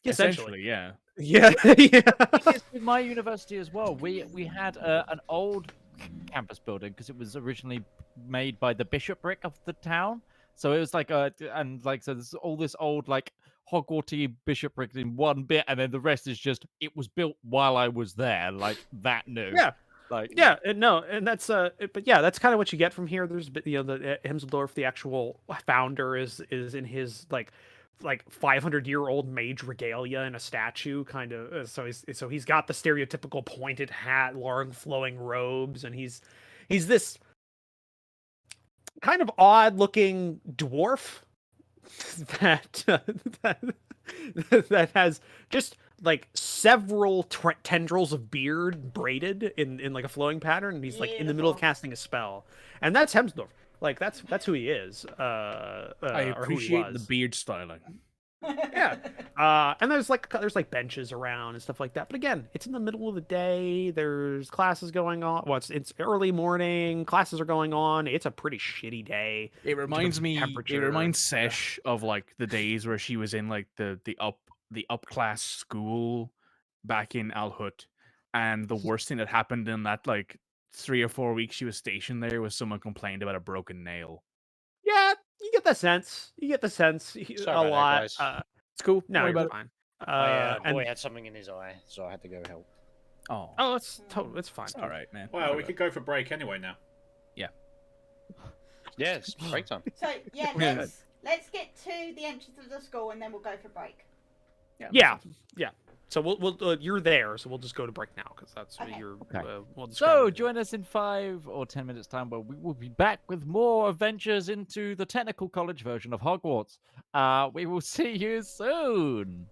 Essentially, yeah. Yeah, yeah. It's with my university as well. We had an old campus building because it was originally made by the bishopric of the town. So it was like so there's all this old like Hogwarty bishopric in one bit, and then the rest is just it was built while I was there, like that new. Yeah. Like, Yeah, no, and that's but yeah, that's kind of what you get from here. There's the Hemsdorf, the actual founder, is in his like 500-year-old mage regalia in a statue, kind of. So he's got the stereotypical pointed hat, long flowing robes, and he's this kind of odd looking dwarf that that, that has just like several tendrils of beard braided in like a flowing pattern, and he's like in the middle of Beautiful. casting a spell, and that's Hemsdorf. Like that's who he is, I or who he appreciate the was. beard styling. Yeah. And there's like benches around and stuff like that. But again, it's in the middle of the day. There's classes going on. Well, it's early morning. Classes are going on. It's a pretty shitty day. It reminds me. It temperature. reminds Sesh of like the days where she was in like the upclass school back in Alhut, and the worst thing that happened in that like 3 or 4 weeks she was stationed there was someone complained about a broken nail. Yeah, you get the sense. You get the sense Sorry a about that, lot. guys. It's cool. Don't No, worry you're about fine. My And boy had something in his eye, so I had to go help. it. Oh, oh, it's fine. it's all right, man. Well, we could go for break anyway now. Yes, break time. So yeah, Yeah. let's get to the entrance of the school and then we'll go for break. Yeah. So we'll you're there, so we'll just go to break now because that's what Okay. you're. Okay. We'll So describe it. join us in 5 or 10 minutes time where we will be back with more adventures into the technical college version of Hogwarts. We will see you soon.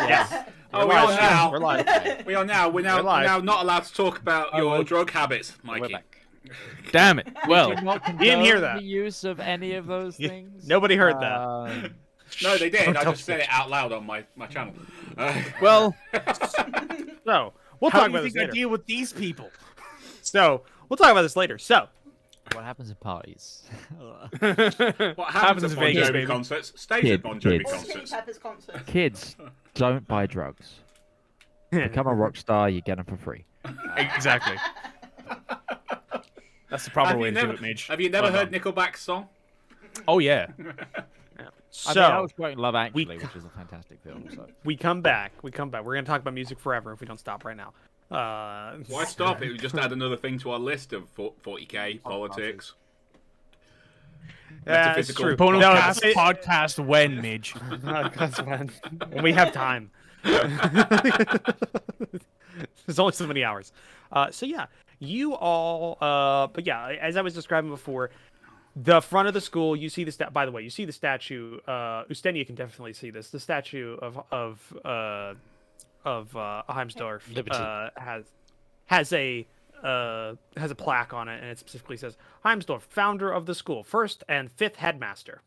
Yes. Oh, we are live. now. We're live. We are now. We're We're live. now not allowed to talk about your well, drug habits, We're Mikey. back. Damn it. Well, Do not You didn't hear condone that. the use of any of those Yeah, things. nobody heard that. No, they did. Don't I tell just said it out loud on my channel. well, So we'll how talk do you about this think I later. deal with these people? So we'll talk about this later. So What happens at parties? What happens at in Bon Vegas, Jovi baby. concerts stays at Bon Jovi Kids. Or Chili concerts. Peppers concert. Kids, don't buy drugs. Become a rock star, you get them for free. Exactly. That's the proper way to do it, Mage. Have you never Well heard Nickelback's song? Oh yeah. so I was quoting Love Actually, we- which is a fantastic film. So. we come back. We're gonna talk about music forever if we don't stop right now. Why stop it? We just add another thing to our list of 40k, politics. Yeah, it's metaphysical true. Bonus No, cast it- podcast when, Mage? That's when we have time. There's only so many hours. So yeah, you all. But yeah, as I was describing before, the front of the school. You see the By the way, you see the statue. Ustenia can definitely see this. The statue of Heimsdorf Liberty. has a plaque on it, and it specifically says Heimsdorf, founder of the school, first and fifth headmaster.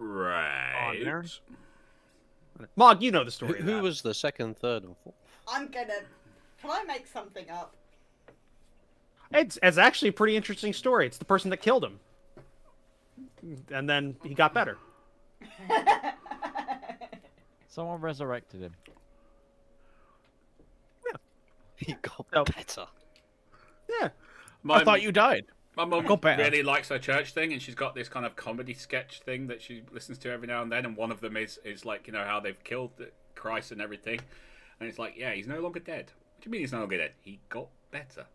Right. there. Mog, you know the story. of Who that. was the second, third, and fourth? I'm gonna. Can I make something up? It's actually a pretty interesting story. It's the person that killed him, and then he got better. Someone resurrected him. He got Oh. better. Yeah. I thought you died. My mum got better. really likes her church thing, and she's got this kind of comedy sketch thing that she listens to every now and then. And one of them is like, you know, how they've killed Christ and everything. And it's like, yeah, he's no longer dead. What do you mean he's no longer dead? He got better.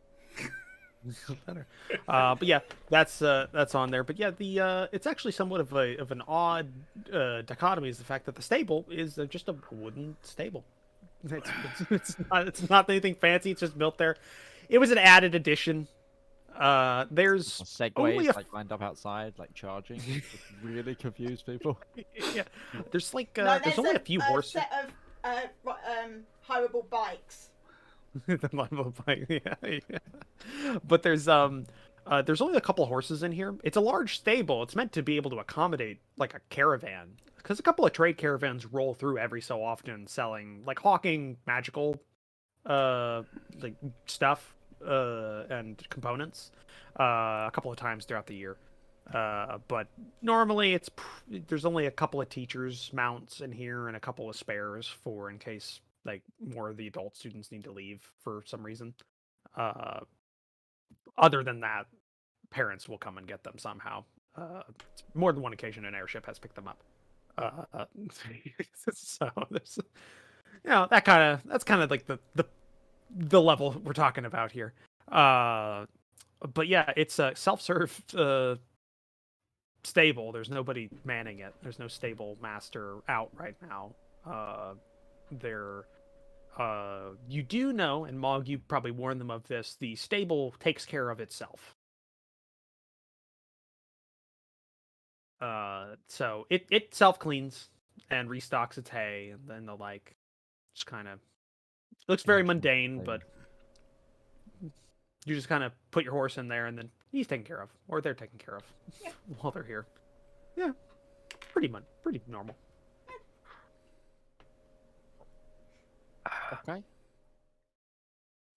Better. But yeah, that's on there. But yeah, the it's actually somewhat of an odd dichotomy is the fact that the stable is just a wooden stable. It's not anything fancy. It's just built there. It was an added addition. There's only Segways like lined up outside, like charging. Just really confuse people. yeah. There's like No, there's only a few horses. set of hireable bikes. The Muli bike, yeah. But there's only a couple horses in here. It's a large stable. It's meant to be able to accommodate like a caravan, because a couple of trade caravans roll through every so often, selling like hawking magical, like stuff, and components, a couple of times throughout the year. But normally there's only a couple of teachers' mounts in here and a couple of spares for in case like more of the adult students need to leave for some reason. Other than that, parents will come and get them somehow. More than one occasion an airship has picked them up. So there's, that's kind of like the level we're talking about here. But yeah, it's a self-serve stable. There's nobody manning it. There's no stable master out right now. You do know, and Mog, you probably warned them of this, the stable takes care of itself. So it self-cleans and restocks its hay, and then the like, just kind of looks very mundane, but you just kind of put your horse in there, and then he's taken care of, or they're taken care of while they're here. Yeah, pretty normal. Okay.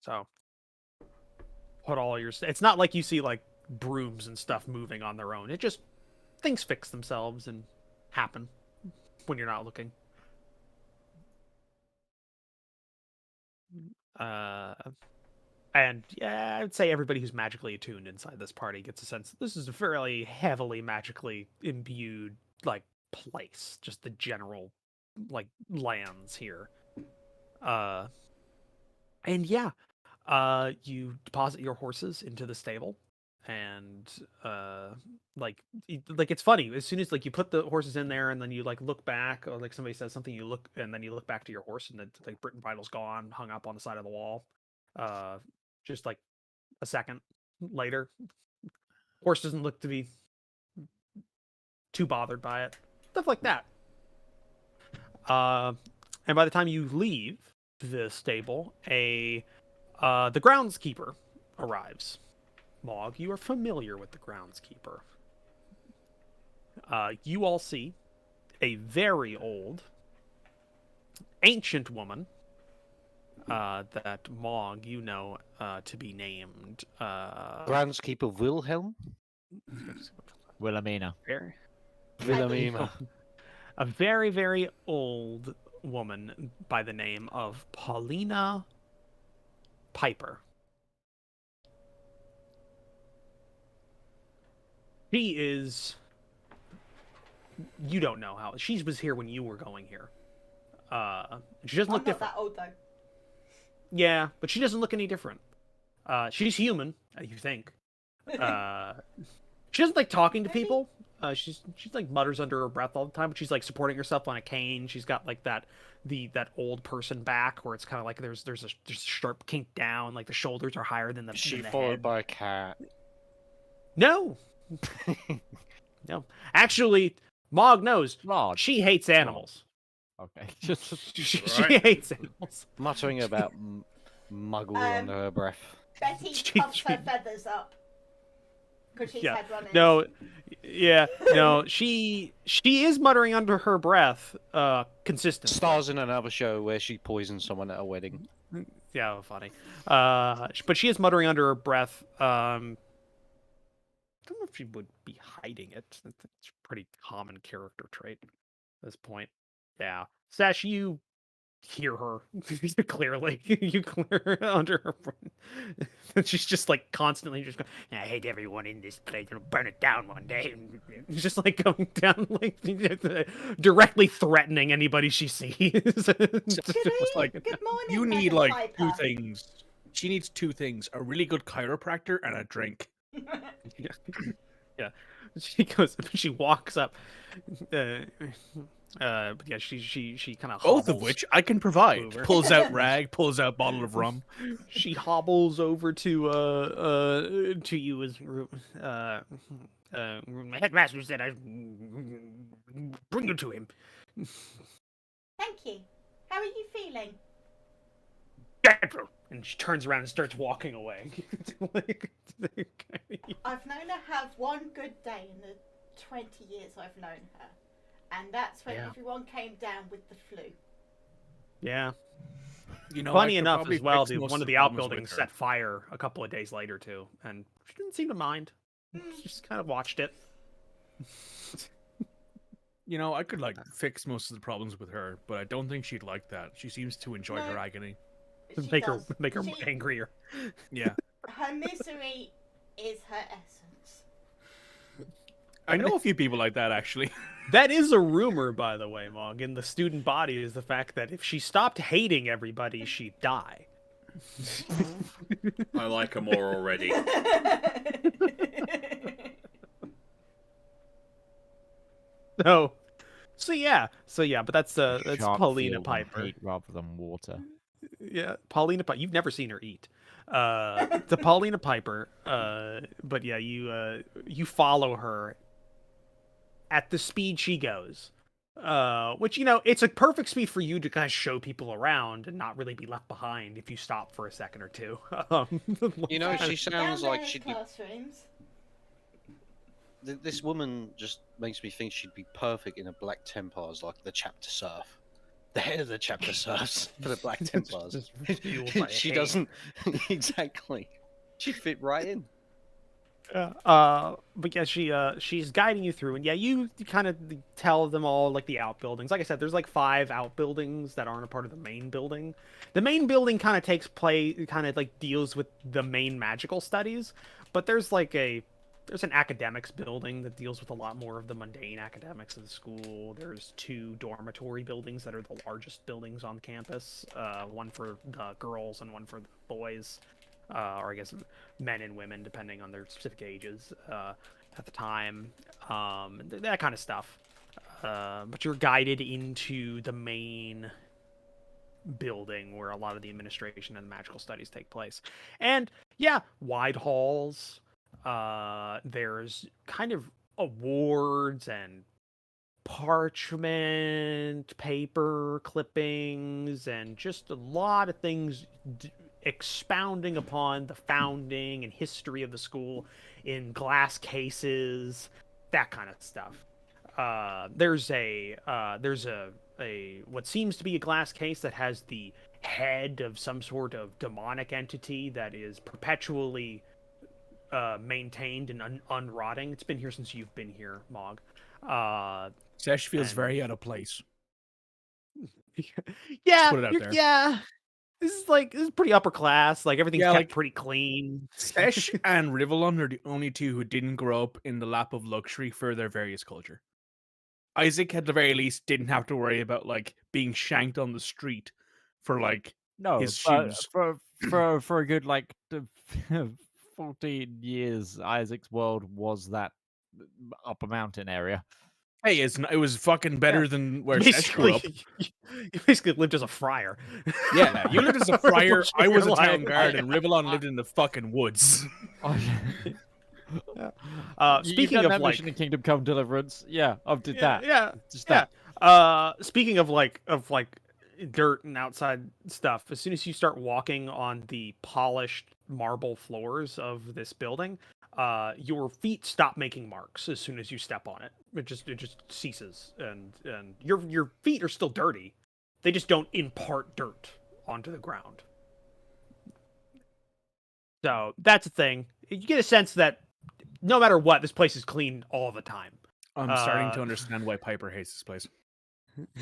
So put all your. It's not like you see like brooms and stuff moving on their own. It just things fix themselves and happen when you're not looking. And yeah, I would say everybody who's magically attuned inside this party gets a sense that this is a fairly heavily magically imbued like place. Just the general like lands here. And yeah, you deposit your horses into the stable, and like it's funny, as soon as like you put the horses in there and then you like look back, or like somebody says something, you look and then you look back to your horse and the like Britain bridle's gone, hung up on the side of the wall. Just like a second later, horse doesn't look to be too bothered by it. Stuff like that. And by the time you leave the stable, the groundskeeper arrives. Mog, you are familiar with the groundskeeper. You all see a very old, ancient woman that Mog, you know, to be named Groundskeeper Wilhelm? Wilhelmina. Wilhelmina. a very, very old woman by the name of Paulina Piper. She is... You don't know how. She was here when you were going here. She doesn't I'm look not different. that old though. Yeah, but she doesn't look any different. She's human, you think. She doesn't like talking to people. She's like mutters under her breath all the time, but she's like supporting herself on a cane. She's got like that old person back where it's kind of like there's a sharp kink down, like the shoulders are higher than the. Is she than the followed head. by a cat? No, no. Actually, Mog knows. Large. She hates animals. Okay. She Right. hates animals. Muttering about muggle under her breath. Betty She- puffs her feathers up because she's Yeah. had run-ins. No, yeah, no. She is muttering under her breath, consistently. Stars in another show where she poisons someone at a wedding. Yeah, funny. But she is muttering under her breath. I don't know if she would be hiding it. It's a pretty common character trait at this point. Yeah, Sash, you hear her clearly. You clear her under her breath. And she's just like constantly just going, I hate everyone in this place. I'll burn it down one day. It's just like going down, like directly threatening anybody she sees. Good, like, good morning. You need Madam like two Piper. things. She needs two things: a really good chiropractor and a drink. Yeah. She goes. She walks up. But yeah, she kind of Both of which I can provide. over. Pulls out rag, pulls out bottle of rum. she hobbles over to you as Headmaster said I bring you to him. Thank you. How are you feeling? And she turns around and starts walking away. I've known her have one good day in the 20 years I've known her. And that's when Yeah. everyone came down with the flu. Yeah. You know, Funny I could enough probably as well, fix most one of the problems with outbuildings her. set fire a couple of days later too, and she didn't seem to mind. She just kind of watched it. You know, I could like fix most of the problems with her, but I don't think she'd like that. She seems to enjoy her No. agony. She Make does. her She- angrier. Yeah, Her misery is her essence. I know a few people like that actually. That is a rumor, by the way, Mog. In the student body is the fact that if she stopped hating everybody, she'd die. I like her more already. So yeah, but that's Shark Paulina feel and Piper. hate rather than water. Yeah, Paulina Piper. You've never seen her eat. The Paulina Piper. But yeah, you follow her at the speed she goes. Which, you know, it's a perfect speed for you to kind of show people around and not really be left behind if you stop for a second or two. You know, she sounds Down like there in she'd be. classrooms. This woman just makes me think she'd be perfect in a Black Templars, like the chapter serf. The head of the chapter serfs for the Black Templars. Just fueled by She hate. doesn't exactly. She'd fit right in. But yeah, she's guiding you through, and yeah, you kind of tell them all like the outbuildings. Like I said, there's like 5 outbuildings that aren't a part of the main building. The main building kind of deals with the main magical studies, but there's an academics building that deals with a lot more of the mundane academics of the school. There's 2 dormitory buildings that are the largest buildings on campus. One for the girls and one for the boys. Or I guess men and women, depending on their specific ages at the time, that kind of stuff. But you're guided into the main building where a lot of the administration and the magical studies take place. And yeah, wide halls. There's kind of awards and parchment, paper clippings, and just a lot of things expounding upon the founding and history of the school in glass cases, that kind of stuff. There's a what seems to be a glass case that has the head of some sort of demonic entity that is perpetually maintained and unrotting. It's been here since you've been here, Mog. Sesh feels and- very out of place. Yeah, put it out there. yeah. This is pretty upper class. Like everything's Yeah, kept like- pretty clean. Sesh and Rivallon are the only two who didn't grow up in the lap of luxury for their various culture. Isaac, at the very least, didn't have to worry about like being shanked on the street for like No, his but shoes. for a good 14 years, Isaac's world was that upper mountain area. Hey, it was fucking better than where Sesh grew up. You basically lived as a friar. Yeah, you lived as a For friar. much of I was a your town life. guard, and Rivallon lived in the fucking woods. Speaking You've done of that like, mission in Kingdom Come Deliverance, yeah, I did that. yeah, Just yeah. that. Speaking of like dirt and outside stuff, as soon as you start walking on the polished marble floors of this building, your feet stop making marks as soon as you step on it. It just ceases, and your feet are still dirty. They just don't impart dirt onto the ground. So that's a thing. You get a sense that no matter what, this place is clean all the time. I'm starting to understand why Piper hates this place.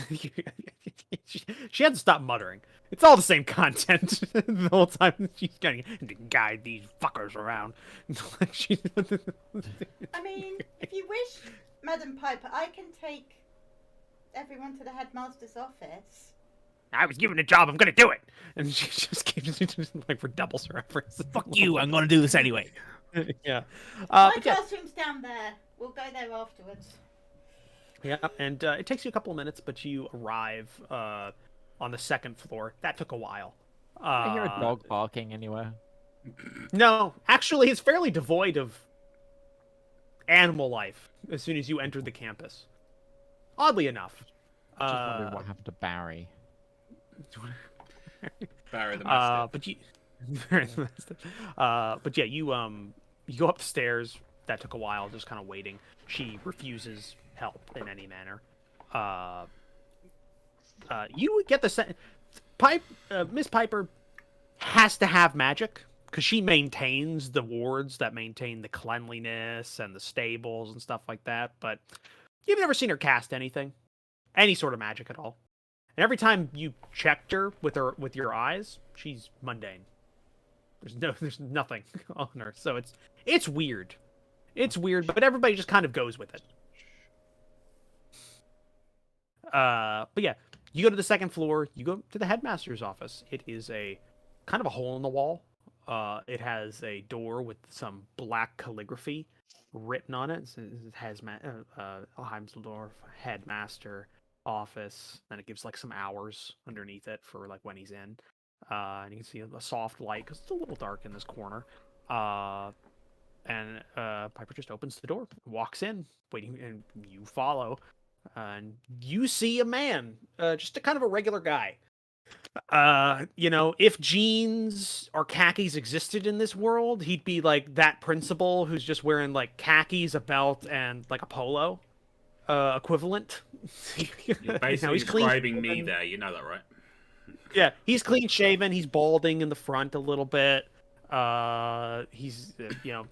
She had to stop muttering. It's all the same content the whole time. She's going to guide these fuckers around. I mean, if you wish, Madam Piper, I can take everyone to the headmaster's office. I was given a job. I'm going to do it. And she just keeps like redoubles her efforts. Fuck you! I'm going to do this anyway. Yeah. My But yeah. classroom's down there. We'll go there afterwards. Yeah, and it takes you a couple of minutes, but you arrive on the second floor. That took a while. I hear a dog barking anywhere. No, actually, it's fairly devoid of animal life as soon as you enter the campus. Oddly enough. Just wondering what happened to Barry. Barry the Mastiff. But you, but yeah, you go up the stairs. That took a while, just kind of waiting. She refuses help in any manner. You would get the sense, Miss Piper has to have magic because she maintains the wards that maintain the cleanliness and the stables and stuff like that. But you've never seen her cast any sort of magic at all. And every time you checked her with your eyes, she's mundane. There's nothing on her. So it's weird. It's weird, but everybody just kind of goes with it. But yeah, you go to the second floor, you go to the headmaster's office. It is a kind of a hole in the wall. It has a door with some black calligraphy written on it. It has Heimsdorf Headmaster office, and it gives like some hours underneath it for like when he's in. And you can see a soft light because it's a little dark in this corner. And Piper just opens the door, walks in, waiting, and you follow. And you see a man, just a kind of a regular guy. If jeans or khakis existed in this world, he'd be like that principal who's just wearing like khakis, a belt, and like a polo equivalent. You're basically he's clean describing me shaven. there. You know that, right? Yeah, he's clean shaven. He's balding in the front a little bit. He's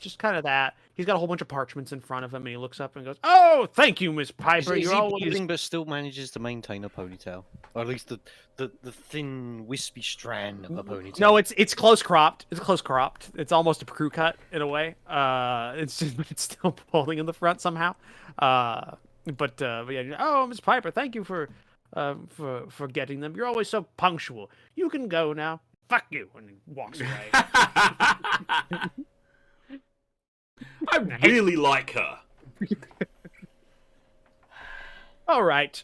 just kind of that. He's got a whole bunch of parchments in front of him, and he looks up and goes, "Oh, thank you, Miss Piper. Is You're he always balding but still manages to maintain a ponytail? Or at least the thin, wispy strand of a ponytail. No, it's close cropped. It's close cropped. It's almost a crew cut in a way. It's still balding in the front somehow. But yeah. Oh, Miss Piper, thank you for getting them. You're always so punctual. You can go now. Fuck you, and he walks away. I really like her. All right.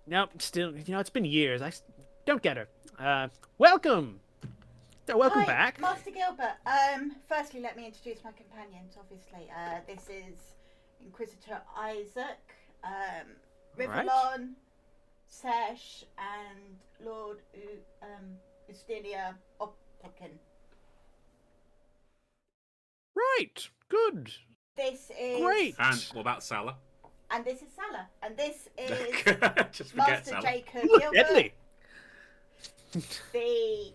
Nope, still, it's been years. I don't get her. Welcome. Welcome Hi, back. Master Gilbert. Firstly, let me introduce my companions. Obviously, this is Inquisitor Isaac. Right. Rivallon, Sesh, and Lord Ustinia Opokin. Right. Good. This is Great. And what about Salah? And this is Salah, and this is Just forget Master Salah. Jacob You look Gilbert, deadly. the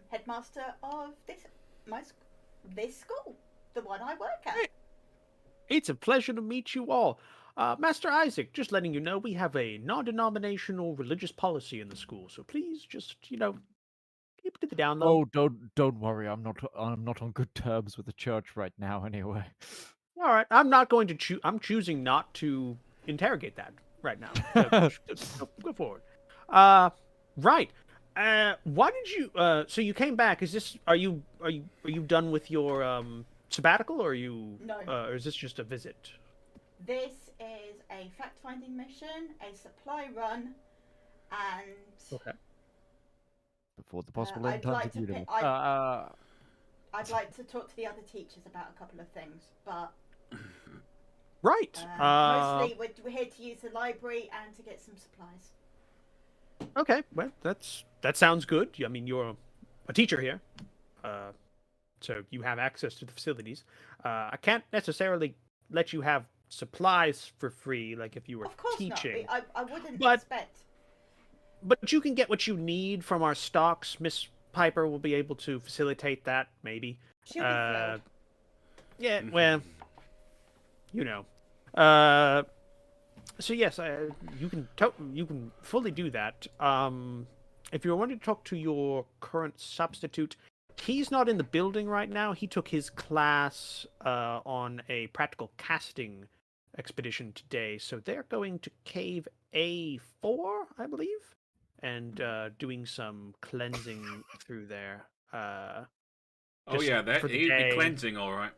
headmaster of this school, the one I work at. Hey. It's a pleasure to meet you all. Master Isaac, just letting you know we have a non-denominational religious policy in the school, so please just, keep it to the down low. Oh, don't worry. I'm not on good terms with the church right now. Anyway. All right, I'm not going to choose. I'm choosing not to interrogate that right now. So, go forward. Right. Why did you? So you came back. Is this? Are you done with your sabbatical, or are you? No. Or is this just a visit? This is a fact-finding mission, a supply run, and Okay. Before the possible I'd end like times to of pick- universe. I'd like to talk to the other teachers about a couple of things, but Right. mostly we're here to use the library and to get some supplies. Okay. Well, that sounds good. I mean, you're a teacher here, so you have access to the facilities. I can't necessarily let you have supplies for free, like if you were Of course teaching. not. I wouldn't But- expect. But you can get what you need from our stocks. Miss Piper will be able to facilitate that, maybe. She'll be thrilled. Yeah, well, So yes, you can fully do that. If you're wanting to talk to your current substitute, he's not in the building right now. He took his class on a practical casting expedition today, so they're going to Cave A4, I believe, and doing some cleansing through there. Oh Just yeah, for the he'd be day. cleansing, all right.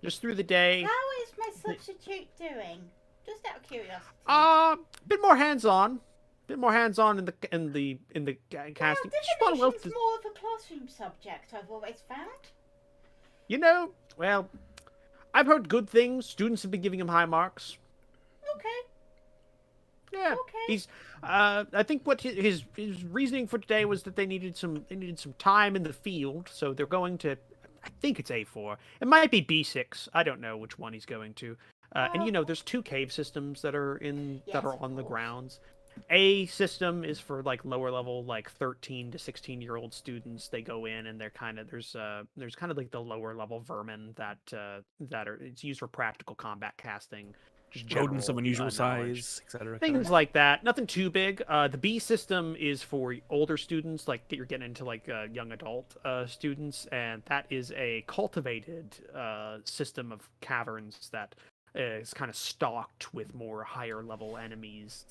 Just through the day. How is my substitute doing? Just out of curiosity. Bit more hands-on. Bit more hands-on in the casting. Well, Just wanna well, divination's more of a classroom subject, I've always found. Well, I've heard good things. Students have been giving him high marks. Okay. Yeah, Okay. he's. I think what his reasoning for today was that they needed some time in the field, so they're going to. I think it's A4. It might be B6. I don't know which one he's going to. And there's 2 cave systems that are Yes, on the of course. grounds. A system is for like lower level, like 13 to 16-year-old students. They go in and they're kind of there's kind of like the lower level vermin that are it's used for practical combat casting. Just Rodents of general, unusual knowledge. size, etc. Things like that. Nothing too big. The B system is for older students, like you're getting into like young adult students, and that is a cultivated system of caverns that is kind of stocked with more higher level enemies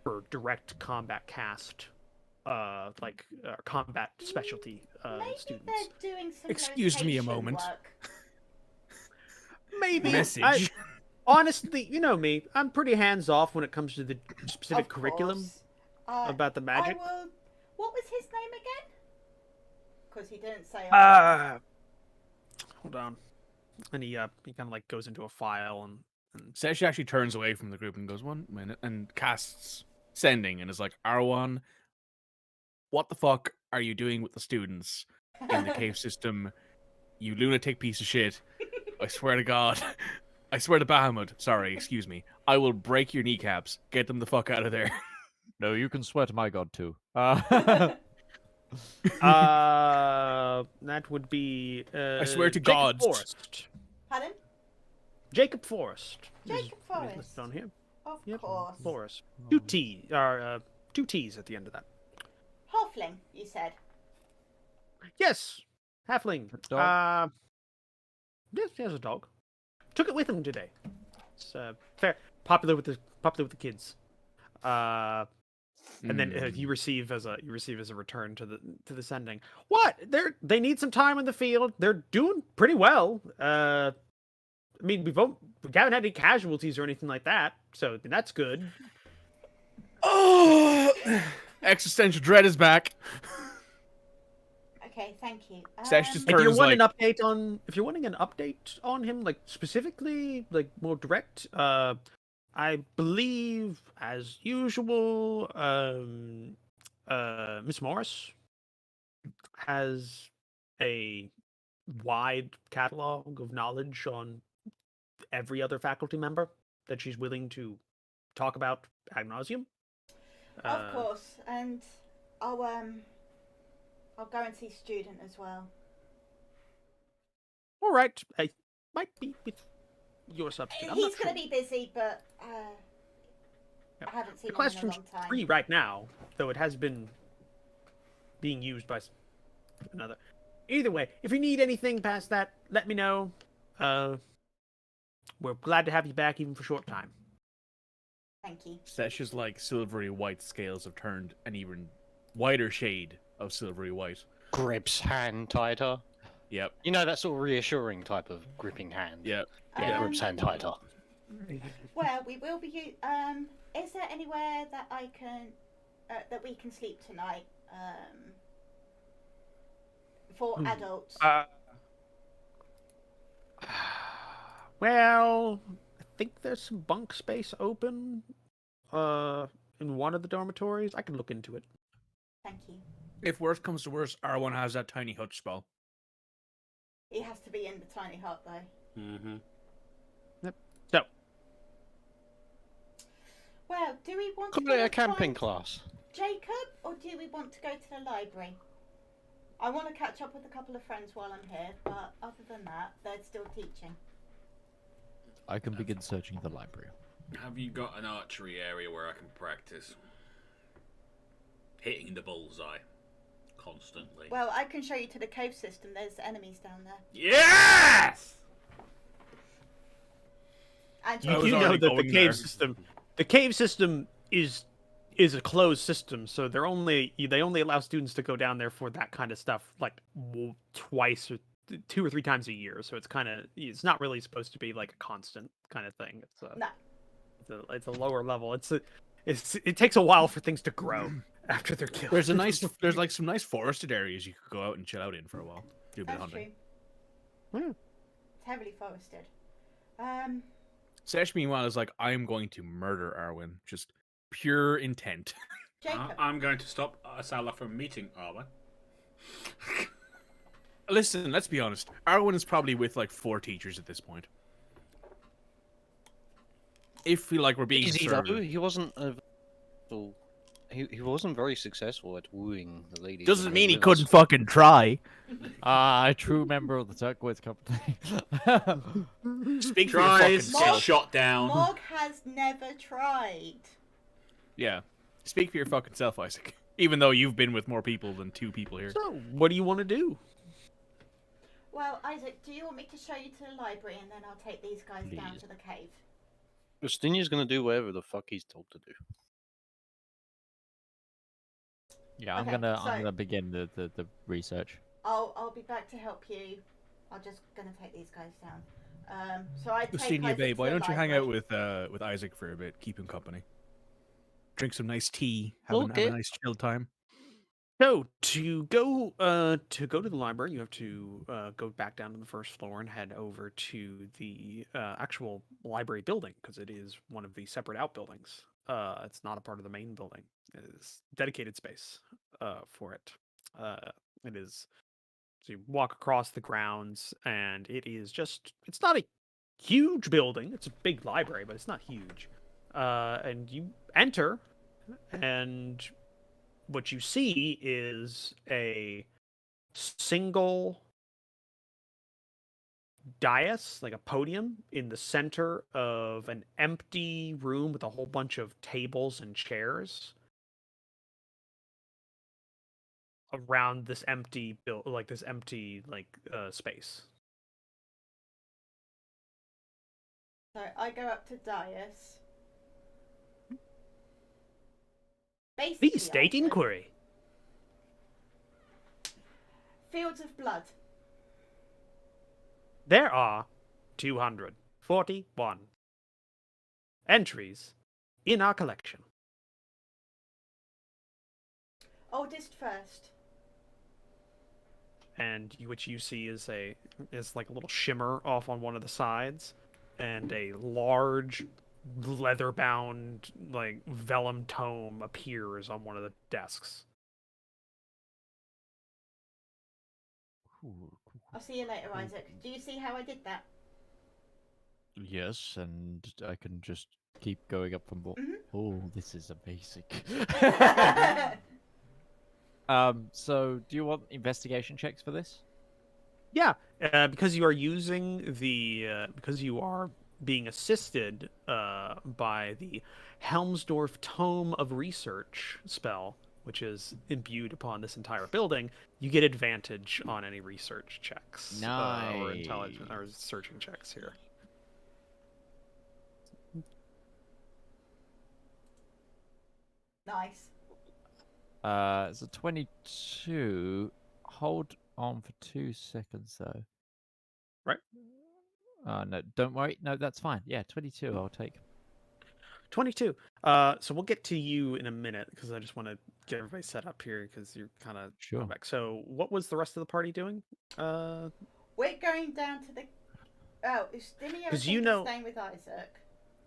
for direct combat cast, combat specialty Maybe students. they're doing some Excuse me a location moment. work. Maybe Message. honestly, you know me. I'm pretty hands off when it comes to the specific Of curriculum course. about the magic. What was his name again? Because he didn't say. Hold on. And he kind of like goes into a file and Sesh actually turns away from the group and goes 1 minute and casts sending and is like, R1, what the fuck are you doing with the students in the cave system? You lunatic piece of shit. I swear to God. I swear to Bahamut. Sorry, excuse me. I will break your kneecaps. Get them the fuck out of there. No, you can swear to my god too. that would be. I swear to Jacob gods. Forrest. Pardon? Jacob Forrest. Jacob Is Forrest. listed on here. Of Yep. course. Forrest. 2 T or 2 T's at the end of that. Halfling, you said. Yes, halfling. Dog. Yes, he has a dog. Took it with him today. It's fair, popular with the kids. And then you receive as a return to the sending. What? They need some time in the field. They're doing pretty well. I mean, we haven't had any casualties or anything like that, so that's good. Oh, existential dread is back. Okay, thank you. Sesh just If you're turns wanting like, an update on him, like specifically, like more direct, I believe, as usual, Miss Morris has a wide catalog of knowledge on every other faculty member that she's willing to talk about ad nauseum. Of course, and I'll go and see student as well. All right, I might be with your substitute. I'm He's not sure. going to be busy, but Yep. I haven't seen The him in a classroom's long time. free right now, though it has been being used by another. Either way, if you need anything past that, let me know. We're glad to have you back, even for a short time. Thank you. Sesh's like silvery white scales have turned an even wider shade of silvery white. Grips hand tighter. Yep. You know, that sort of reassuring type of gripping hand. Yep. Yeah, grips hand tighter. Well, we will be. Is there anywhere that I can that we can sleep tonight? For adults. Well, I think there's some bunk space open in one of the dormitories. I can look into it. Thank you. If worst comes to worst, R1 has that tiny hutch spell. He has to be in the tiny hut, though. Mm-hmm. Yep. So, Well, do we want Could to be go a and camping find class. Jacob, or do we want to go to the library? I want to catch up with a couple of friends while I'm here, but other than that, they're still teaching. I can begin searching the library. Have you got an archery area where I can practice hitting the bullseye constantly? Well, I can show you to the cave system. There's enemies down there. Yes! And you I was do know already that the going cave there. system is a closed system, so they only allow students to go down there for that kind of stuff like twice or 2 or 3 times a year. So it's not really supposed to be like a constant kind of thing. No. It's a lower level. It takes a while for things to grow after they're killed. There's like some nice forested areas you could go out and chill out in for a while. Do a bit of That's hunting. true. Hmm. It's heavily forested. Sesh, meanwhile, is like, I am going to murder Arwen. Just pure intent. Jacob. I'm going to stop Asala from meeting Arwen. Listen, let's be honest. Arwen is probably with like 4 teachers at this point. If we like we're being Easy though. conservative. He wasn't. He wasn't very successful at wooing the ladies. Doesn't in mean he those couldn't rivers. fucking try. A true member of the Turquoise Company. Speak for your fucking Tries, Mark- gets self. shot down. Morg has never tried. Yeah. Speak for your fucking self, Isaac. Even though you've been with more people than 2 people here. So, what do you want to do? Well, Isaac, do you want me to show you to the library and then I'll take these guys down Please. to the cave? Justinia's gonna do whatever the fuck he's told to do. Yeah, I'm Okay, gonna so- begin the research. I'll be back to help you. I'm just gonna take these guys down. So I take Justinia, Isaac babe, to why the don't you hang out library. with Isaac for a bit? Keep him company. Drink some nice tea. Have Okay. a nice chill time. So to go to the library, you have to go back down to the first floor and head over to the actual library building, because it is one of the separate outbuildings. It's not a part of the main building. It is dedicated space for it. It is. So you walk across the grounds, and it's not a huge building. It's a big library, but it's not huge. And you enter, and what you see is a single dais, like a podium, in the center of an empty room with a whole bunch of tables and chairs around this empty space. So I go up to Dais. Basically, Please state Isaac, inquiry. Fields of Blood. There are 241 entries in our collection. Oldest first. And what you see is like a little shimmer off on one of the sides, and a large leather-bound, like vellum tome appears on one of the desks. I'll see you later, Isaac. Do you see how I did that? Yes, and I can just keep going up from more. Oh, this is amazing. So do you want investigation checks for this? Yeah, because you are using because you are being assisted by the Helmsdorf Tome of Research spell, which is imbued upon this entire building. You get advantage on any research checks or intelligence or searching checks here. Nice. It's a 22. Hold on for 2 seconds, though. Right. No, don't worry. No, that's fine. Yeah, 22 I'll take. 22. So we'll get to you in a minute because I just want to get everybody set up here because you're kind of Sure. back. So what was the rest of the party doing? We're going down to the. Oh, Ustinio is staying with Isaac.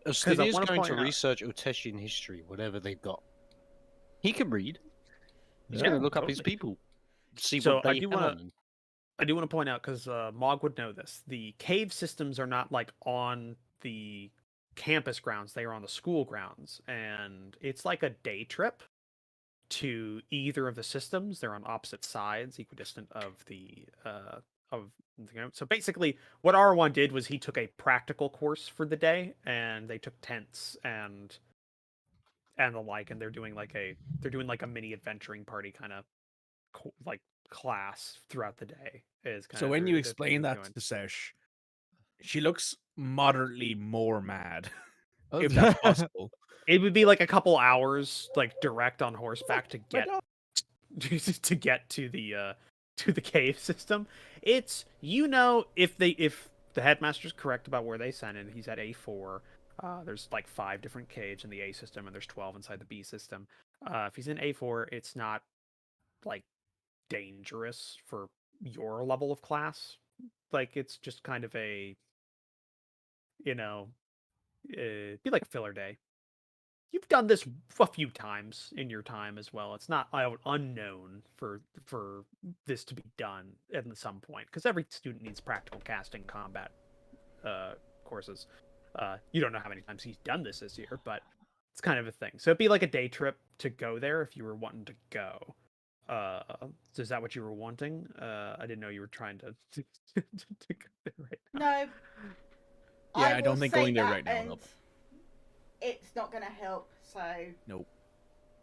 Ustinia's wanna going point to out- research Uteshian history, whatever they've got. He can read. He's Yeah, going to look up his totally. people. See So what I they do have wanna- on them. I do want to point out because Mog would know this. The cave systems are not like on the campus grounds; they are on the school grounds, and it's like a day trip to either of the systems. They're on opposite sides, equidistant of the So basically, what R1 did was he took a practical course for the day, and they took tents and the like, and they're doing like a mini adventuring party kind of like class throughout the day. Is kind So of when their- you the explain thing they're that doing. to Sesh, she looks moderately more mad, Oh, if that's possible. It would be like a couple hours, like direct on horseback to get to get to the cave system. It's if the headmaster's correct about where they sent it, he's at A4. There's like 5 different caves in the A system, and there's 12 inside the B system. If he's in A4, it's not like dangerous for your level of class. Like it's just kind of a be like a filler day. You've done this a few times in your time as well. It's not unknown for this to be done at some point because every student needs practical casting combat courses. You don't know how many times he's done this year, but it's kind of a thing. So it'd be like a day trip to go there if you were wanting to go. So is that what you were wanting? I didn't know you were trying to go there right now. No. Yeah, I will don't think say going there that, right now will and help. It's not going to help. So Nope.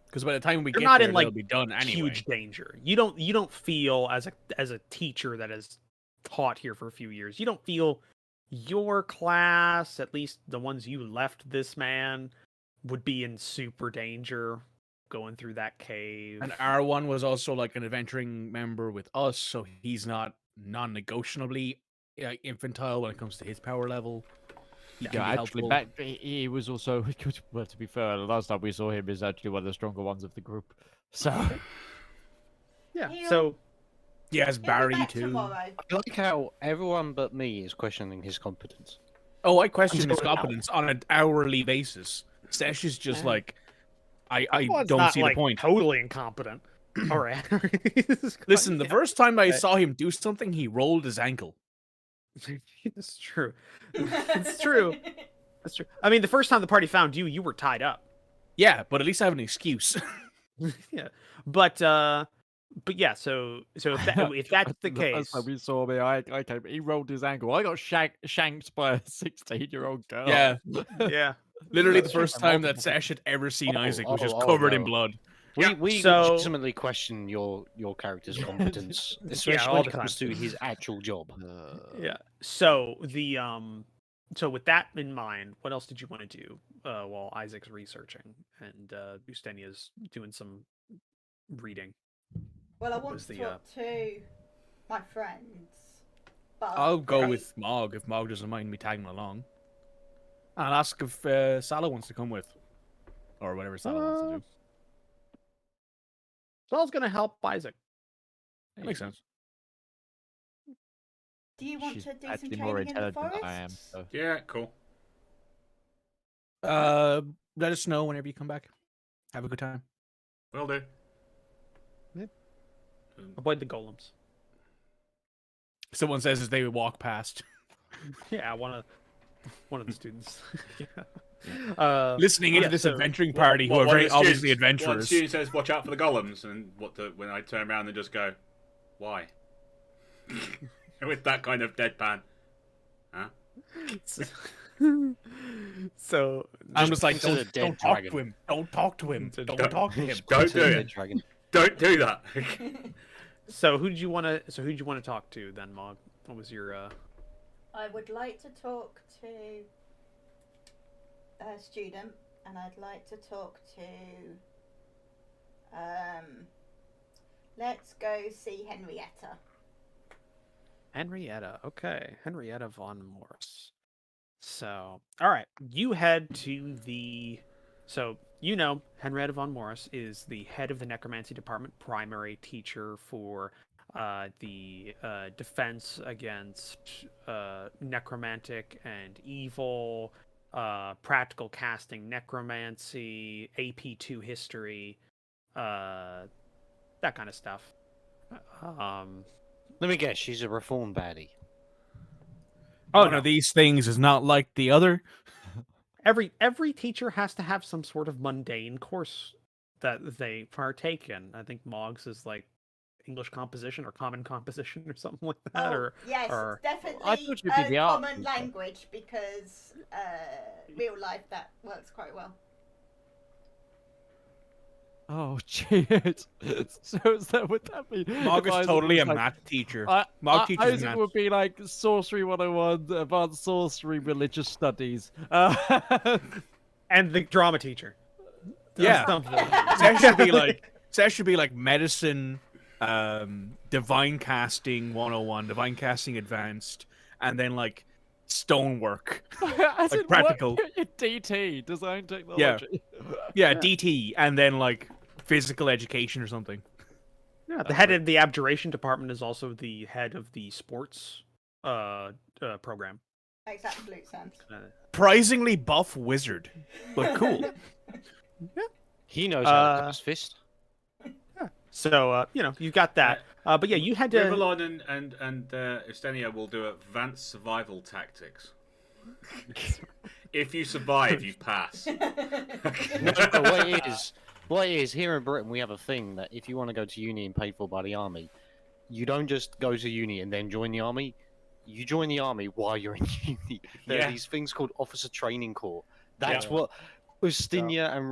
Because by the time we You're get not there, in, like, it'll be done anyway. Huge danger. You don't feel as a teacher that has taught here for a few years. You don't feel your class, at least the ones you left this man, would be in super danger going through that cave. And R1 was also like an adventuring member with us, so he's not non-negotiably infantile when it comes to his power level. He can Yeah, be actually, helpful. he was also, well, to be fair, the last time we saw him is actually one of the stronger ones of the group. So, Yeah. He'll- So He has he'll be Barry back too. tomorrow. I like how everyone but me is questioning his competence. Oh, I question his Until now. competence on an hourly basis. Sesh is just Yeah. like, I Everyone's don't not, see like, totally point. Totally incompetent. All right. Listen, the Yeah. first time I saw him do something, he rolled his ankle. It's true. It's true. That's true. I mean, the first time the party found you, you were tied up. Yeah, but at least I have an excuse. Yeah, but yeah. So if that's the first case, time we saw me, I came, he rolled his ankle. I got shanked by a 16-year-old girl. Yeah. yeah. Literally the That's true. first time that Sesh had ever seen Oh, Isaac was just oh, covered in no. blood. Yeah, We so- legitimately question your character's competence, especially all when the it comes time. to his actual job. Yeah. So so with that in mind, what else did you want to do while Isaac's researching and Bustenia's doing some reading? Well, I What want was to the, talk to my friends. But I'll go they- with Mog if Mog doesn't mind me tagging along. I'll ask if Salah wants to come with. Or whatever Salah wants to do. Sal's gonna help Isaac. That makes sense. Do you want She's to do some actually more training in the intelligent forest? than I am. So. Yeah, cool. Let us know whenever you come back. Have a good time. Will do. Avoid the golems. Someone says as they walk past. Yeah, one of the students. Listening into yeah, this so- adventuring party who What- are one of very the obviously students- One adventurers. student says, "Watch out for the golems," and when I turn around and just go, "Why?" With that kind of deadpan. Huh? So I'm just like, consider don't dead talk dragon. to him. Don't talk to him. Don't Don't- talk to him. Don't Consider do the it. Dragon. Don't do that. So who'd you want to talk to then, Mog? What was your I would like to talk to a student, and I'd like to talk to. Let's go see Henrietta. Henrietta? Okay, Henrietta von Morse. So, all right, you head to the. So Henrietta von Morse is the head of the necromancy department, primary teacher for the defense against necromantic and evil, practical casting necromancy, AP2 history, that kind of stuff. Let me guess, she's a reform baddie. One of these things is not like the other. Every teacher has to have some sort of mundane course that they partake in. I think Mog's is like English composition or common composition or something like that. Yes, or definitely I thought you'd be the art common teacher. language, because real life that works quite well. Oh, shit. So would that be? Mog if is Isaac totally a was like- math teacher. I, Mog teaches Isaac math. would be like Sorcery 101, Advanced Sorcery, Religious Studies. and the drama teacher. Yeah. Something. That should be like medicine, divine casting 101, divine casting advanced, and then like stonework. As Like in practical. DT, Design Technology. Yeah, DT, and then like physical education or something. Yeah, the head of the abjuration department is also the head of the sports program. Makes absolute sense. Surprisingly buff wizard, but cool. He knows how to cast fist. So you've got that. But yeah, you had to. Rivallon and Estenia will do advanced survival tactics. If you survive, you pass. No, what it is, here in Britain, we have a thing that if you want to go to uni and paid for by the army, you don't just go to uni and then join the army. You join the army while you're in uni. There Yeah. are these things called Officer Training Corps. That's Yeah. what Ustinia and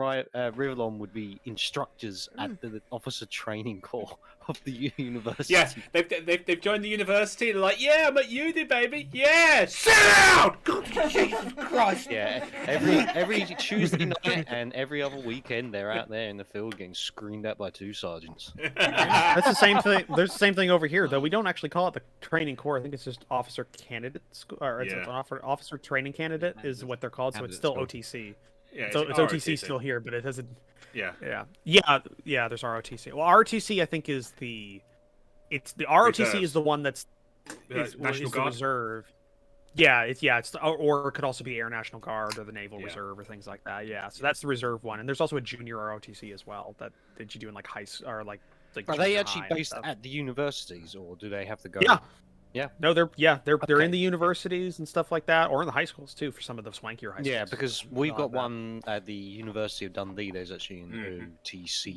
Rivallon would be instructors at the Officer Training Corps of the university. Yes, they've joined the university. They're like, yeah, I'm at uni, baby. Yeah, sit down. God, Jesus Christ. Yeah, every Tuesday night and every other weekend, they're out there in the field getting screamed at by two sergeants. That's the same thing. There's the same thing over here, though. We don't actually call it the training corps. I think it's just officer candidate school, or it's Yeah. an officer training candidate is what they're called. So it's still OTC. Yeah, So it's OTC ROTC. still here, but it doesn't. Yeah. Yeah. There's ROTC. Well, ROTC I think is the. It's the ROTC Reserves. is the one that's National is the Guard. reserve. Yeah, it's or it could also be Air National Guard or the Naval Yeah. Reserve or things like that. Yeah, so that's the reserve one, and there's also a junior ROTC as well that you do in like high or like. Are they junior actually high and based stuff. at the universities, or do they have to go? Yeah. Yeah. No, they're Okay. in the universities and stuff like that, or in the high schools too for some of the swankier high schools. Yeah, because we've Like got that. one at the University of Dundee. There's actually an Mhm. OTC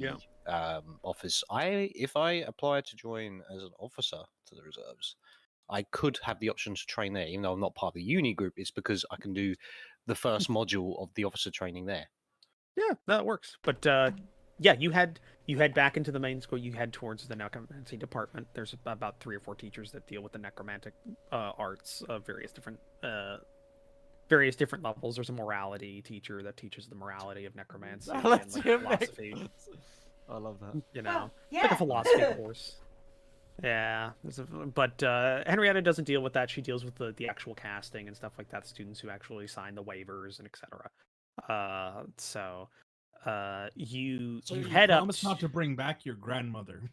Yeah. office. If I apply to join as an officer to the reserves, I could have the option to train there, even though I'm not part of the uni group. It's because I can do the first module of the officer training there. Yeah, that works. But yeah, you head back into the main school. You head towards the necromancy department. There's about 3 or 4 teachers that deal with the necromantic arts of various different levels. There's a morality teacher that teaches the morality of necromancy and Let's like hear philosophy. I love that. You know, Oh, it's like yeah. a philosophy course. Yeah, but Henrietta doesn't deal with that. She deals with the actual casting and stuff like that. Students who actually sign the waivers and etc. You So you head up. promise not to bring back your grandmother.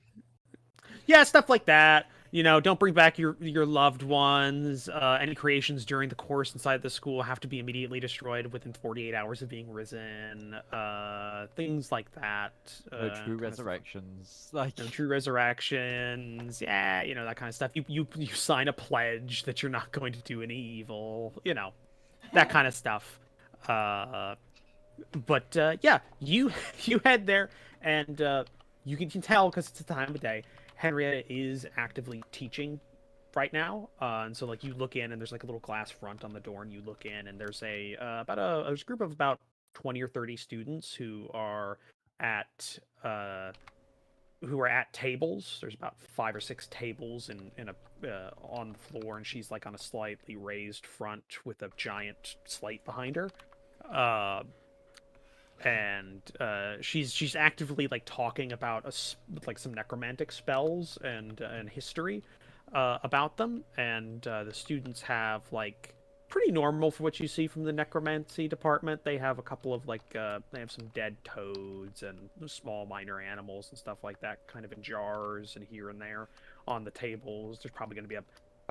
yeah, stuff like that. Don't bring back your loved ones. Any creations during the course inside the school have to be immediately destroyed within 48 hours of being risen. Things like that. No true kind of stuff. resurrections. Like No true resurrections. Yeah, that kind of stuff. You sign a pledge that you're not going to do any evil. That kind of stuff. But yeah, you head there, and you can tell because it's the time of day. Henrietta is actively teaching right now, and so you look in, and there's a little glass front on the door, and you look in, and there's a group of about 20 or 30 students who are at tables. There's about 5 or 6 tables in a on the floor, and she's on a slightly raised front with a giant slate behind her. And she's actively talking about some necromantic spells and history about them, and the students have pretty normal for what you see from the necromancy department. They have a couple of they have some dead toads and small minor animals and stuff like that, kind of in jars and here and there on the tables. There's probably going to be a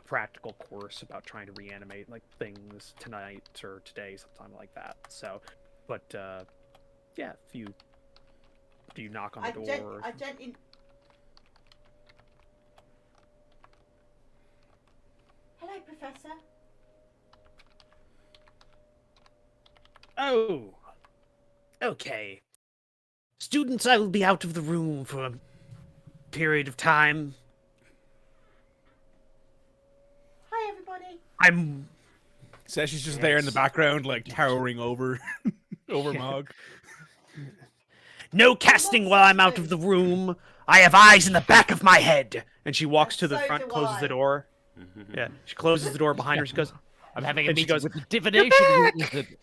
practical course about trying to reanimate things tonight or today, sometime like that. So, but yeah, do you knock on the door? Hello, Professor. Oh, okay. Students, I will be out of the room for a period of time. Hi, everybody. I'm. So she's just there in the background, towering over Mog. No casting while I'm out of the room. I have eyes in the back of my head. And she walks to the So front, do closes I. the door. Yeah, she closes the door behind her. She goes, I'm having a And she meeting goes, with the divination wizard.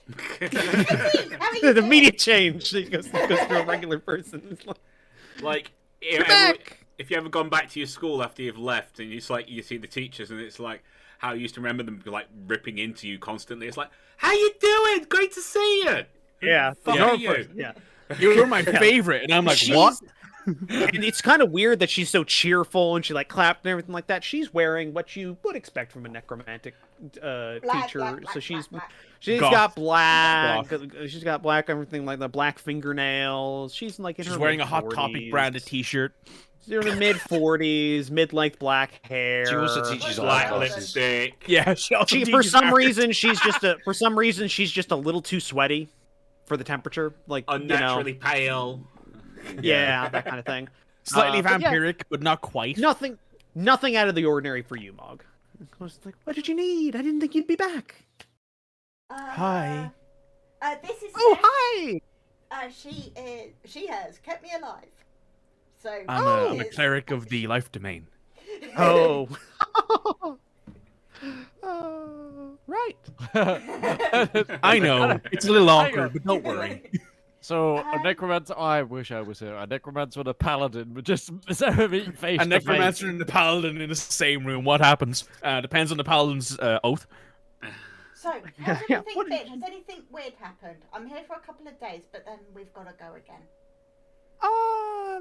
How are you the doing? immediate change. She goes to a regular person. It's Like, You're back! if you ever gone back to your school after you've left, and it's you see the teachers, and it's how you used to remember them ripping into you constantly. It's how you doing? Great to see you. Yeah, Fuck normal you. person, yeah. You're my favorite, and I'm like, what? And it's kind of weird that she's so cheerful and she clapped and everything like that. She's wearing what you would expect from a necromantic teacher. Black, So she's black. got Goth. black. She's got black everything like the black fingernails. She's in She's her wearing a mid-40s. Hot Topic branded T-shirt. She's in her mid-40s, mid-length black hair. She also teaches Black art lipstick. Yeah, she also For teaches some art. reason she's just a little too sweaty for the temperature. Unnaturally pale. Yeah, that kind of thing. Slightly but yeah. vampiric, but not quite. Nothing out of the ordinary for you, Mog. I was like, what did you need? I didn't think you'd be back. Hi. This is Oh, Steph. hi! She has kept me alive. So I'm a cleric of the life domain. Oh. Right. I know. It's a little awkward, but don't worry. So a necromancer. I wish I was here. A necromancer and a paladin would just meet face A to necromancer face. and the paladin in the same room. What happens? Depends on the paladin's oath. So, how's Yeah, everything what been? did Has anything weird happened? I'm here for a couple of days, but then we've got to go again.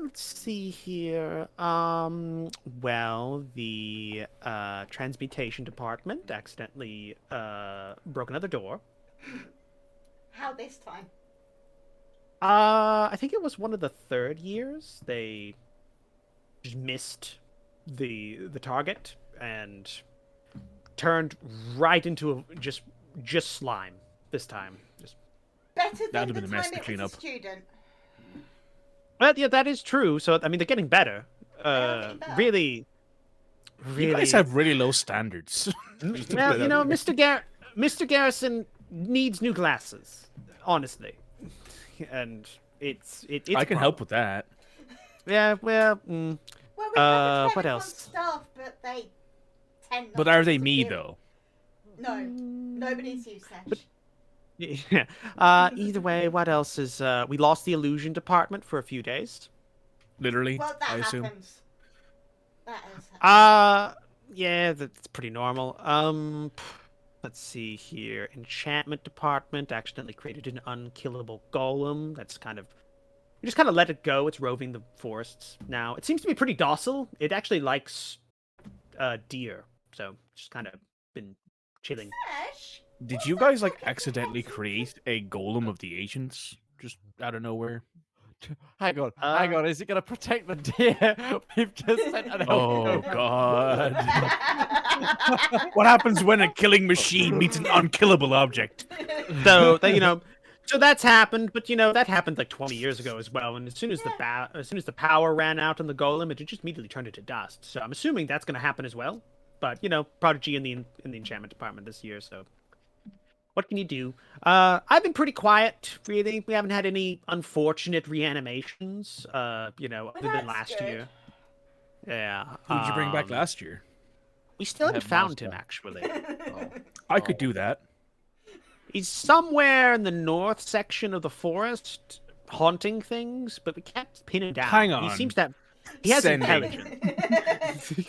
Let's see here. Well, the transmutation department accidentally broke another door. How this time? I think it was one of the third years. They just missed the target and turned right into just slime this time. Just Better than That'd the have been a mess time to it clean was up. a student. Well, yeah, that is true. So I mean, they're getting better. are getting better. Really. You guys have really low standards. Well, Mr. Garrison needs new glasses, honestly, and it's I can help with that. Yeah, well, Well, we have a what clinic on else? staff, but they tend not But to are they be me so though? No, nobody's you, Sesh. yeah. Either way, what else is? We lost the illusion department for a few days. Literally, Well, that I assume. happens. That is. Yeah, that's pretty normal. Let's see here. Enchantment department accidentally created an unkillable golem. That's kind of You just kind of let it go. It's roving the forests now. It seems to be pretty docile. It actually likes deer, so just kind of been chilling. Ash, Did what's you that guys like talking accidentally about? create a golem of the ancients just out of nowhere? Hang on. Is it going to protect the deer? We've just sent an elf. Oh God! What happens when a killing machine meets an unkillable object? So that so that's happened, but that happened like 20 years ago as well. And as soon as the power ran out on the golem, it just immediately turned into dust. So I'm assuming that's going to happen as well. But Prodigy in the enchantment department this year, so what can you do? I've been pretty quiet, really. We haven't had any unfortunate reanimations, other than last good. year. Yeah. Who did you bring back last year? We still haven't found him, Headmaster. actually. I could do that. He's somewhere in the north section of the forest, haunting things, but we can't pin him down. Hang on. He seems to have... He has Send him. intelligence.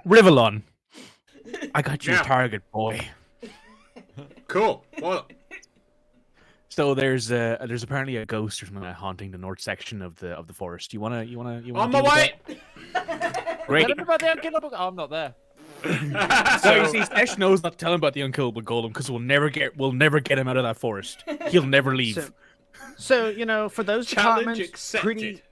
Rivallon, I got you Yeah. a target, boy. Cool. Well, So there's apparently a ghost or something haunting the north section of the forest. You wanna on my deal with way. that? Great. Tell him about the unkillable. Oh, I'm not there. So you see, Sesh knows not to tell him about the unkillable golem because we'll never get him out of that forest. He'll never leave. So for those Challenge departments, accepted.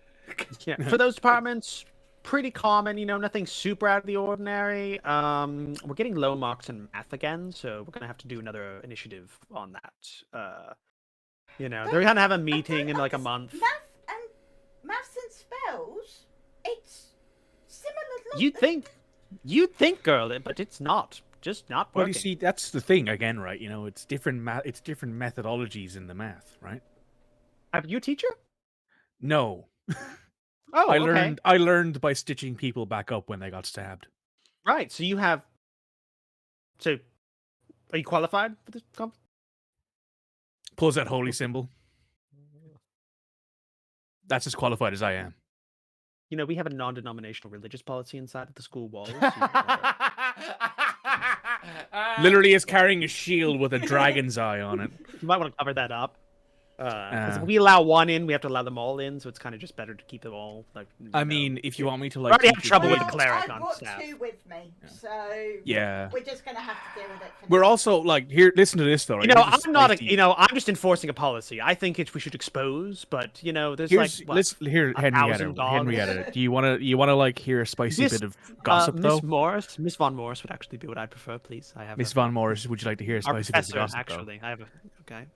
for those departments, pretty common. Nothing super out of the ordinary. We're getting low marks in math again, so we're gonna have to do another initiative on that. They're gonna have a meeting in like a month. Maths and spells, it's similar. You'd think, girl, but it's not. Just not Well, working. you see, that's the thing again, right? It's different it's different methodologies in the math, right? Are you a teacher? No, Oh, okay. I learned by stitching people back up when they got stabbed. Right. So you have. So, are you qualified for this? Pulls that holy symbol. That's as qualified as I am. We have a non-denominational religious policy inside of the school walls. Literally is carrying a shield with a dragon's eye on it. You might want to cover that up. 'Cause if we allow one in, we have to allow them all in, so it's kind of just better to keep them all. I mean, if you want me to I like, already have teach you trouble with things- the cleric I've on got staff. 2 with me, so Yeah. we're just gonna have to deal with it. For We're now. also like here. Listen to this though. Right? Here's I'm not. spicy- I'm just enforcing a policy. I think we should expose, but there's Here's like what, let's here 1,000 dogs? Henrietta. Do you wanna like hear a spicy This, bit of gossip though? Miss Von Morris would actually be what I'd prefer, please. I have Miss Von Morris, would you like to hear a our spicy bit of professor, gossip? actually. I have a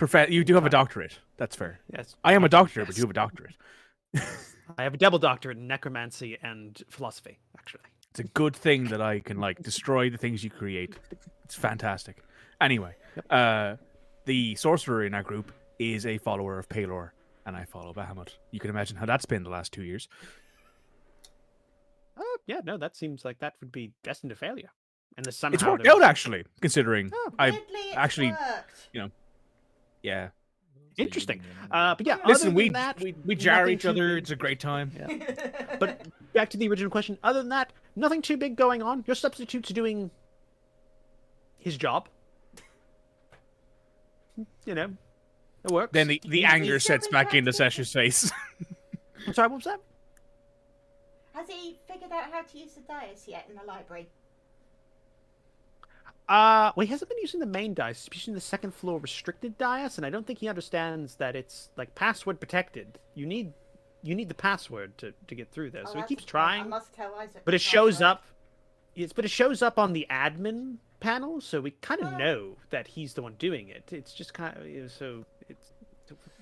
okay. You do have a doctorate. That's fair. Yes, I am a doctor, but you have a doctorate. I have a double doctorate in necromancy and philosophy. Actually, It's a good thing that I can like destroy the things you create. It's fantastic. Anyway, the sorcerer in our group is a follower of Palor, and I follow Bahamut. You can imagine how that's been the last 2 years. yeah, no, that seems like that would be destined to failure. And somehow It's worked there's- out actually, considering I Weirdly, it's actually, worked. yeah. Interesting. But yeah, Listen, other we than that, we jar nothing each too other. big. It's a great time. But back to the original question. Other than that, nothing too big going on. Your substitute's doing his job. It works. Then the He's anger still sets back into interacting. Sesh's face. I'm sorry, what was that? Has he figured out how to use the dais yet in the library? Well, he hasn't been using the main dice. He's using the second floor restricted dais, and I don't think he understands that it's like password protected. You need the password to get through there. Oh, So he that's keeps a point. I trying, must tell Isaac. but the it shows password. up. Yes, but it shows up on the admin panel, so we kind of know that he's the one doing it. It's just kind of so it's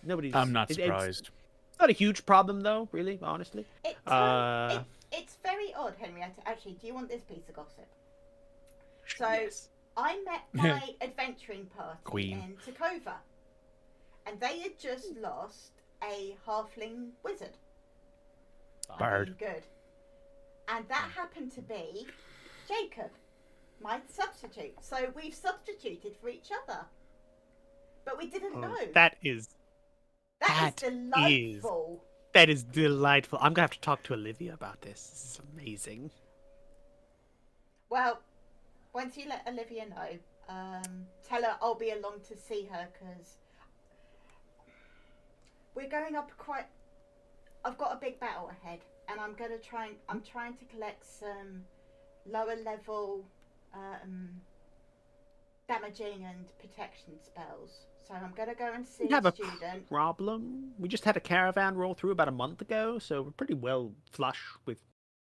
nobody's. I'm not it's surprised. not a huge problem though, really, honestly. It's very odd, Henrietta. Actually, do you want this piece of gossip? So Yes. I met my adventuring party Queen. in Takova, and they had just lost a halfling wizard. Bard. Good. And that happened to be Jacob, my substitute. So we've substituted for each other. But we didn't know. That is that that is delightful. that is delightful. I'm gonna have to talk to Olivia about this. This is amazing. Well, once you let Olivia know, tell her I'll be along to see her because we're going up quite. I've got a big battle ahead, and I'm trying to collect some lower level damaging and protection spells. So I'm gonna go and see We have a a student. problem. We just had a caravan roll through about a month ago, so we're pretty well flush with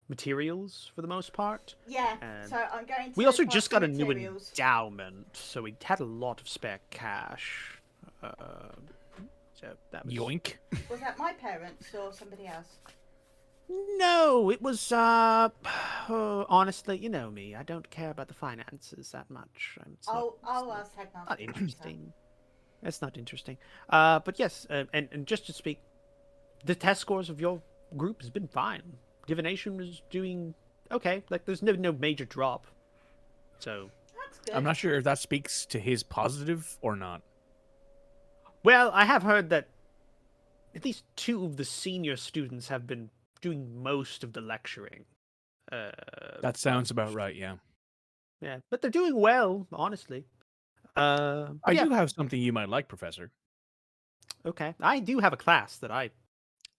materials for the most part. Yeah. And So I'm going to. we go also find just some got a new materials. endowment, so we had a lot of spare cash. So that was... Yoink. Was that my parents or somebody else? No, it was honestly, you know me. I don't care about the finances that much. I'll ask Headmaster. Not interesting. That's not interesting. But yes, and just to speak, the test scores of your group has been fine. Divination was doing okay. Like there's no major drop. So That's good. I'm not sure if that speaks to his positive or not. well, I have heard that at least 2 of the senior students have been doing most of the lecturing. That sounds about right, yeah. Yeah, but they're doing well, honestly. I Yeah, do have something you might like, Professor. okay. I do have a class that I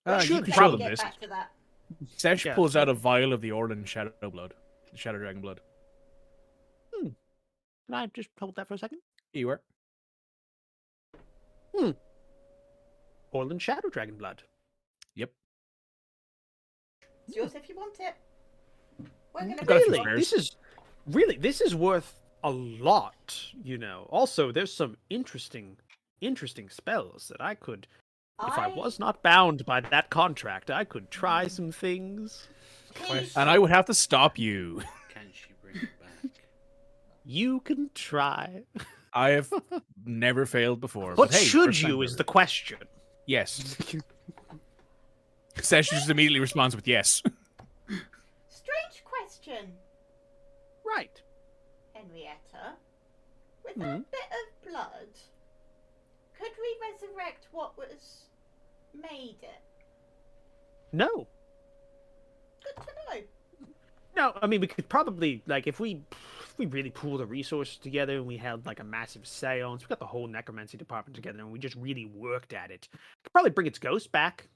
You should can Let show me them get this. back to that. Sesh Yeah, pulls out a sure. vial of the Orlan Shadow Blood. Shadow Dragon Blood. Can I just hold that for a second? You are. Orlan Shadow Dragon Blood. Yep. It's yours if you want it. We're gonna Got a few go spares. This is worth a lot, you know. Also, there's some interesting spells that I could, if I was not bound by that contract, I could try some things. And I would have to stop you. Can she bring it back? You can try. I have never failed before. But but hey, should first time you is ever. the question. Yes. Sesh just immediately responds with yes. Strange question, Right. Henrietta. With that Mhm. bit of blood, could we resurrect what was made it? No. Good to know. No, I mean we could probably like if we really pool the resources together and we held like a massive seance, we got the whole necromancy department together and we just really worked at it. Could probably bring its ghost back.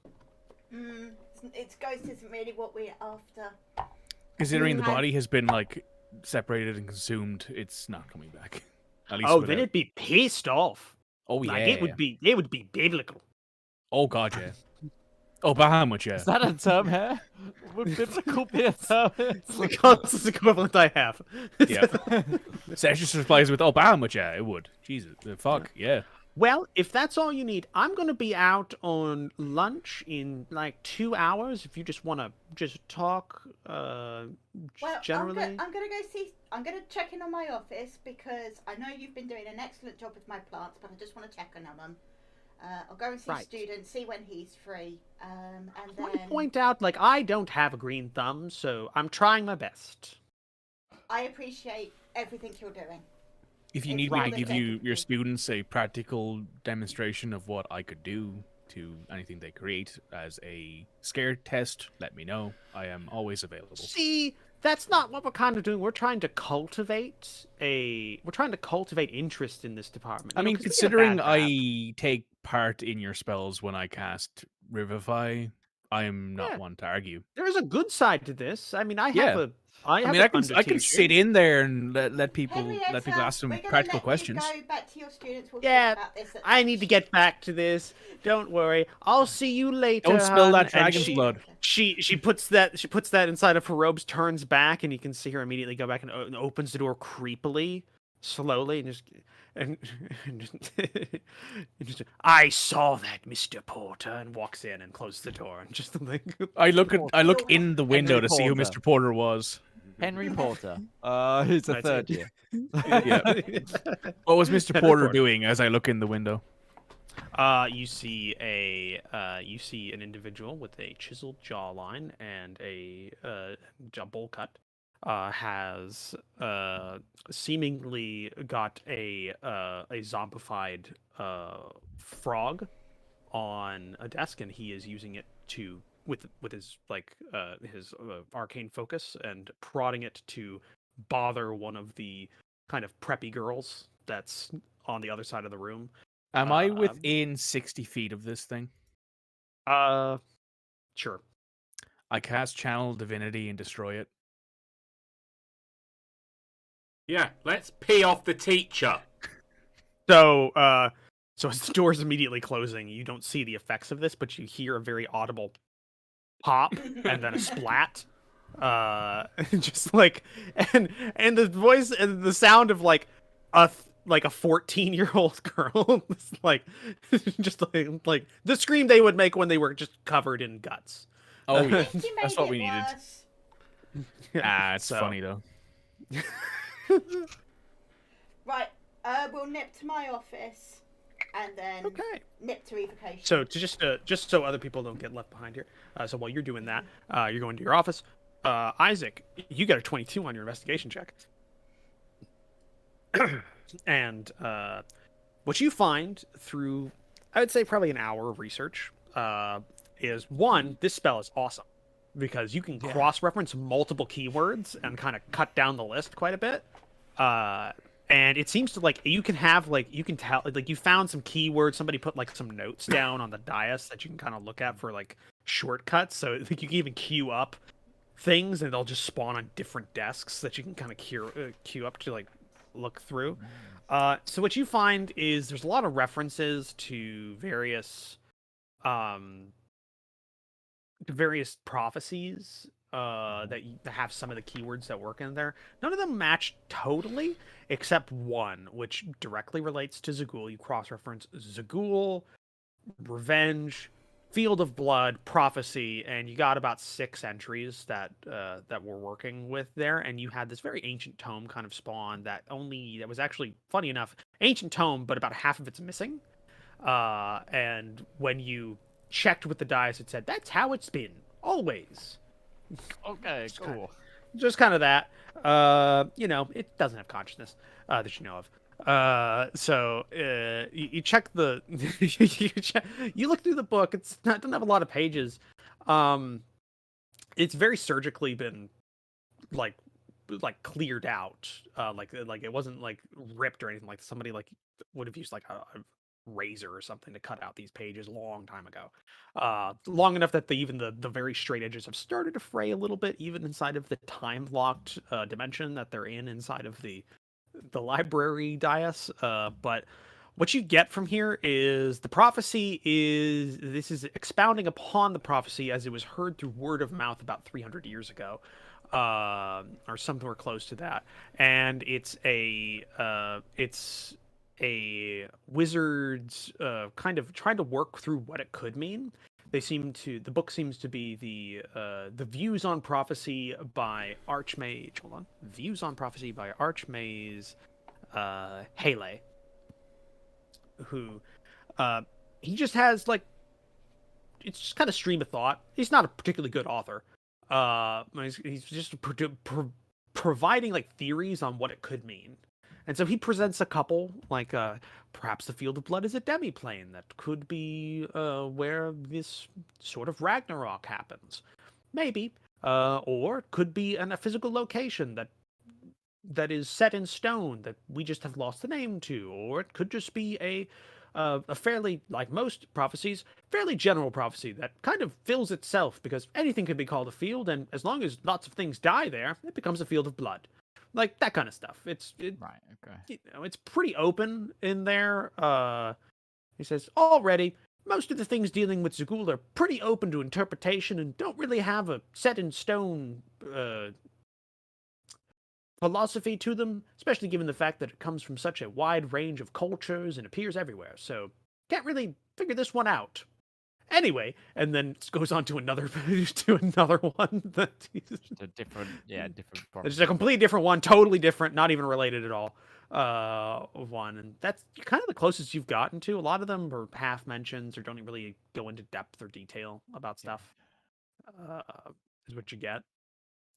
Its ghost isn't really what we're after. Considering the And- body has been like separated and consumed, it's not coming back. At least Oh, without... then it'd be pissed off. Oh yeah. Like it would be biblical. Oh god, yeah. Oh, Bahamut, yeah. Is that a term here? Would biblical be a term? It's the closest equivalent I have. Yeah. Sesh just replies with, "Oh, Bahamut, yeah, it would." Jesus, fuck, yeah. Well, if that's all you need, I'm gonna be out on lunch in like 2 hours. If you just want to just talk, Well, generally. I'm gonna go see. I'm gonna check in on my office because I know you've been doing an excellent job with my plants, but I just want to check in on them. I'll go and see Right. students, see when he's free, and I want then to point out, like, I don't have a green thumb, so I'm trying my best. I appreciate everything you're doing. If you It's need me to rather give you your technical. students a practical demonstration of what I could do to anything they create as a scare test, let me know. I am always available. See, that's not what we're kind of doing. We're trying to cultivate interest in this department. I You know, mean, 'cause we get a considering bad rap. I take part in your spells when I cast Revivify, I am not Yeah. one to argue. There is a good side to this. I mean, I Yeah. have a. I I mean, I can sit in there and let people Henrietta, ask some we're gonna practical let questions. You go back to your students. We'll Yeah, talk about this at I need to lunch. get back to this. Don't worry. I'll see you later. Don't spill hon. that And dragon's she- blood. She puts that inside of her robes, turns back, and you can see her immediately go back and opens the door creepily, slowly, and just and just, I saw that, Mr. Porter, and walks in and closes the door and just like I look in the window Henry to see who Porter. Mr. Porter was. Henry Porter. He's a That's third it. year. Yeah. What was Mr. Henry Porter Porter. doing as I look in the window? You see an individual with a chiseled jawline and a bowl cut. Has seemingly got a zombified frog on a desk, and he is using it to with his his arcane focus and prodding it to bother one of the kind of preppy girls that's on the other side of the room. Am I within 60 feet of this thing? Sure. I cast Channel Divinity and destroy it. Yeah, let's pee off the teacher. So, so as the door's immediately closing, you don't see the effects of this, but you hear a very audible pop and then a splat. Just like and the voice and the sound of like a 14-year-old girl, like just like the scream they would make when they were just covered in guts. Oh yeah, Think you that's made what it we needed. worse. It's So- funny though. Right, we'll nip to my office and then Okay. nip to evocation. So to just so other people don't get left behind here. So while you're doing that, you're going to your office. Isaac, you got a 22 on your investigation check. And what you find through, I would say probably an hour of research, is one, this spell is awesome because you can cross-reference multiple keywords and kind of cut down the list quite a bit. And it seems to you can have you can tell you found some keywords. Somebody put some notes down on the dais that you can kind of look at for shortcuts. So you can even queue up things and they'll just spawn on different desks that you can kind of queue up to look through. So what you find is there's a lot of references to various prophecies that have some of the keywords that work in there. None of them match totally, except one, which directly relates to Zagul. You cross-reference Zagul, revenge, field of blood, prophecy, and you got about 6 entries that we're working with there. And you had this very ancient tome kind of spawn that was actually, funny enough, ancient tome, but about half of it's missing. And when you checked with the dice, it said that's how it's been always. Okay, cool. Just kind of that. It doesn't have consciousness that you know of. So you check the you look through the book. It doesn't have a lot of pages. It's very surgically been cleared out. It wasn't ripped or anything. Like somebody would have used a razor or something to cut out these pages a long time ago. Long enough that even the very straight edges have started to fray a little bit, even inside of the time locked dimension that they're in inside of the library dais. But what you get from here is the prophecy is expounding upon the prophecy as it was heard through word of mouth about 300 years ago. Or somewhere close to that. And it's a wizard's kind of trying to work through what it could mean. The book seems to be the Views on Prophecy by Archmage. Hold on. Views on Prophecy by Archmage Hele. Who he just has it's just kind of stream of thought. He's not a particularly good author. He's just providing theories on what it could mean. And so he presents a couple, perhaps the Field of Blood is a demi-plane that could be where this sort of Ragnarok happens. Maybe. Or it could be a physical location that is set in stone that we just have lost the name to. Or it could just be a fairly, like most prophecies, fairly general prophecy that kind of fills itself because anything can be called a field, and as long as lots of things die there, it becomes a field of blood. That kind of stuff. Right, okay. It's pretty open in there. He says, already, most of the things dealing with Zagul are pretty open to interpretation and don't really have a set in stone philosophy to them, especially given the fact that it comes from such a wide range of cultures and appears everywhere. So can't really figure this one out. Anyway, and then it goes on to another one that A different it's a completely different one, totally different, not even related at all. One, and that's kind of the closest you've gotten to. A lot of them are half mentions or don't really go into depth or detail about stuff. Is what you get.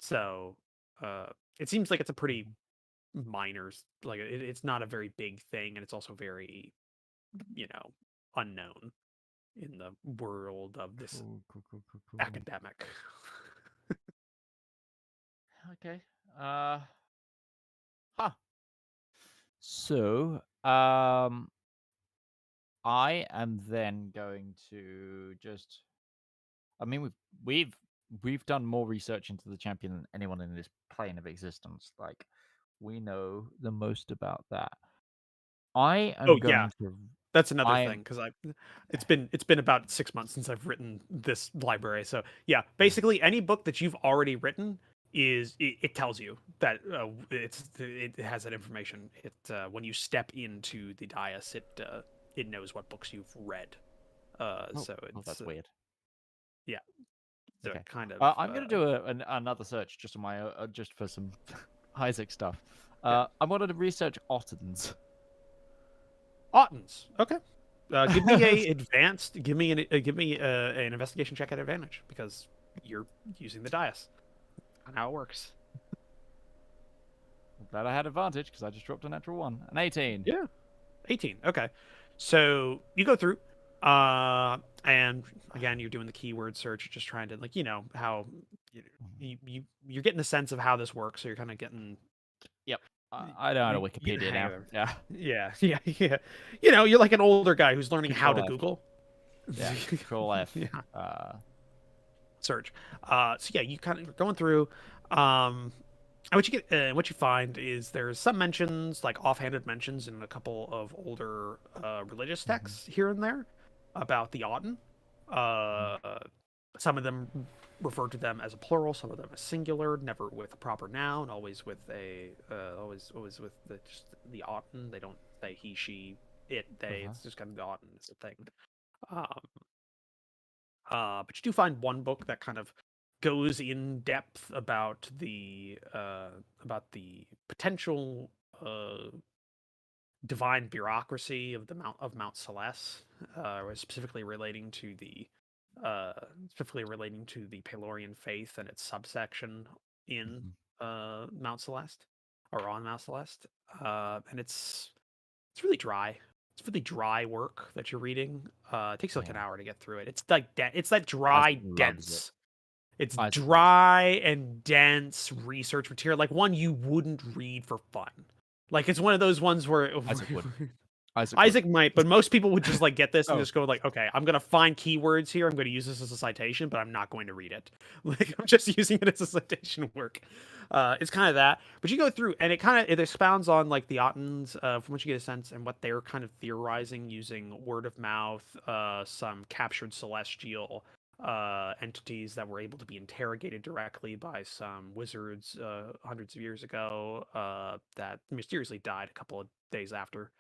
So, it seems like it's a pretty minor, it's not a very big thing, and it's also very, unknown in the world of this cool. academic. Okay. So, I am then going to just I mean, we've done more research into the champion than anyone in this plane of existence. Like, we know the most about that. I am Oh yeah, going to. that's another I thing am. because it's been about 6 months since I've written this library. So yeah, basically any book that you've already written it tells you that it has that information. It when you step into the dais, it knows what books you've read. So Oh, it's that's weird. yeah, so Okay. it kind of I'm going to do another search just on my just for some Isaac stuff. Yeah. I wanted to research Ottens. Ottens. Okay. Give me a advanced. Give me an investigation check at advantage because you're using the dais. And how it works. I'm glad I had advantage because I just dropped a natural 1. An 18. Yeah. 18. Okay. So you go through, and again, you're doing the keyword search, just trying to how you're getting the sense of how this works. So you're kind of getting. Yep. I know how to you get the Wikipedia hang now. of everything. Yeah. Yeah. You're like an older guy who's learning how to Control F. Google. Yeah. Control F. Yeah. Search. So yeah, you kind of going through. And what you find is there's some mentions, like offhanded mentions, in a couple of older religious texts here and there about the Aten. Some of them refer to them as a plural, some of them as singular, never with a proper noun, always with a always with just the Aten. They don't say he, she, it, they. It's just kind of the Aten is a thing. But you do find one book that kind of goes in depth about the potential divine bureaucracy of the Mount Celeste, specifically relating to the Pelorian faith and its subsection in Mount Celeste or on Mount Celeste, and it's really dry. It's really dry work that you're reading. It takes like an hour to get through it. It's like it's like dry, Isaac loves dense. It's Isaac loves dry and dense research material, like one you wouldn't read for fun. Like it's one of those ones where Isaac would. Isaac might, but most people would just like get this and Oh. just go like, okay, I'm gonna find keywords here. I'm gonna use this as a citation, but I'm not going to read it. Like I'm just using it as a citation work. It's kind of that. But you go through and it expounds on like the Ottens, from which you get a sense and what they're kind of theorizing using word of mouth, some captured celestial entities that were able to be interrogated directly by some wizards hundreds of years ago that mysteriously died a couple of days after.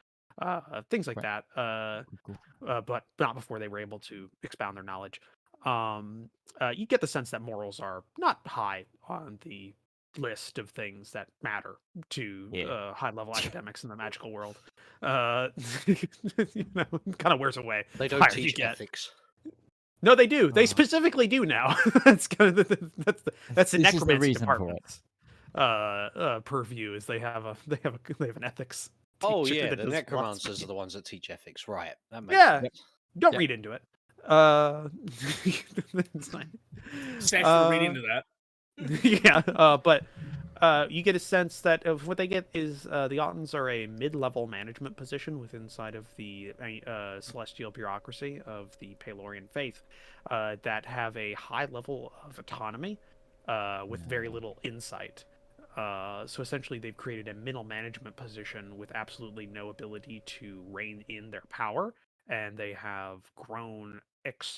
Things like Right. that, Cool. but not before they were able to expound their knowledge. You get the sense that morals are not high on the list of things that matter to high-level academics in the magical world. Kind of wears away. They the don't higher you teach get. ethics. No, they do. They specifically do now. That's kind of that's the This is the necromancy reason for it. department's purview is they have an ethics. Oh teacher yeah, that the does necromancers are the ones that teach ethics, right? That makes Yeah. sense. Don't Yep. read into it. It's fine. Thanks for reading to that. Yeah, but you get a sense that of what they get is the Ottens are a mid-level management position inside of the celestial bureaucracy of the Pelorian faith that have a high level of autonomy with very little insight. So essentially, they've created a middle management position with absolutely no ability to rein in their power, and they have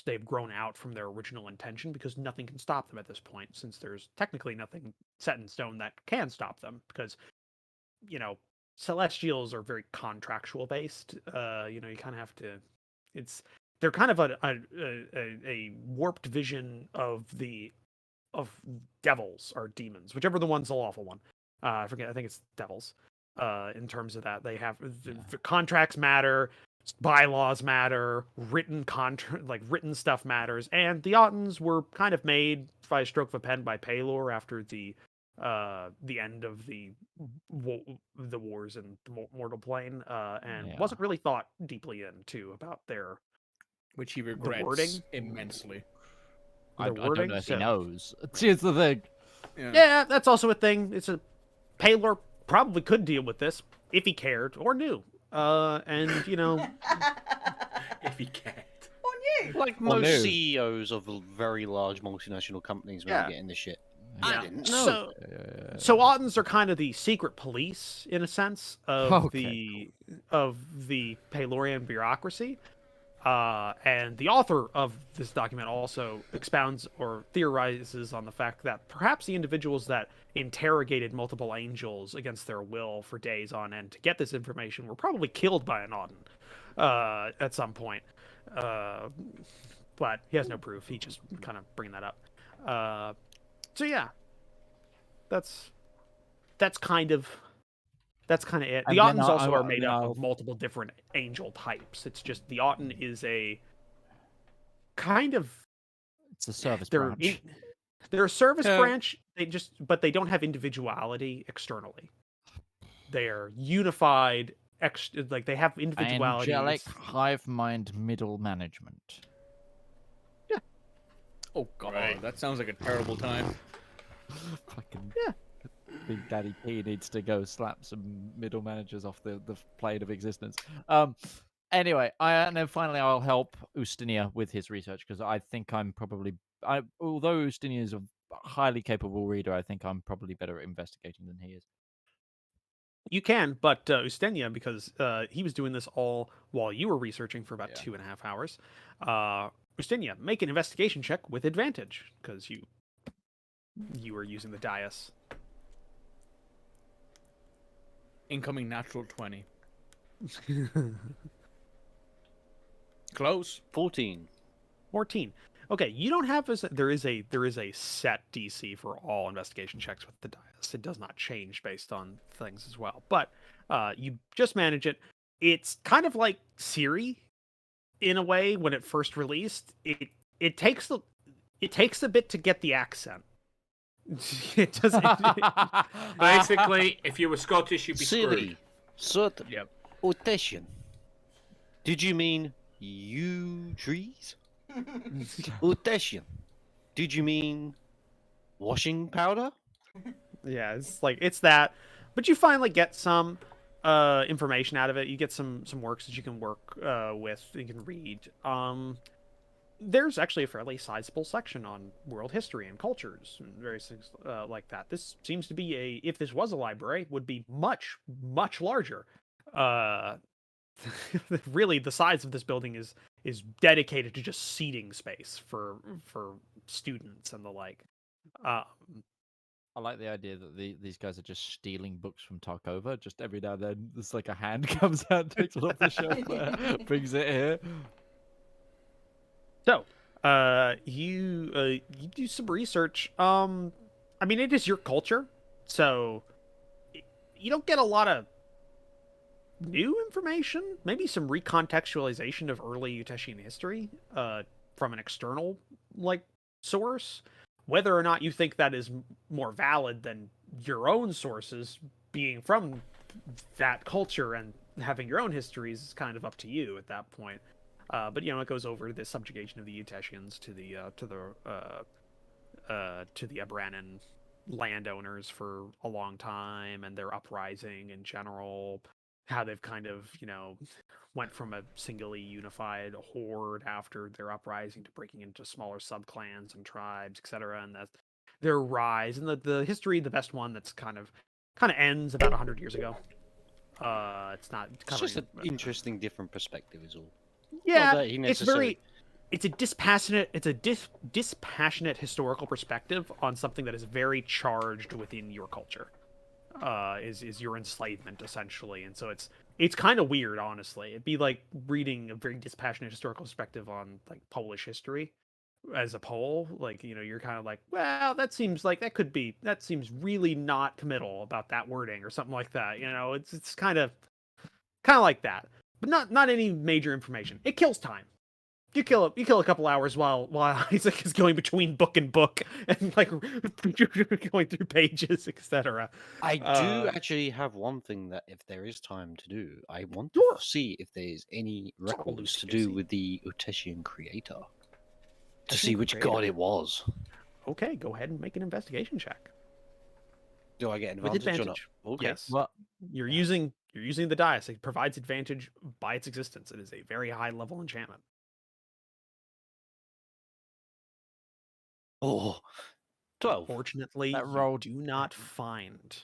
they've grown out from their original intention because nothing can stop them at this point, since there's technically nothing set in stone that can stop them, because celestials are very contractual based. You kind of have to they're kind of a warped vision of devils or demons, whichever the one's the lawful one. I forget. I think it's devils. In terms of that, they have the contracts matter, bylaws matter, written stuff matters, and the Ottens were kind of made by a stroke of a pen by Pelor after the end of the wars in the mortal plane, and wasn't really thought deeply into about their Which he wording. regrets immensely. I don't know if he so- knows. It's the thing. Yeah, that's also a thing. Pelor probably could deal with this if he cared or knew. And If he cared. Or Like Well, most no. CEOs of very large multinational companies when Yeah. they get in this shit. Yeah. I didn't know. So Autans are kind of the secret police, in a sense, of Okay, the Pelorian bureaucracy. And the author of this document also expounds or theorizes on the fact that perhaps the individuals that interrogated multiple angels against their will for days on end to get this information were probably killed by an Autan at some point. But he has no proof. He just kind of bringing that up. So yeah, that's kind of it. The And then Autans also are made then up I'll- of multiple different angel types. It's just the Autan is a kind of it's a service they're branch. they're a service Yeah. branch. But they don't have individuality externally. They are unified. Like they have individuality. Angelic hive mind middle management. Oh god, Right. that sounds like a terrible time. Fucking Yeah. Big Daddy P needs to go slap some middle managers off the plane of existence. Anyway, and then finally I'll help Ustinia with his research because I think I'm probably although Ustinia is a highly capable reader, I think I'm probably better at investigating than he is. You can, but Ustenia, because he was doing this all while you were researching for about Yeah. 2.5 hours. Ustenia, make an investigation check with advantage because you were using the dais. Incoming natural 20. Close. 14. 14. Okay, you don't have there is a set DC for all investigation checks with the dais. It does not change based on things as well. But you just manage it. It's kind of like Siri in a way when it first released. It takes a bit to get the accent. It doesn't. Basically, if you were Scottish, you'd be screwed. Silly. Certain. Yep. Audition. Did you mean you trees? Audition. Did you mean washing powder? Yeah, it's that, but you finally get some information out of it. You get some works that you can work with. You can read. There's actually a fairly sizable section on world history and cultures and various things like that. This seems to be if this was a library, would be much larger. Really, the size of this building is dedicated to just seating space for students and the like. I like the idea that these guys are just stealing books from Tarkova. Just every now and then, there's like a hand comes out, takes it off the shelf, brings it here. So, you do some research. I mean, it is your culture, so you don't get a lot of new information. Maybe some recontextualization of early Uteshian history, from an external source. Whether or not you think that is more valid than your own sources being from that culture and having your own histories is kind of up to you at that point. But it goes over the subjugation of the Uteshians to the Abranan landowners for a long time and their uprising in general. How they've kind of went from a singly unified horde after their uprising to breaking into smaller subclans and tribes, etc. And that their rise and the history, the best one that's kind of ends about 100 years ago. It's not. It's just an interesting, different perspective, is all. Yeah, that he it's necessarily- it's a dispassionate historical perspective on something that is very charged within your culture. Is your enslavement essentially, and so it's kind of weird, honestly. It'd be like reading a very dispassionate historical perspective on Polish history as a whole. You're kind of like, well, that seems really not committal about that wording or something like that. It's kind of like that, but not any major information. It kills time. You kill a couple hours while Isaac is going between book and book and going through pages, etc. I do actually have one thing that, if there is time to do, I want to Sure. see if there's any records to Lucy. do with the Uteshian creator, to Uteshian see which creator. god it was. Okay, go ahead and make an investigation check. Do I get With advantage, advantage. or not? Okay. Yes. Well, You're using the dais. It provides advantage by its existence. It is a very high level enchantment. Oh, 12. Unfortunately, That you rolled- do not find.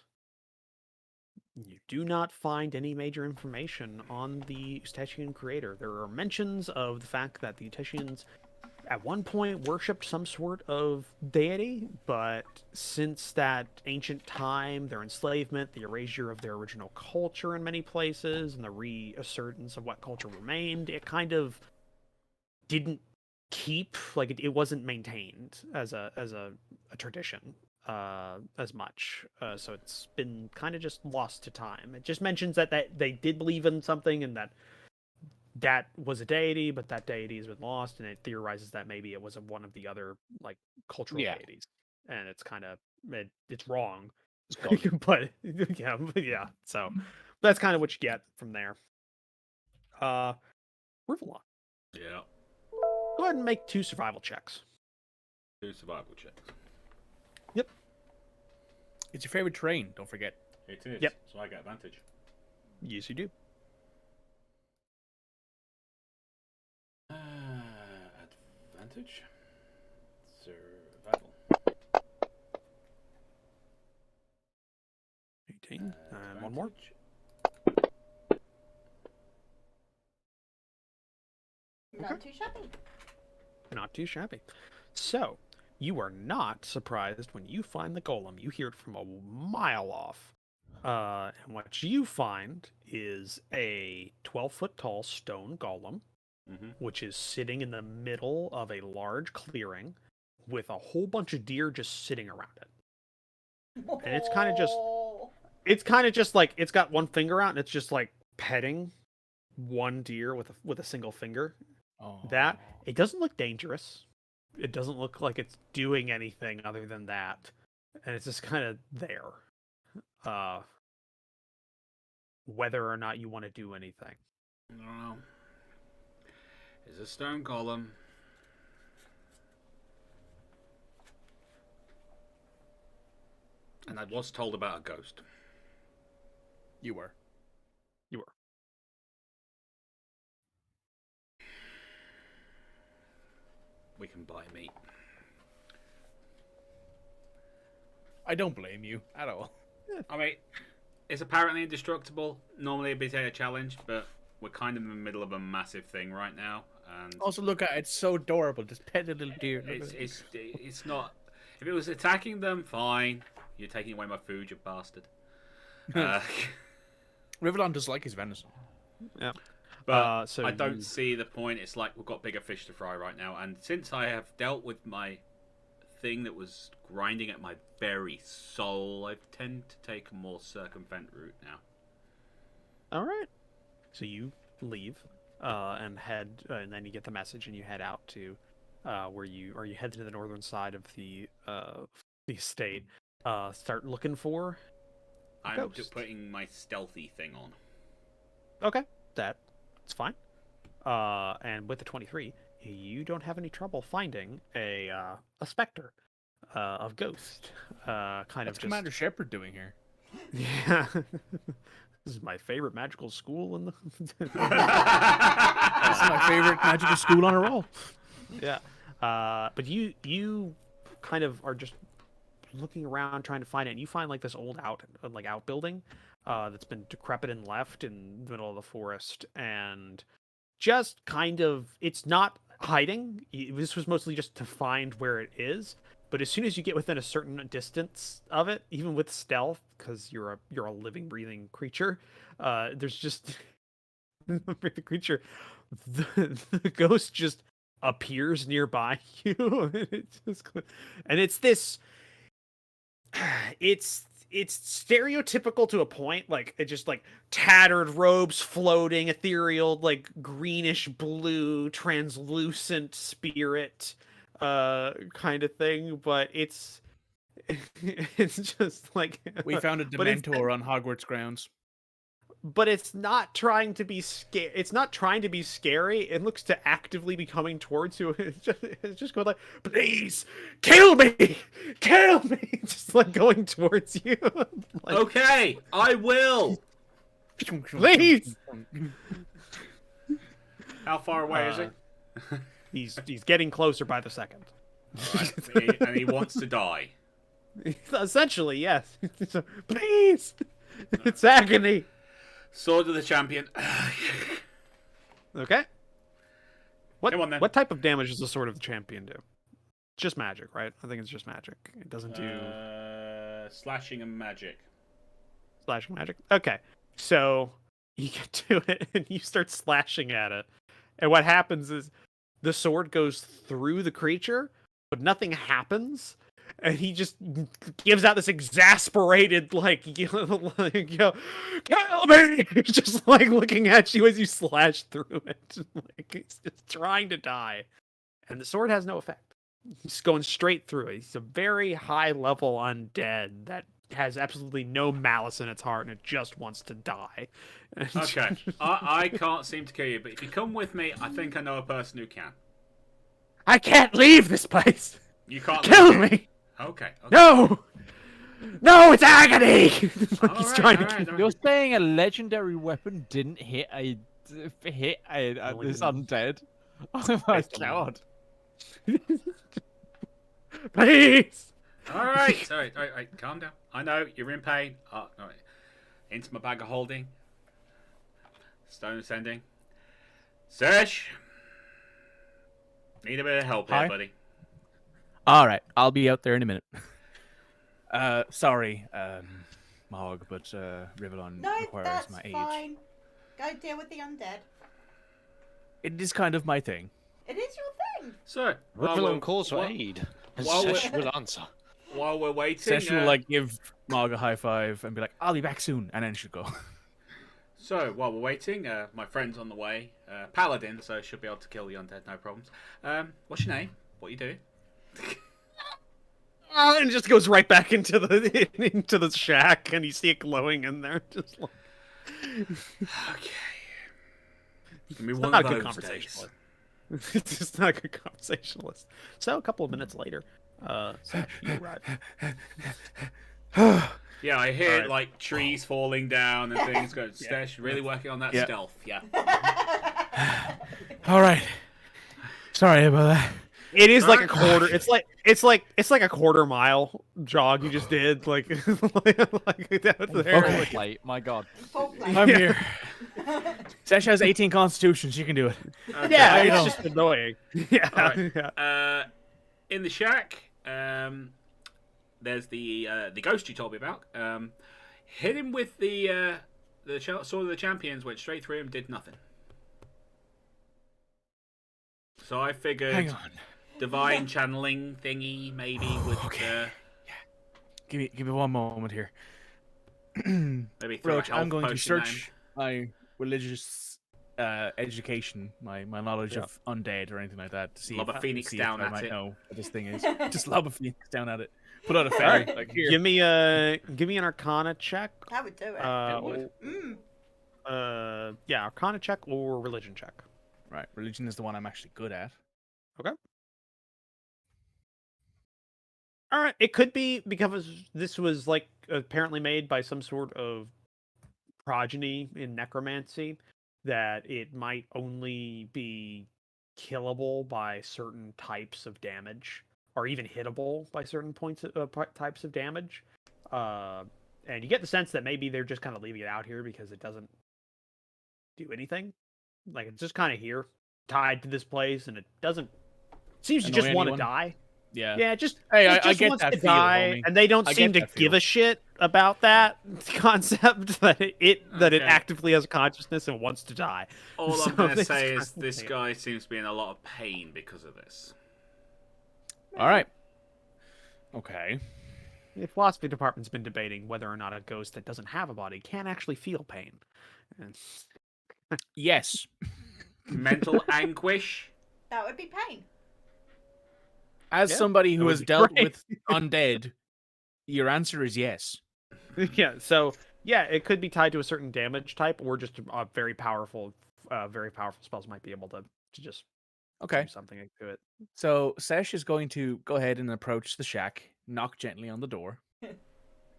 You do not find any major information on the Eustachian creator. There are mentions of the fact that the Eustachians at one point worshipped some sort of deity, but since that ancient time, their enslavement, the erasure of their original culture in many places, and the reassertance of what culture remained, it kind of didn't keep, like it wasn't maintained as a tradition as much. So it's been kind of just lost to time. It just mentions that they did believe in something and that was a deity, but that deity has been lost, and it theorizes that maybe it was one of the other like cultural Yeah. deities, and it's kind of it's wrong. It's gone. but yeah. So that's kind of what you get from there. Rivallon, Yeah. go ahead and make 2 survival checks. 2 survival checks. It's your favorite train, don't forget. It is. Yep. So I get advantage. Yes, you do. Advantage. Survival. 18. And one more. Advantage. Not too shabby. Not too shabby. So, you are not surprised when you find the golem. You hear it from a mile off. And what you find is a 12-foot tall stone golem, which is sitting in the middle of a large clearing with a whole bunch of deer just sitting around it. And it's kind of just- Oh. It's kind of just like it's got one finger out and it's just like petting one deer with a single finger. Oh. That it doesn't look dangerous. It doesn't look like it's doing anything other than that, and it's just kind of there. Whether or not you want to do anything. I don't know. It's a stone golem. And I was told about a ghost. You were. You were. We can buy meat. I don't blame you at all. I mean, it's apparently indestructible. Normally it'd be a challenge, but we're kind of in the middle of a massive thing right now. And Also, look at it. It's so adorable. This petted little deer. Look at it. it's not. If it was attacking them, fine. You're taking away my food, you bastard. Rivallon does like his venison. Yeah. But So I don't you- see the point. It's like we've got bigger fish to fry right now. And since I have dealt with my thing that was grinding at my very soul, I tend to take a more circumvent route now. All right. So you leave and head, and then you get the message, and you head out to where you head to the northern side of the estate. Start looking for. I'm Ghost. just putting my stealthy thing on. Okay, that's fine. And with the 23, you don't have any trouble finding a specter of ghost. Kind What's of Commander Shepard doing here? Yeah. This is my favorite magical school in the. This is my favorite magical school on a roll. Yeah. But you kind of are just looking around trying to find it, and you find like this old outbuilding that's been decrepit and left in the middle of the forest, and just kind of it's not hiding. This was mostly just to find where it is. But as soon as you get within a certain distance of it, even with stealth, because you're a living, breathing creature, there's just the creature. The ghost just appears nearby you, and it's this. It's stereotypical to a point. Like it just like tattered robes, floating, ethereal, like greenish blue, translucent spirit. Kind of thing, but it's just like We found a but it's- Dementor on Hogwarts grounds. but it's not trying to be scary. It's not trying to be scary. It looks to actively be coming towards you. It's just going like, please kill me, kill me, just like going towards you. Like, Okay, I will. please. How far away is it? He's getting closer by the second. Alright, and he wants to die. Essentially, yes. Please, it's agony. Sword of the champion. Okay. Come on, then. What type of damage does the Sword of the Champion do? Just magic, right? I think it's just magic. It doesn't do Slashing and magic. slashing magic. Okay, so you get to it and you start slashing at it, and what happens is the sword goes through the creature, but nothing happens. And he just gives out this exasperated, like, kill me! Just like looking at you as you slash through it. Like, he's just trying to die. And the sword has no effect. He's going straight through it. He's a very high level undead that has absolutely no malice in its heart and it just wants to die. Okay, I can't seem to kill you, but if you come with me, I think I know a person who can. I can't leave this place! You can't Kill leave me! Okay. No! No, it's agony! Like he's Alright, trying to alright, kill You're saying a legendary weapon didn't hit this undead? Oh my god! Please! Alright, alright, calm down. I know, you're in pain. Alright. Into my bag of holding. Stone ascending. Sesh! Need a bit of help Hi. here, buddy. All right, I'll be out there in a minute. Sorry, Mahog, but Rivallon No, requires that's my aid. fine. Go deal with the undead. It is kind of my thing. It is your thing. So, Rivallon calls for while- aid. And while Sesh we're- will answer. While we're waiting, Sesh will like give Mahog a high five and be like, "I'll be back soon," and then she'll go. So, while we're waiting, my friend's on the way. Paladin, so she'll be able to kill the undead, no problems. What's your name? What you do? And it just goes right back into the shack, and you see it glowing in there. Just like... Okay. Give me It's one not of a good those conversationalist. days. It's just not a good conversationalist. So a couple of minutes later, Sash, you arrive. Yeah, I hear Alright. like trees falling down and things going. Stesh, really working on that Yeah. stealth. Yeah. All right. Sorry about that. It is like a quarter. It's like a quarter mile jog you just did. Like down there. Full Like, plate, my god. Full play. I'm here. Sesh has 18 Constitution. She can do it. Okay. yeah, I it's know. just annoying. Yeah, Alright. yeah. In the shack, there's the ghost you told me about. Hit him with the sword of the champions. Went straight through him. Did nothing. So I figured Hang on. divine channeling thingy maybe would Okay. Give me one moment here. maybe throw Roach, a health I'm going to potion at him. search my religious education, my knowledge of undead or anything like that to see Lob a if, phoenix see down if I at might it. know what this thing is. Just lob a phoenix down at it. Put out a fairy. Like here. Give me an Arcana check. That would do it. It would. Yeah, Arcana check or Religion check. Right, religion is the one I'm actually good at. All right, it could be because this was like apparently made by some sort of progeny in necromancy that it might only be killable by certain types of damage or even hittable by certain types of damage. And you get the sense that maybe they're just kind of leaving it out here because it doesn't do anything. Like it's just kind of here, tied to this place, and it doesn't seems to Annoy just want to anyone? die. Yeah. Yeah, just Hey, it I just get wants that to feel, die, homie. and they don't I seem get to that give feel. a shit about that concept that it Okay. actively has consciousness and wants to die. All So I'm going to this say kind is of this thing. guy seems to be in a lot of pain because of this. All right. Okay. The philosophy department's been debating whether or not a ghost that doesn't have a body can actually feel pain. And Yes. Mental anguish. That would be pain. As Yeah, somebody who that would has be dealt great. with undead, your answer is yes. yeah, so yeah, it could be tied to a certain damage type, or just very powerful spells might be able to just Okay. do something to it. So Sesh is going to go ahead and approach the shack, knock gently on the door.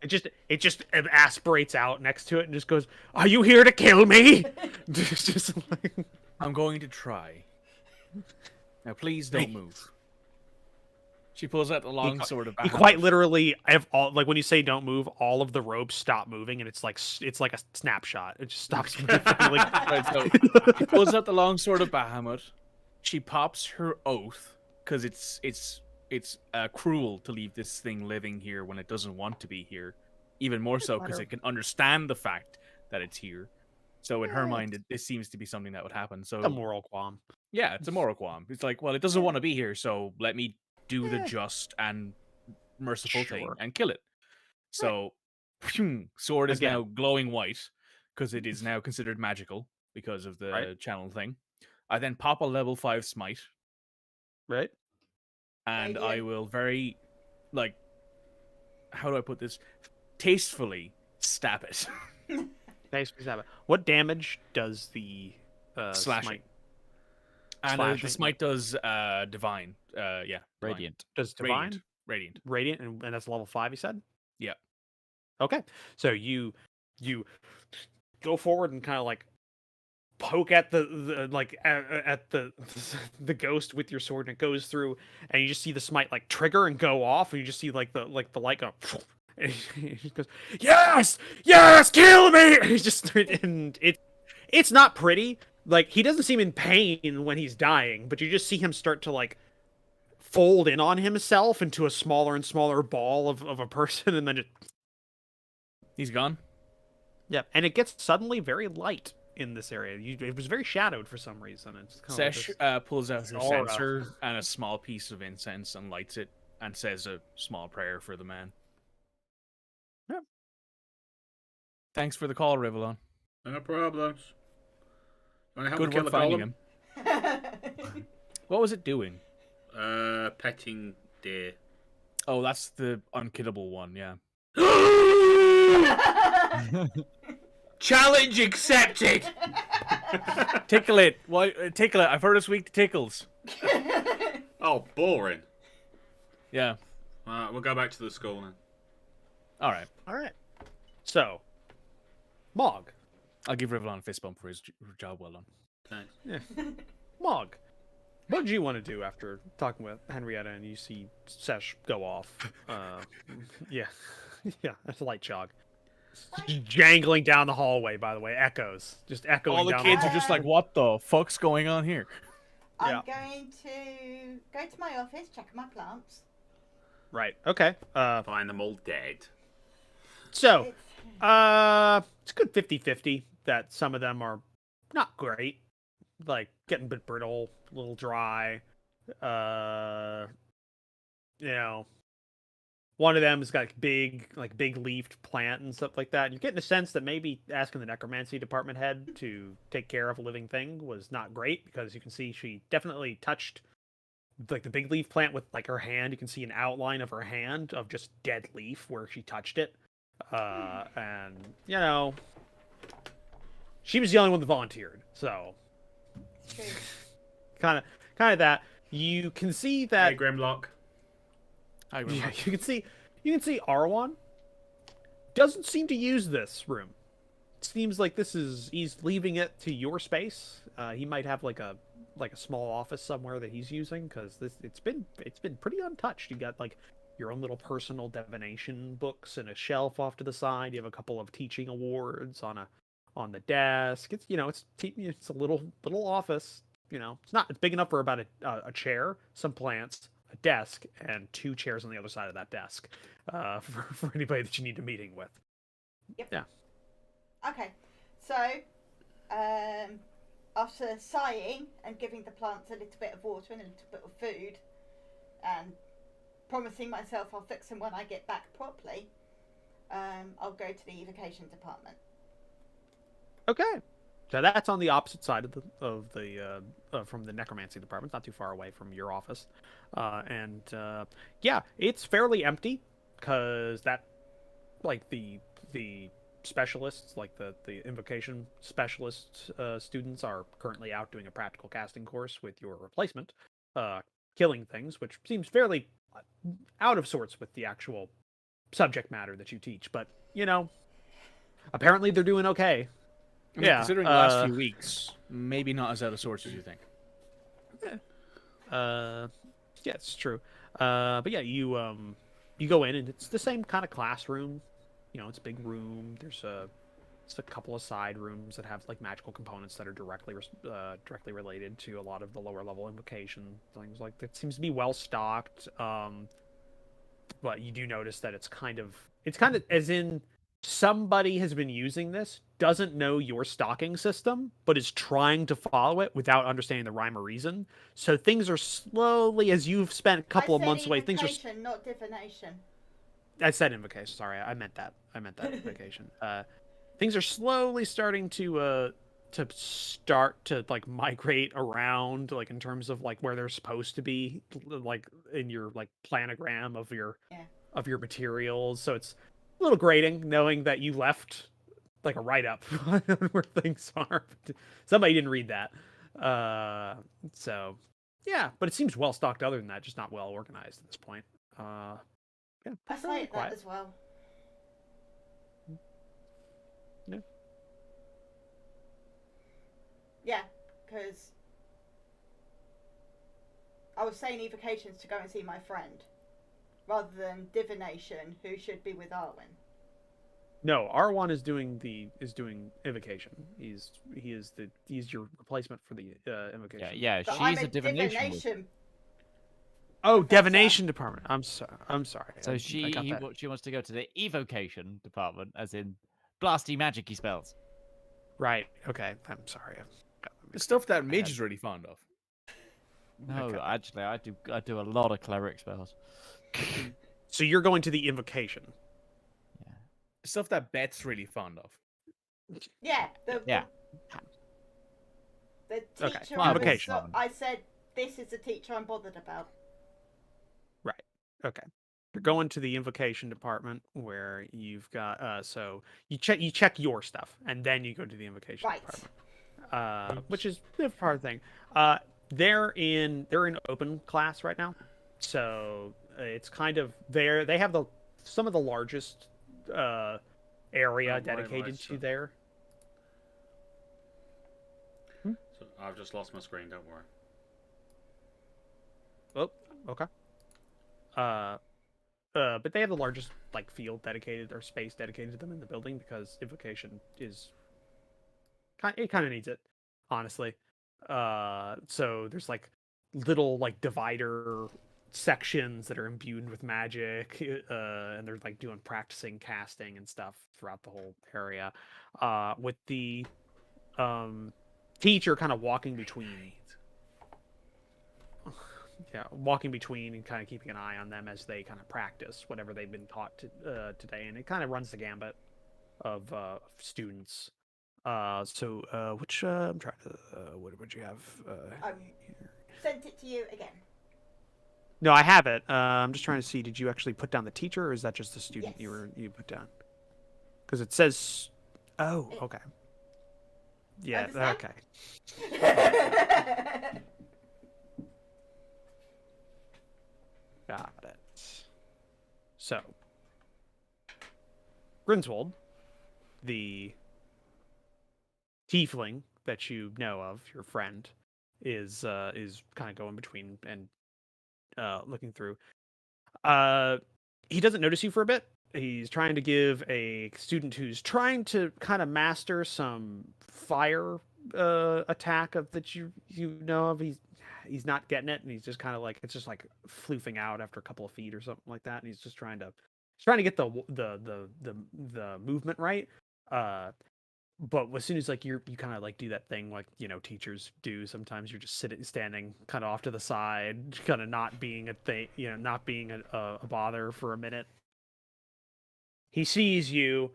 It just aspirates out next to it and just goes, "Are you here to kill me?" just like, I'm going to try. Now, please don't move. She pulls out the long sword of He Bahamut. quite literally have all, like when you say don't move, all of the ropes stop moving, and it's like a snapshot. It just stops moving. Right, so she pulls out the long sword of Bahamut. She pops her oath because it's cruel to leave this thing living here when it doesn't want to be here. Even more so because it can understand the fact that it's here. So in her mind, this seems to be something that would happen. So a moral qualm. yeah, it's a moral qualm. It's like, well, it doesn't want to be here, so let me do the just and merciful thing and kill it. So, sword is now glowing white because it is now considered magical because of the channel thing. I then pop a level 5 smite. Right. And I will very, like, how do I put this? Tastefully stab it. Tastefully stab it. What damage does the slashing? smite? And the smite does divine. Yeah. Radiant. Does divine? Radiant. Radiant, and that's level 5, you said? Yeah. Okay. So you go forward and kind of like poke at the ghost with your sword, and it goes through, and you just see the smite like trigger and go off, and you just see the light go, and he goes, yes, kill me. And he's just, and it's not pretty. Like, he doesn't seem in pain when he's dying, but you just see him start to like fold in on himself into a smaller and smaller ball of a person, and then he's gone. Yep, and it gets suddenly very light in this area. It was very shadowed for some reason. It's kind Sesh pulls out her aura. censer and a small piece of incense and lights it and says a small prayer for the man. Yep. Thanks for the call, Rivallon. No problems. Good work finding him. What was it doing? Petting deer. Oh, that's the unkillable one, yeah. Challenge accepted! Tickle it. Why? Tickle it. I've heard it's weak to tickles. Oh, boring. Yeah. We'll go back to the school then. All right. So, Mog. I'll give Rivallon a fist bump for his job well done. Thanks. Yeah. Mog. What did you want to do after talking with Henrietta and you see Sesh go off? Yeah. Yeah, that's a light jog. Just jangling down the hallway, by the way. Echoes. Just echoing All the down kids the are just like, what the fuck's going on here? I'm going to go to my office, check on my plants. Right. Okay. Find them all dead. So, it's a good 50-50 that some of them are not great. Like, getting a bit brittle, a little dry. One of them has got big leafed plant and stuff like that. And you're getting a sense that maybe asking the necromancy department head to take care of a living thing was not great, because you can see she definitely touched like the big leaf plant with like her hand. You can see an outline of her hand of just dead leaf where she touched it. And she was the only one that volunteered. So kind of that. You can see that. Hey, Grimlock. Hi, Yeah, Grimlock. you can see Arwan doesn't seem to use this room. It seems like he's leaving it to your space. He might have like a small office somewhere that he's using, because it's been pretty untouched. You got like your own little personal divination books and a shelf off to the side. You have a couple of teaching awards on the desk. It's it's a little office. It's big enough for about a chair, some plants, a desk, and 2 chairs on the other side of that desk for anybody that you need a meeting with. Yep. Yeah. Okay, so after sighing and giving the plants a little bit of water and a little bit of food, and promising myself I'll fix them when I get back properly, I'll go to the evocation department. Okay. So that's on the opposite side of the from the necromancy department, not too far away from your office, and it's fairly empty, because that, like the specialists, like the invocation specialist students are currently out doing a practical casting course with your replacement, killing things, which seems fairly out of sorts with the actual subject matter that you teach, but apparently they're doing okay. I mean, considering the last few weeks, maybe not as out of sorts as you think. Yeah, it's true. But yeah, you go in and it's the same kind of classroom. You know, it's a big room. There's a couple of side rooms that have like magical components that are directly related to a lot of the lower level invocation things. Like that seems to be well stocked. But you do notice that it's kind of as in somebody has been using this, doesn't know your stocking system, but is trying to follow it without understanding the rhyme or reason. So things are slowly, as you've spent a couple of months away, things are. Invocation, not divination. I said invocation. Sorry, I meant that. Invocation. Things are slowly starting to like migrate around, like in terms of like where they're supposed to be, like in your like planogram of your materials. So it's a little grating knowing that you left like a write-up on where things are. Somebody didn't read that. So yeah, but it seems well stocked other than that, just not well organized at this point. Yeah, I say that as well. Yeah. Yeah, because I was saying evocations to go and see my friend, rather than divination, who should be with Arwen. No, R1 is doing invocation. He's your replacement for the invocation. Yeah, But she's I'm a divination. Oh, divination department. I'm sorry. So she wants to go to the evocation department, as in blasty magic-y spells. Right. Okay. I'm sorry. The stuff that Midge is really fond of. No, Okay. actually, I do a lot of cleric spells. So you're going to the invocation. The stuff that Bet's really fond of. Yeah. The teacher. Invocation. I said this is the teacher I'm bothered about. Right. Okay. You're going to the invocation department where you've got so you check your stuff and then you go to the invocation department. Which is the part of the thing. They're in open class right now. So it's kind of they have some of the largest area dedicated to there. So I've just lost my screen, don't worry. Oh, okay. But they have the largest like field dedicated or space dedicated to them in the building because invocation is kind of needs it, honestly. So there's like little like divider sections that are imbued with magic, and they're like practicing casting and stuff throughout the whole area. With the teacher kind of walking between. Yeah, walking between and kind of keeping an eye on them as they kind of practice whatever they've been taught today, and it kind of runs the gambit of students. So which I'm trying to what would you have? Sent it to you again. No, I have it. I'm just trying to see. Did you actually put down the teacher, or is that just the student Yes. you put down? Because it says. Oh, okay. Yeah. Understand? Okay. Got it. So, Grindelwald, the tiefling that you know of, your friend, is kind of going between and looking through. He doesn't notice you for a bit. He's trying to give a student who's trying to kind of master some fire attack that you know of. He's not getting it, and he's just kind of like it's just like floofing out after a couple of feet or something like that, and he's just trying to get the movement right. But as soon as like you kind of like do that thing like teachers do sometimes, you're just standing kind of off to the side, kind of not being a thing, not being a bother for a minute. He sees you.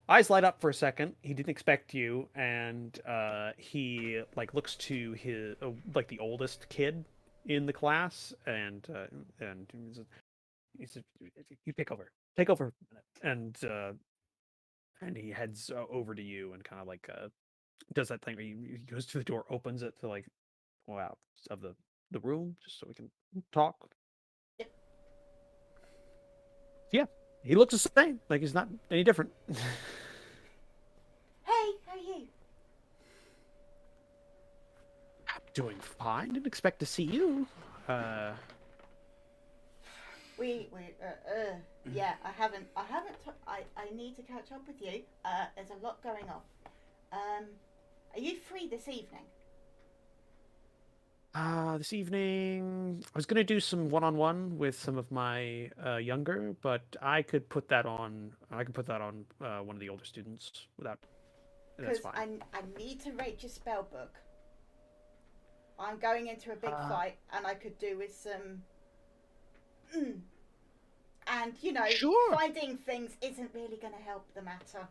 Eyes light up for a second. He didn't expect you, and he like looks to his like the oldest kid in the class, and he says, "You take over a minute," and he heads over to you and kind of like does that thing where he goes to the door, opens it to like go out of the room just so we can talk. Yep. Yeah. He looks the same, like he's not any different. Hey, how are you? I'm doing fine. Didn't expect to see you. Yeah, I need to catch up with you. There's a lot going on. Are you free this evening? This evening, I was gonna do some one-on-one with some of my younger, but I could put that on. I can put that on one of the older students without. That's Because fine. I need to rate your spell book. I'm going into a big fight, and I could do with some. And you know, Sure. finding things isn't really going to help the matter.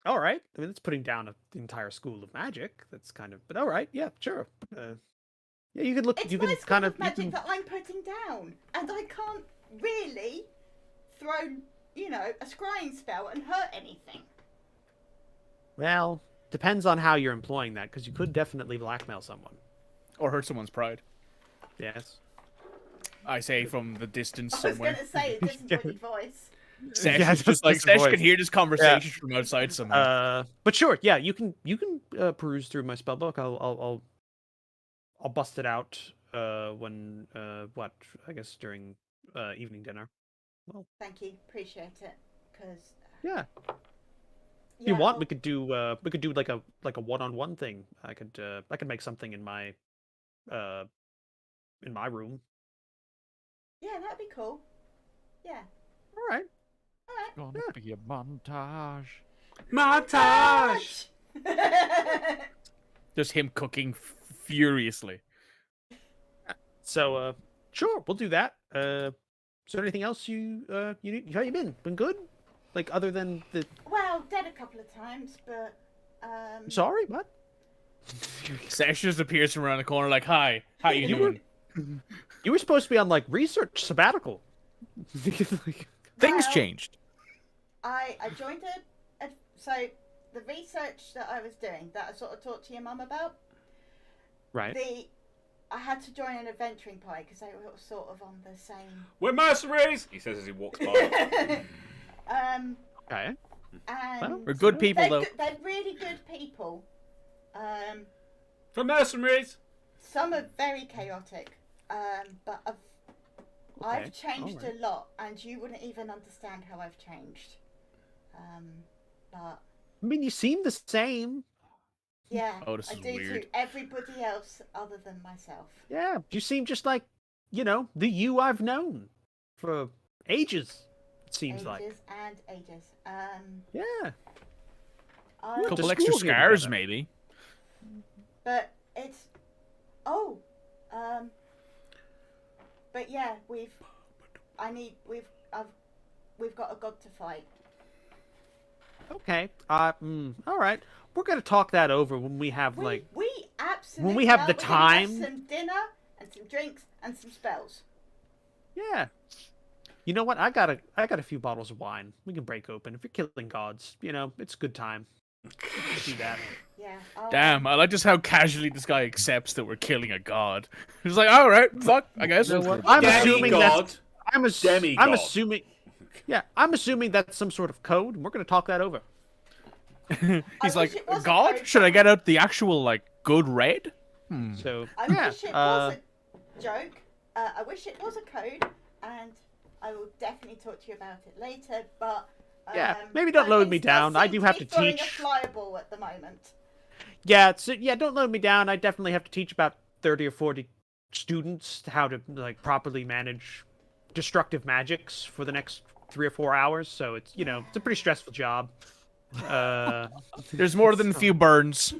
All right. I mean, it's putting down the entire school of magic. That's kind of. But all right. Yeah. Sure. Yeah. You could look. It's you my can school kind of of. You magic can, that I'm putting down, and I can't really throw, you know, a scrying spell and hurt anything. well, depends on how you're employing that, because you could definitely blackmail someone. Or hurt someone's pride. Yes. I say from the distance I was somewhere. going to say a disappointed voice. Sesh Yeah, is just like that's Sesh voice. can hear this conversation from outside somehow. But sure. Yeah. You can peruse through my spell book. I'll bust it out when what I guess during evening dinner. Well, Thank you, appreciate it. Because yeah. If you want, we could do like a one-on-one thing. I could make something in my room. Yeah, that'd be cool. Yeah. All right. All Gonna be a montage. Montage! right. Just him cooking furiously. So sure, we'll do that. Is there anything else you need? How you been? Been good? Like other than the Well, dead a couple of times, but sorry, what? Sesh just appears from around the corner like, "Hi, how you You doing?" You were supposed to be on like research sabbatical. Like, Things Well, changed. I joined so the research that I was doing that I sort of talked to your mum about. right. I had to join an adventuring party because they were sort of on the same. We're mercenaries! He says as he walks by. Okay. And Well, We're good people, though. they're really good people. For mercenaries! Some are very chaotic, but I've Okay, changed alright. a lot, and you wouldn't even understand how I've changed. But I mean, you seem the same. yeah, Oh, this I is do weird. to everybody else other than myself. Yeah, you seem just like, the you I've known for ages. It seems Ages like. and ages. Yeah. I, Went to Couple extra school here scars, together. maybe. but it's but yeah, we've got a god to fight. Okay. All right. We're gonna talk that over when we have We like. we absolutely when we have are. the We're gonna have time. some dinner and some drinks and some spells. Yeah. You know what? I got a few bottles of wine. We can break open. If you're killing gods, it's a good time. Let's do that. Yeah. Damn, I like just how casually this guy accepts that we're killing a god. He's like, all right, fuck, I guess. You know what? I'm assuming Demigod. I'm Demigod. assuming. Yeah, I'm assuming that's some sort of code, and we're gonna talk that over. He's wish like, it was a God? code, Should I but- get out the actual, like, good red? So I yeah. wish it was a joke. I wish it was a code, and I will definitely talk to you about it later. But Yeah, maybe don't load me things does down. I seem do to have be to throwing teach. a flyable at the moment. Yeah, don't load me down. I definitely have to teach about 30 or 40 students how to like properly manage destructive magics for the next 3 or 4 hours. So it's it's a pretty stressful job. There's more than a few burns.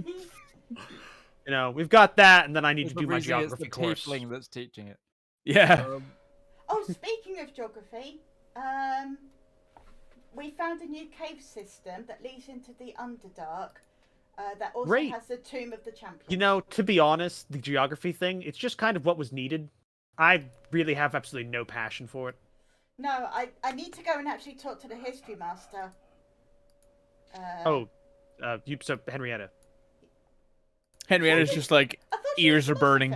We've got that, and then I need to For do my reason it's geography the course. tiefling that's teaching it. Yeah. Oh, speaking of geography, we found a new cave system that leads into the Underdark. That also Great. has the Tomb of the Champion. To be honest, the geography thing, it's just kind of what was needed. I really have absolutely no passion for it. No, I need to go and actually talk to the history master. So Henrietta. Henrietta's just like, I thought she ears was are burning.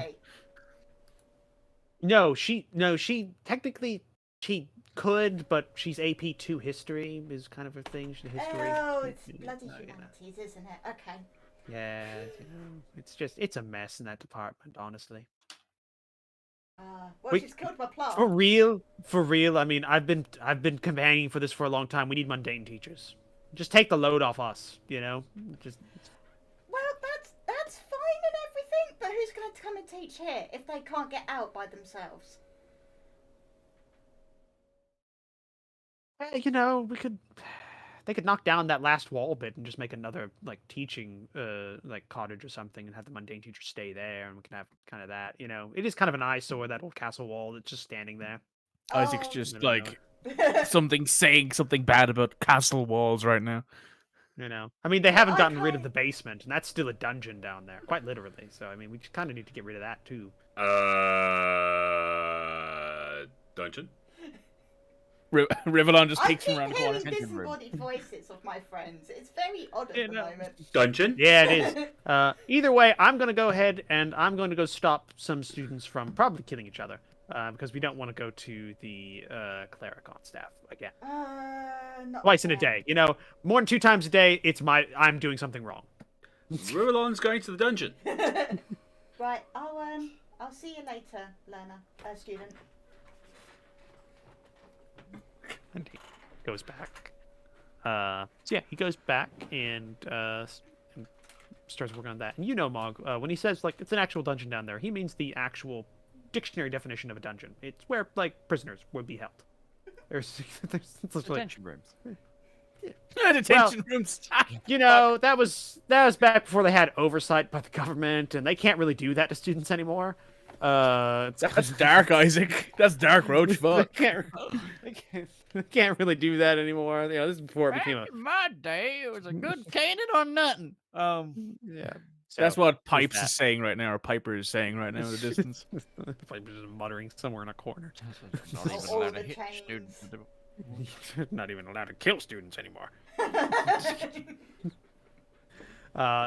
philosophy. She technically she could, but she's AP2 history is kind of her thing. She's a history. Oh, it's bloody Oh, yeah. humanities, isn't it? Okay. Yeah, it's a mess in that department, honestly. Well, Wait, she's killed my plant. For real. I mean, I've been campaigning for this for a long time. We need mundane teachers. Just take the load off us, you know. Just Well, that's fine and everything, but who's going to come and teach here if they can't get out by themselves? you know, they could knock down that last wall bit and just make another like teaching like cottage or something and have the mundane teacher stay there, and we can have kind of that, you know. It is kind of an eyesore, that old castle wall that's just standing there. Isaac's Oh. just No. like saying something bad about castle walls right now. You know, I mean, they haven't I gotten rid of can't- the basement, and that's still a dungeon down there, quite literally. So I mean, we just kind of need to get rid of that too. Dungeon. Rivallon just I takes keep from around the hearing corner. disembodied voices of my friends. It's very odd at the moment. Dungeon. Yeah, it is. Either way, I'm going to go ahead and I'm going to go stop some students from probably killing each other, because we don't want to go to the cleric on staff again. Not Twice in a again. day. You know, more than 2 times a day, I'm doing something wrong. Rivallon's going to the dungeon. Right, I'll see you later, learner, student. And he goes back. So yeah, he goes back and starts working on that. And you know, Mog, when he says like it's an actual dungeon down there, he means the actual dictionary definition of a dungeon. It's where like prisoners would be held. There's literally, Detention rooms. Detention rooms. you know, that was back before they had oversight by the government, and they can't really do that to students anymore. That's dark, Isaac. That's dark, Roach. Fuck. They can't really do that anymore. You know, this is before it Back became a in my day, it was a good caning or nothing. yeah. That's So, what Pipes that. is saying right now, or Piper is saying right now in the distance. Like just muttering somewhere in a corner. Not even All allowed the to hit chains. students. Not even allowed to kill students anymore.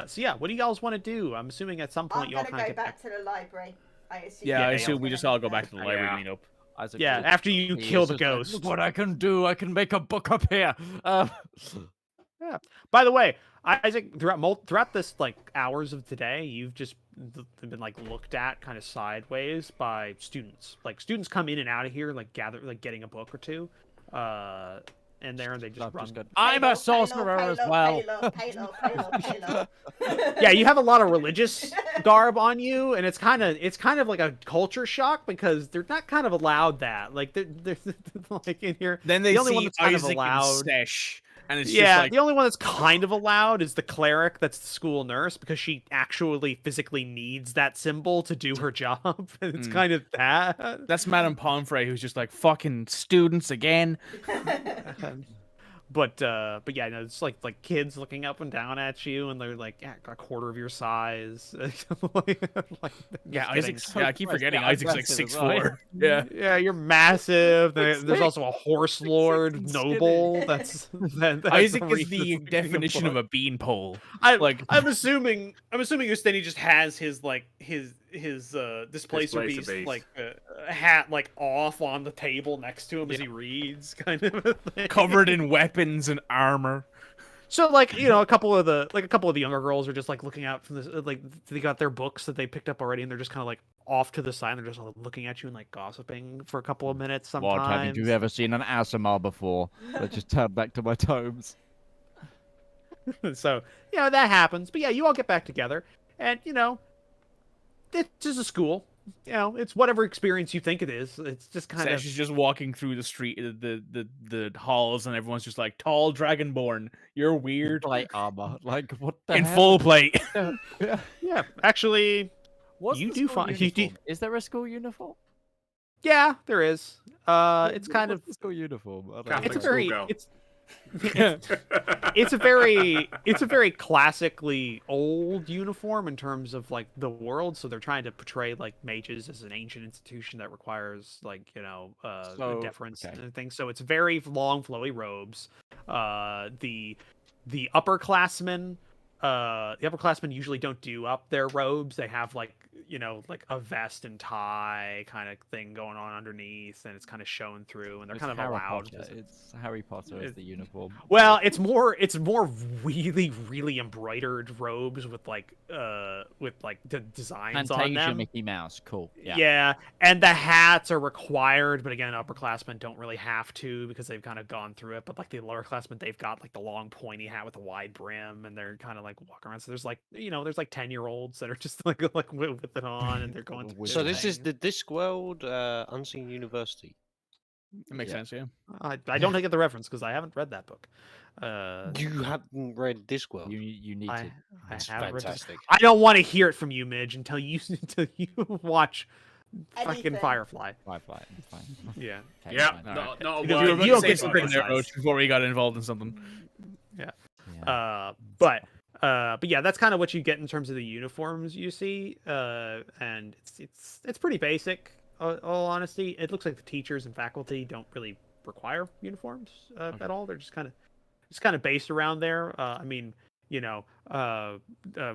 So yeah, what do you guys want to do? I'm assuming at some point I'm you all gonna kind of go get back to the library. I assume. Yeah, I yeah, assume we just all go back to the library Yeah. to meet up. Isaac Yeah, goes, after you "He kill is the just like, ghost. Look what I can do! I can make a book up here. Yeah. By the way, Isaac, throughout this like hours of today, you've just been like looked at kind of sideways by students. Like students come in and out of here, like getting a book or two, and they just I've run. just got, I'm a Payload, sorcerer as well. Payload. Yeah, you have a lot of religious garb on you, and it's kind of like a culture shock because they're not kind of allowed that. Like they're like in here. Then they the only one see that's kind of Isaac allowed. and Sesh, and it's Yeah, just like, the only one that's kind of allowed is the cleric. That's the school nurse because she actually physically needs that symbol to do her job. And it's kind of that. that's Madame Pomfrey, who's just like, fucking students again. But yeah, no, it's like kids looking up and down at you, and they're like, yeah, a quarter of your size. Yeah, Isaac's Isaac's. Yeah, I keep forgetting Yeah, Isaac's like aggressive as well. 6'4". Yeah. yeah, you're massive. There's Six. also a horse lord and noble. That's Isaac the is the reason definition of a beanpole. I'm like- I'm assuming Ustani just has his like his displacer beast beast. like hat like off on the table next to him as he reads, kind of a thing. Covered in weapons and armor. So like, you know, a couple of the younger girls are just like looking out from this, like they got their books that they picked up already, and they're just kind of like off to the side. And they're just like, looking at you and like gossiping for a couple of minutes. Sometimes. What, haven't you ever seen an ASMR before? Let's just turn back to my tomes. So you know that happens. But yeah, you all get back together, and you know, this is a school. You know, it's whatever experience you think it is. It's just kind Sesh of is just walking through the street, the halls, and everyone's just like, tall dragonborn, you're weird. Plate armor. Like, what the In hell? full plate. yeah. Actually, What's you the do school find- you do- uniform? Is there a school uniform? yeah, there is. It's kind of What's the school uniform? I don't Catholic it's a know. very schoolgirl. it's a very classically old uniform in terms of like the world. So they're trying to portray like mages as an ancient institution that requires like, you know, So, deference okay. and things. So it's very long, flowy robes. The upperclassmen usually don't do up their robes. They have like, like a vest and tie kind of thing going on underneath, and it's kind of shown through, and they're It's kind of Harry allowed. Potter. It's Harry Potter as the uniform. Well, it's more really embroidered robes with like the designs on Fantasia them. Mickey Mouse. Cool. Yeah. Yeah, and the hats are required, but again, upperclassmen don't really have to because they've kind of gone through it. But like the lowerclassmen, they've got like the long pointy hat with the wide brim, and they're kind of like walking around. So there's like there's like 10-year-olds that are just like with it on, and they're going. Through So their this is thing. the Discworld Unseen University. It makes sense, yeah. I don't get the reference because I haven't read that book. You haven't read Discworld. You need I to. It's haven't read this. fantastic. I don't want to hear it from you, Midge, until you watch fucking Anything. Firefly. Fine. Fine. Yeah. Okay, Yeah, fine. not a You You word. were about don't to say get something there, criticized. Roach, before we got involved in something. Yeah. But yeah, that's kind of what you get in terms of the uniforms you see, and it's pretty basic. All honesty, it looks like the teachers and faculty don't really require uniforms at all. They're just kind of based around there. I mean,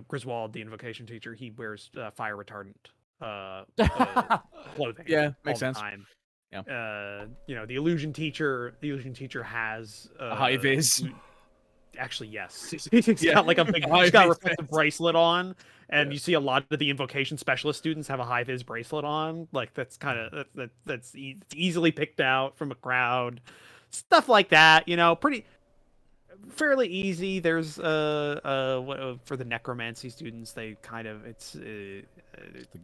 Griswold, the invocation teacher, he wears fire retardant clothing. Yeah, all makes the sense. time. Yeah. The illusion teacher has A high vis. Actually, yes. He's got like a big, he's got a reflective bracelet on, and you see a lot of the invocation specialist students have a high vis bracelet on. Like that's kind of that's easily picked out from a crowd, stuff like that. Pretty fairly easy. There's for the necromancy students, they kind of The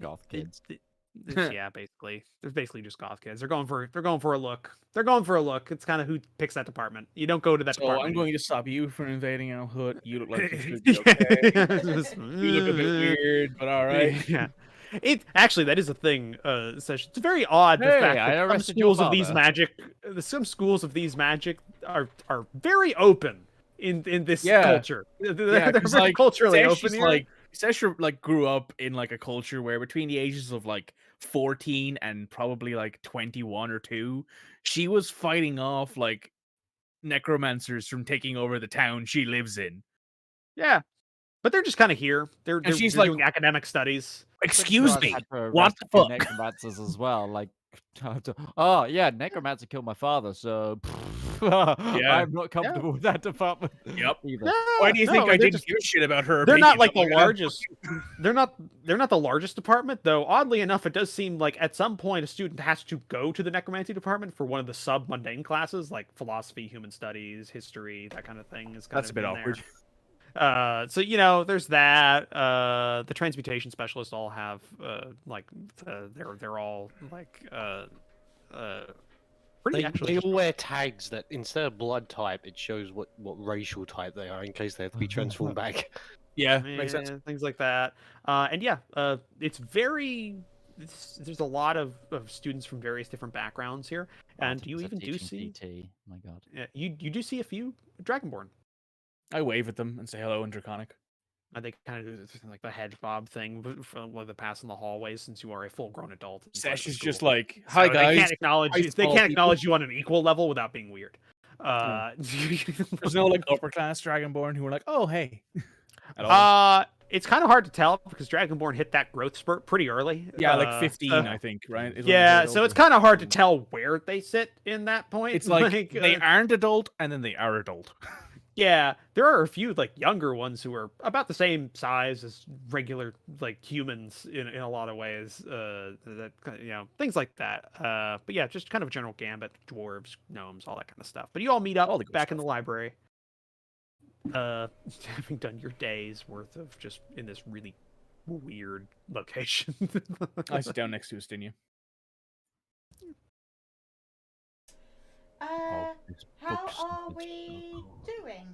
goth kids. yeah, basically. They're basically just goth kids. They're going for a look. They're going for a look. It's kind of who picks that department. You don't go to that So department. I'm going to stop you from invading our hood. You look like you should be okay. You look a bit weird, but all right. Yeah. It actually that is a thing. Session. It's very odd the Hey, fact I that some arrested your schools of these father. magic are very open in this Yeah. culture. Yeah, They're 'cause, very like, culturally Sesh open is, here. like Sesha like grew up in like a culture where between the ages of like 14 and probably like 21 or 2, she was fighting off like necromancers from taking over the town she lives in. Yeah, but they're just kind of here. They're she's they're like, doing academic studies. Excuse I've me. had to What arrest the a few fuck? necromancers as well. Like, oh yeah, necromancer killed my father, so I'm not comfortable with that department. Yep. Either. Why do you think I they're didn't give a shit about her? They're not opinion? like the I'm like, largest. They're not the largest department, though. Oddly enough, it does seem like at some point a student has to go to the necromancy department for one of the sub mundane classes, like philosophy, human studies, history, that kind of thing. Is kind That's a of bit in there. awkward. So there's that. The transmutation specialists all have they're all like pretty They actually. all wear tags that instead of blood type, it shows what racial type they are in case they have to be transformed back. Yeah, makes sense. Things like that. And yeah, it's very. There's a lot of students from various different backgrounds here, and you even do see. PT. My God. You do see a few Dragonborn. I wave at them and say hello in Draconic. They kind of do this, like the head bob thing for the pass in the hallways, since you are a full-grown adult. inside Sesh the is just school. like, hi So guys. They can't acknowledge hi, you. They small can't people." acknowledge you on an equal level without being weird. There's no like upper class Dragonborn who are like, oh hey. At all. It's kind of hard to tell because Dragonborn hit that growth spurt pretty early. Yeah, like 15, I think, right? is when they Yeah, get so it's older. kind of hard to tell where they sit in that point. It's like they aren't adult and then they are adult. Yeah, there are a few like younger ones who are about the same size as regular like humans in a lot of ways. That things like that. But yeah, just kind of a general gambit: dwarves, gnomes, all that kind of stuff. But you all meet up All the good back in stuff. the library, having done your day's worth of just in this really weird location. I sit down next to Astinia. How are we doing?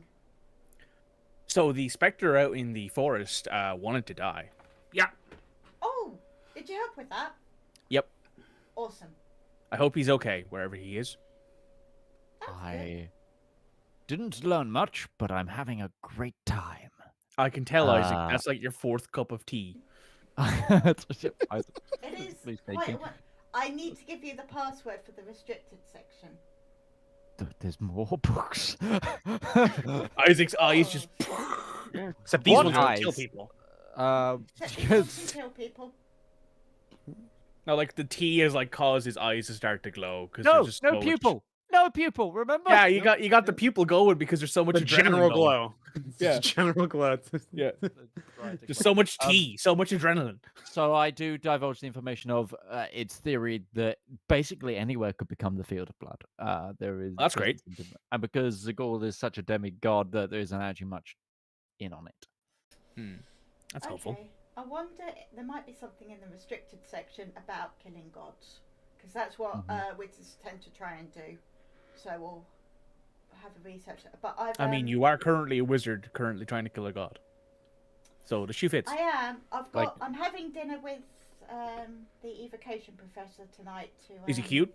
So the specter out in the forest wanted to die. Yeah. Oh, did you help with that? Yep. Awesome. I hope he's okay wherever he is. That's good. I didn't learn much, but I'm having a great time. I can tell, Isaac. Uh, That's like your 4th cup of tea. It is Please quite take a one. I need to give you the password for the restricted section. There's more books. Isaac's eyes just. Except these What ones don't eyes? kill people. Except these ones can kill people. No, like the tea is like cause his eyes to start to glow because No, there's just no so much- pupil. No pupil. Remember? Yeah, you got the pupil going because there's so much The adrenaline general going. glow. Yeah. General glow. Yeah, Right, there's so much Um, tea, so much adrenaline. So I do divulge the information of its theory that basically anywhere could become the field of blood. There is. That's great. And because Zagul is such a demigod that there isn't actually much in on it. That's helpful. Okay. I wonder there might be something in the restricted section about killing gods, because that's what wizards tend to try and do. So we'll have a research. But I mean, you are currently a wizard, currently trying to kill a god. So the shoe fits. I am. Like- I'm having dinner with the evocation professor tonight. Is he cute?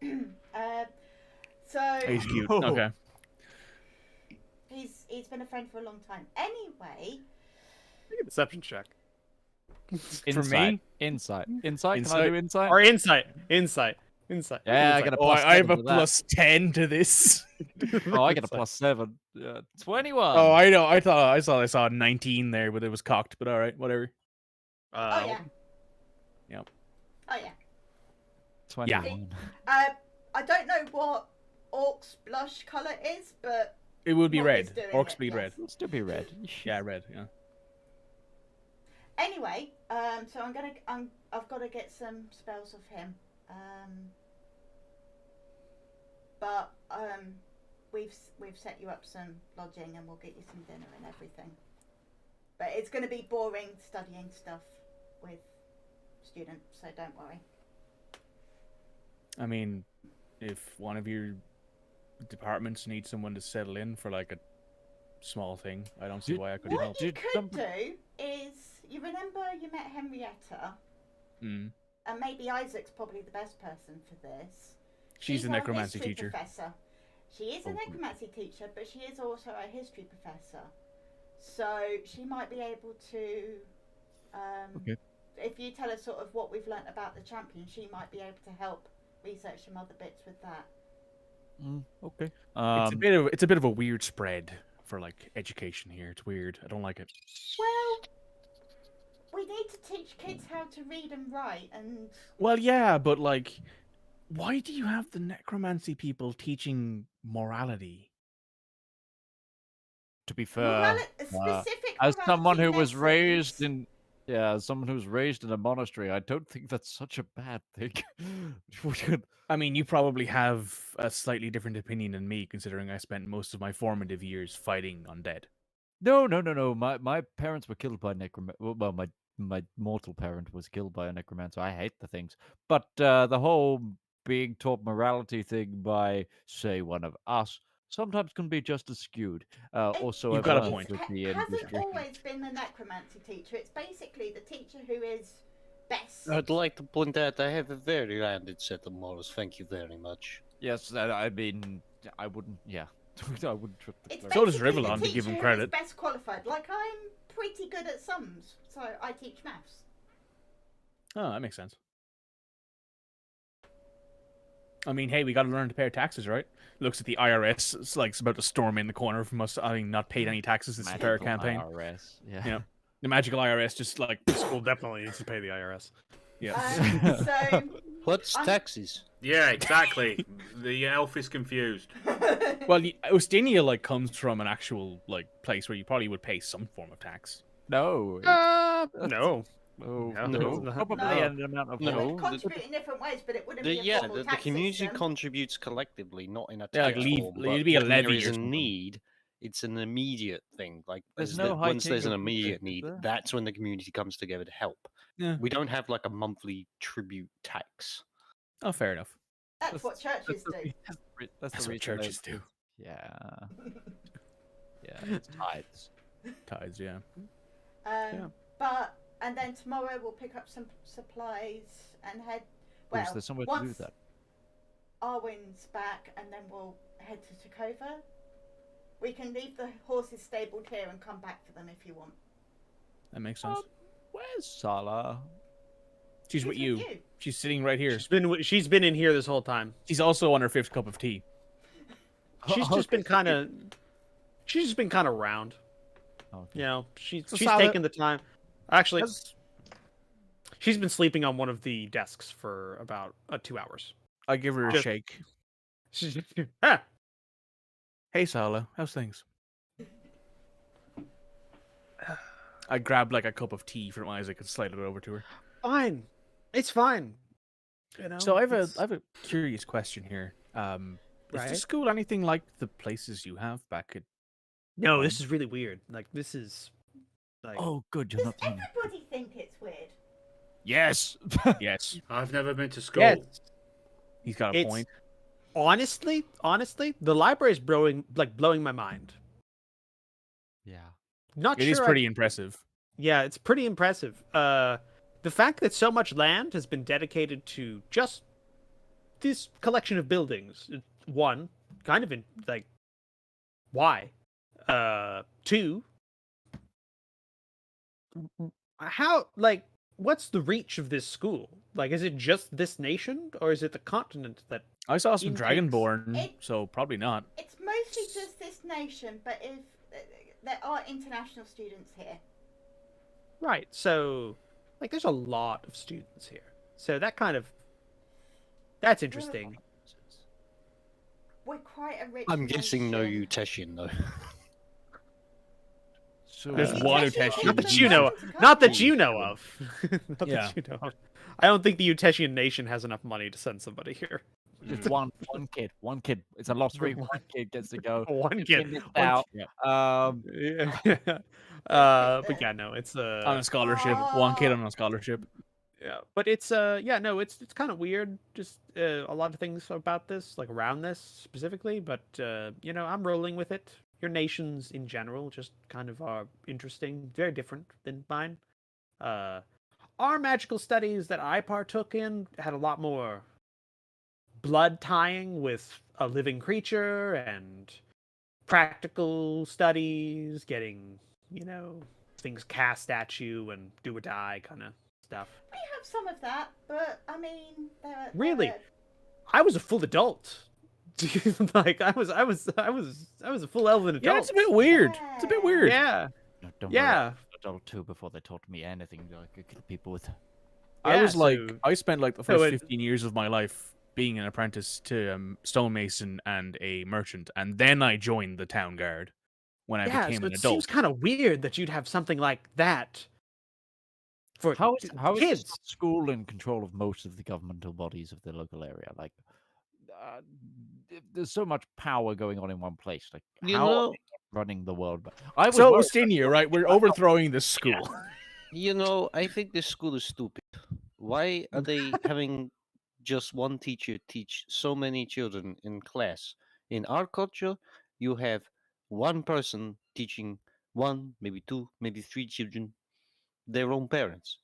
So Oh, he's cute. Oh. Okay. he's been a friend for a long time. Anyway, Make a deception check. Insight. me? Insight. Insight. Can I Insight? do insight? Or insight. Insight. Yeah, I Insight. got a Oh, plus I have 7 a to that. plus 10 to this. Oh, I got a plus 7. Yeah, 21. Oh, I know. I saw 19 there, but it was cocked. But all right, whatever. oh yeah. Yep. Oh yeah. 21. I don't know what Orc's blush color is, but It would be Molly's red. doing Orcs it, bleed yes. red. It'll still be red. Yeah, red. Yeah. anyway, so I've got to get some spells of him. But we've set you up some lodging and we'll get you some dinner and everything. But it's going to be boring studying stuff with students, so don't worry. I mean, if one of your departments needs someone to settle in for like a small thing, I don't see Did- why I couldn't What help. you Did could some- do is, you remember you met Henrietta, Mm. and maybe Isaac's probably the best person for this. She's a our necromancy history teacher. Professor. She is a Oh. necromancy teacher, but she is also a history professor. So she might be able to, Okay. if you tell her sort of what we've learnt about the champion, she might be able to help research some other bits with that. Okay. It's a bit of a weird spread for like education here. It's weird. I don't like it. Well, we need to teach kids how to read and write, and Well, yeah, but like, why do you have the necromancy people teaching morality? To be fair, specific as someone who morality was raised lessons. as someone who was raised in a monastery, I don't think that's such a bad thing. I mean, you probably have a slightly different opinion than me, considering I spent most of my formative years fighting undead. No. My parents were killed by necromancer. Well, my mortal parent was killed by a necromancer. I hate the things, but the whole being taught morality thing by, say, one of us sometimes can be just as skewed. Also, You've I've got a learned point. with It the hasn't industry. always been the necromancy teacher. It's basically the teacher who is best. I'd like to point out I have a very rounded set of morals. Thank you very much. Yes, I mean, I wouldn't. Yeah, I wouldn't trip the It's cleric. So does basically the Rivallon, to give teacher him who is credit. best qualified. Like, I'm pretty good at sums, so I teach maths. Oh, that makes sense. I mean, hey, we got to learn to pay our taxes, right? Looks at the IRS. It's like it's about to storm in the corner from us having not paid any taxes this entire Magical campaign. IRS. Yeah. Yeah. The magical IRS just like School definitely needs to pay the IRS. yeah. So, What's I'm- taxes? Yeah, exactly. The elf is confused. Well, Ostania like comes from an actual like place where you probably would pay some form of tax. No. No. No. No. Probably No. an amount of. it No. would contribute in different ways, but it wouldn't The, be a yeah, formal the tax community system. contributes collectively, not in a Yeah, like tax leave- form. it'd but be a when levy there or is a something. need, it's an immediate thing. Like There's as no the- high once there's king an of immediate British, is need, there? that's when the community comes together to help. Yeah. We don't have like a monthly tribute tax. Oh, fair enough. That's what churches do. That's That's the what reason churches they- do. Yeah. Yeah. It's tithes. Tithes, yeah. But and then tomorrow we'll pick up some supplies and head. Well, Is there somewhere to do once that? Arwen's back, and then we'll head to Takova. We can leave the horses stabled here and come back for them if you want. That makes sense. Where's Sala? She's with you. She's sitting right here. She's been in here this whole time. She's also on her 5th cup of tea. She's just been kind of. She's just been kind of round. Okay. You know, she's So Sala- taken the time. Actually, She's been sleeping on one of the desks for about 2 hours. I give her a Just- shake. She's ah, Hey, Sala, how's things? I grabbed like a cup of tea from Isaac and slid it over to her. fine. It's fine. You know. So I have it's- a curious question here. Is the Right. school anything like the places you have back at? No, this is really weird. Like this is like Oh, good, you're Does not telling me. everybody think it's weird? Yes. Yes, I've never been to school. yes. he's got a It's point. honestly, the library is blowing my mind. Yeah. Not It sure. is pretty impressive. Yeah, it's pretty impressive. The fact that so much land has been dedicated to just this collection of buildings. One, kind of like, why? Two, how, like, what's the reach of this school? Like, is it just this nation, or is it the continent that? I saw some intakes- Dragonborn, It- so probably not. It's mostly just this nation, but if there are international students here. Right. So, like, there's a lot of students here. So that's interesting. We're quite a rich I'm guessing no nation. Uteshian though. So, There's You one take it Uteshian. Not from that you know, London to not that Cardiff. you know of. Not Yeah. that you know of. I don't think the Uteshian nation has enough money to send somebody here. just one kid. It's a lottery. One kid gets to go. One kid. Missed One out. Yeah. But yeah, no, it's On a scholarship, one kid on a scholarship. yeah, but it's it's kind of weird. Just a lot of things about this, like around this specifically. But I'm rolling with it. Your nations in general just kind of are interesting, very different than mine. Our magical studies that I partook in had a lot more blood tying with a living creature and practical studies, getting things cast at you and do or die kind of stuff. We have some of that, but I mean, Really? I was a full adult. Like I was a full elven adult. Yeah, it's a bit weird. It's a bit weird. Yeah. No, don't Yeah. worry. I was adult too before they taught me anything. Like I kill people with. I Yeah, was like, so- I spent like the so first it- 15 years of my life being an apprentice to stonemason and a merchant, and then I joined the town guard when I Yeah, became so an it adult. seems kind of weird that you'd have something like that for How is kids. the school in control of most of the governmental bodies of the local area? Like, there's so much power going on in one place. Like, You how are know- they running the world? I was So, worried Ustinia, right? We're overthrowing the school. You know, I think this school is stupid. Why are they having just one teacher teach so many children in class? In our culture, you have one person teaching one, maybe two, maybe three children, their own parents.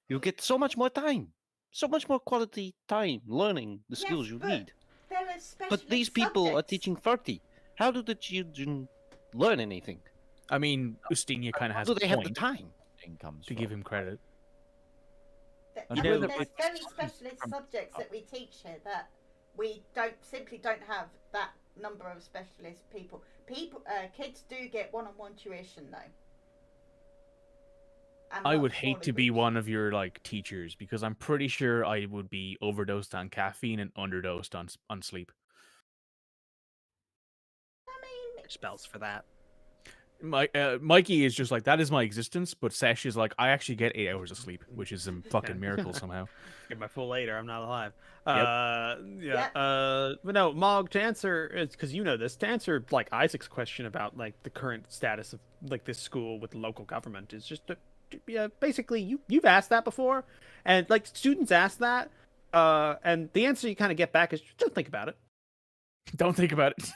You get so much more time, so much more quality time learning the Yes, skills you but need. there are specialist But these people are subjects. teaching 30. How do the children learn anything? I mean, Ustinia kind of has Do a they have the point, time? comes to give him credit. And You know- There's very specialist subjects that we teach here that we simply don't have that number of specialist people. Kids do get one-on-one tuition though. And I much would hate smaller to be groups. one of your like teachers because I'm pretty sure I would be overdosed on caffeine and underdosed on sleep. I mean, Spells for that. Mikey is just like that is my existence, but Sesh is like I actually get 8 hours of sleep, which is a fucking miracle somehow. Get my full 8 or I'm not alive. Yep. But no, Mog, to answer, it's because you know this, to answer like Isaac's question about like the current status of like this school with the local government is just basically you've asked that before, and like students ask that, and the answer you kind of get back is don't think about it. Don't think about it.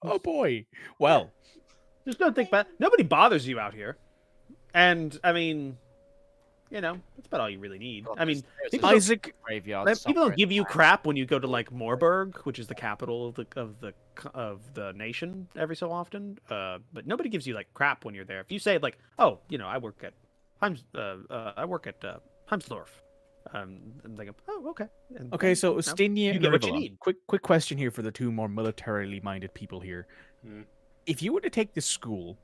Oh boy. Well, Just don't think about it. Nobody bothers you out here, and I mean, that's about all you really need. I mean, people don't- Isaac, graveyard. Like, people don't give you crap when you go to like Moorburg, which is the capital of the nation, every so often. But nobody gives you like crap when you're there. If you say like, oh, I work at Heimsdorf, and they go, oh, okay. And okay, so then, Ustinia you and get what you Rivallon. need. Quick question here for the two more militarily minded people here. Hmm. If you were to take this school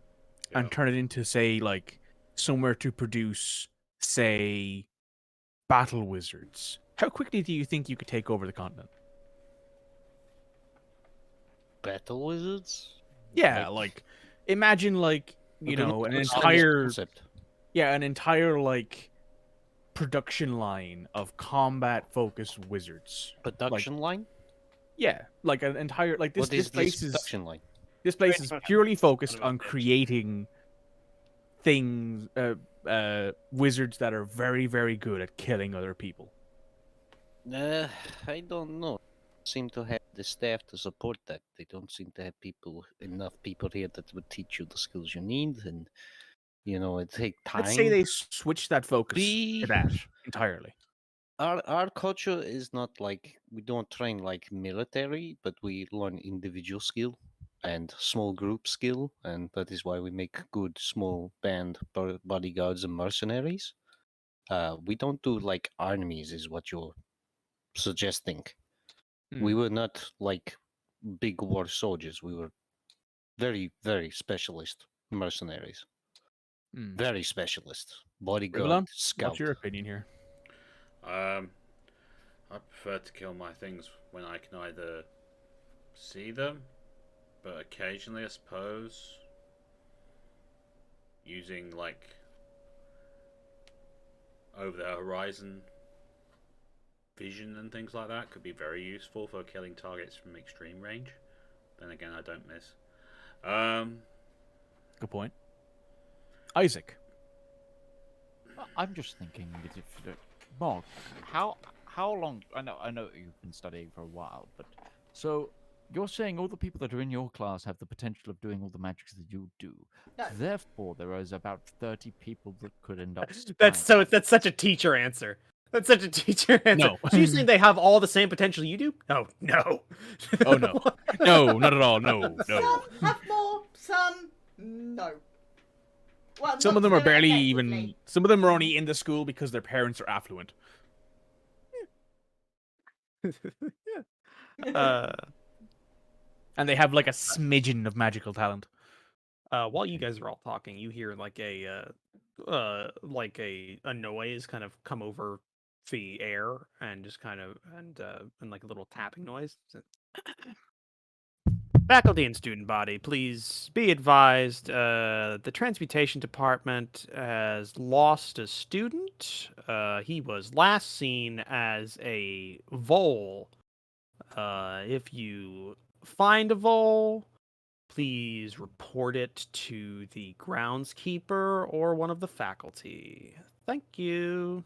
Yeah. and turn it into, say, like somewhere to produce say, battle wizards, how quickly do you think you could take over the continent? Battle wizards? Yeah, like imagine like you Okay, know an let's understand this entire concept. an entire like production line of combat focused wizards. Production line? Yeah, like an entire like this What is place this is production line? this place Pretty is much purely focused kind of a on pitch. creating things wizards that are very very good at killing other people. I don't know. Seem to have the staff to support that. They don't seem to have enough people here that would teach you the skills you need, and it take time. Let's say they switch that focus Be- to that entirely. Our culture is not like we don't train like military, but we learn individual skill and small group skill, and that is why we make good small band bodyguards and mercenaries. We don't do like armies, is what you're suggesting. We were not like big war soldiers. We were very, very specialist mercenaries. Very specialist bodyguard, Rivallon, scout. what's your opinion here? I prefer to kill my things when I can either see them, but occasionally, I suppose, using like over the horizon vision and things like that could be very useful for killing targets from extreme range. Then again, I don't miss. Good point. Isaac. I'm just thinking that if Mog, how long? I know you've been studying for a while, but so you're saying all the people that are in your class have the potential of doing all the magics that you do. No. Therefore, there is about 30 people that could end up. That's spying. that's such a teacher answer. That's such a teacher answer. No. So you saying they have all the same potential you do? Oh no. Oh no. No, not at all. No, no. Some have more, some no. Well, Some not of them are very barely effectively. even. Some of them are only in the school because their parents are affluent. And they have like a smidgen of magical talent. While you guys are all talking, you hear like a noise kind of come over the air and just kind of and like a little tapping noise. Faculty and student body, please be advised. The transmutation department has lost a student. He was last seen as a vole. If you find a vole, please report it to the groundskeeper or one of the faculty. Thank you.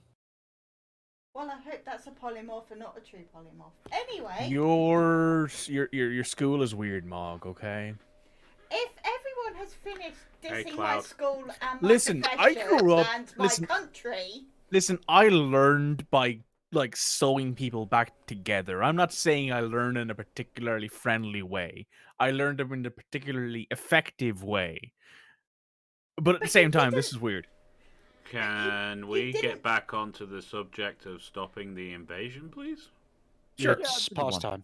Well, I hope that's a polymorph and not a true polymorph. Anyway, Your school is weird, Mog. Okay. if everyone has finished Hey, dissing my Cloud. school and my Listen, I profession grew up- and my listen. country, Listen, I learned by like sewing people back together. I'm not saying I learned in a particularly friendly way. I learned them in a particularly effective way. But at the But same you time, didn't- this is weird. Can we didn't- get back onto the subject of stopping the invasion, please? Sure. It's that's a good one. pastime.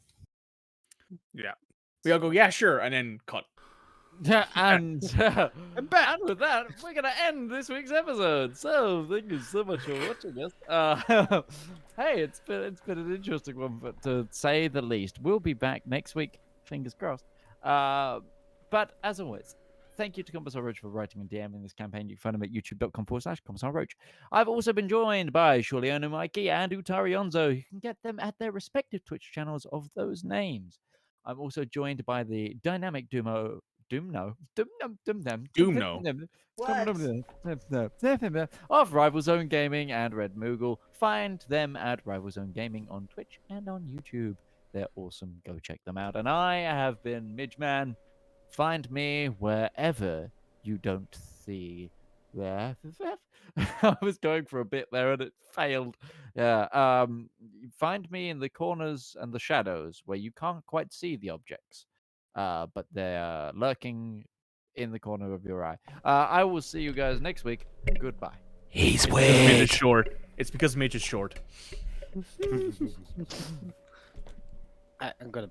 We all go, yeah, sure, and then cut. Yeah, and and with that, we're gonna end this week's episode. So thank you so much for watching us. Hey, it's been an interesting one, but to say the least. We'll be back next week, fingers crossed. But as always, thank you to Commissar Roach for writing and DMing this campaign. You can find him at youtube.com/Commissar Roach. I've also been joined by Shauliano Mikey and Utarionzo. You can get them at their respective Twitch channels of those names. I'm also joined by the dynamic Doomno of Rival Zone Gaming and Red Moogle. Find them at Rival Zone Gaming on Twitch and on YouTube. They're awesome. Go check them out. And I have been Midgeman. Find me wherever you don't see. I was going for a bit there and it failed. Yeah. Find me in the corners and the shadows where you can't quite see the objects. But they're lurking in the corner of your eye. I will see you guys next week. Goodbye. He's Midge is short. It's because Midge is short. I'm gonna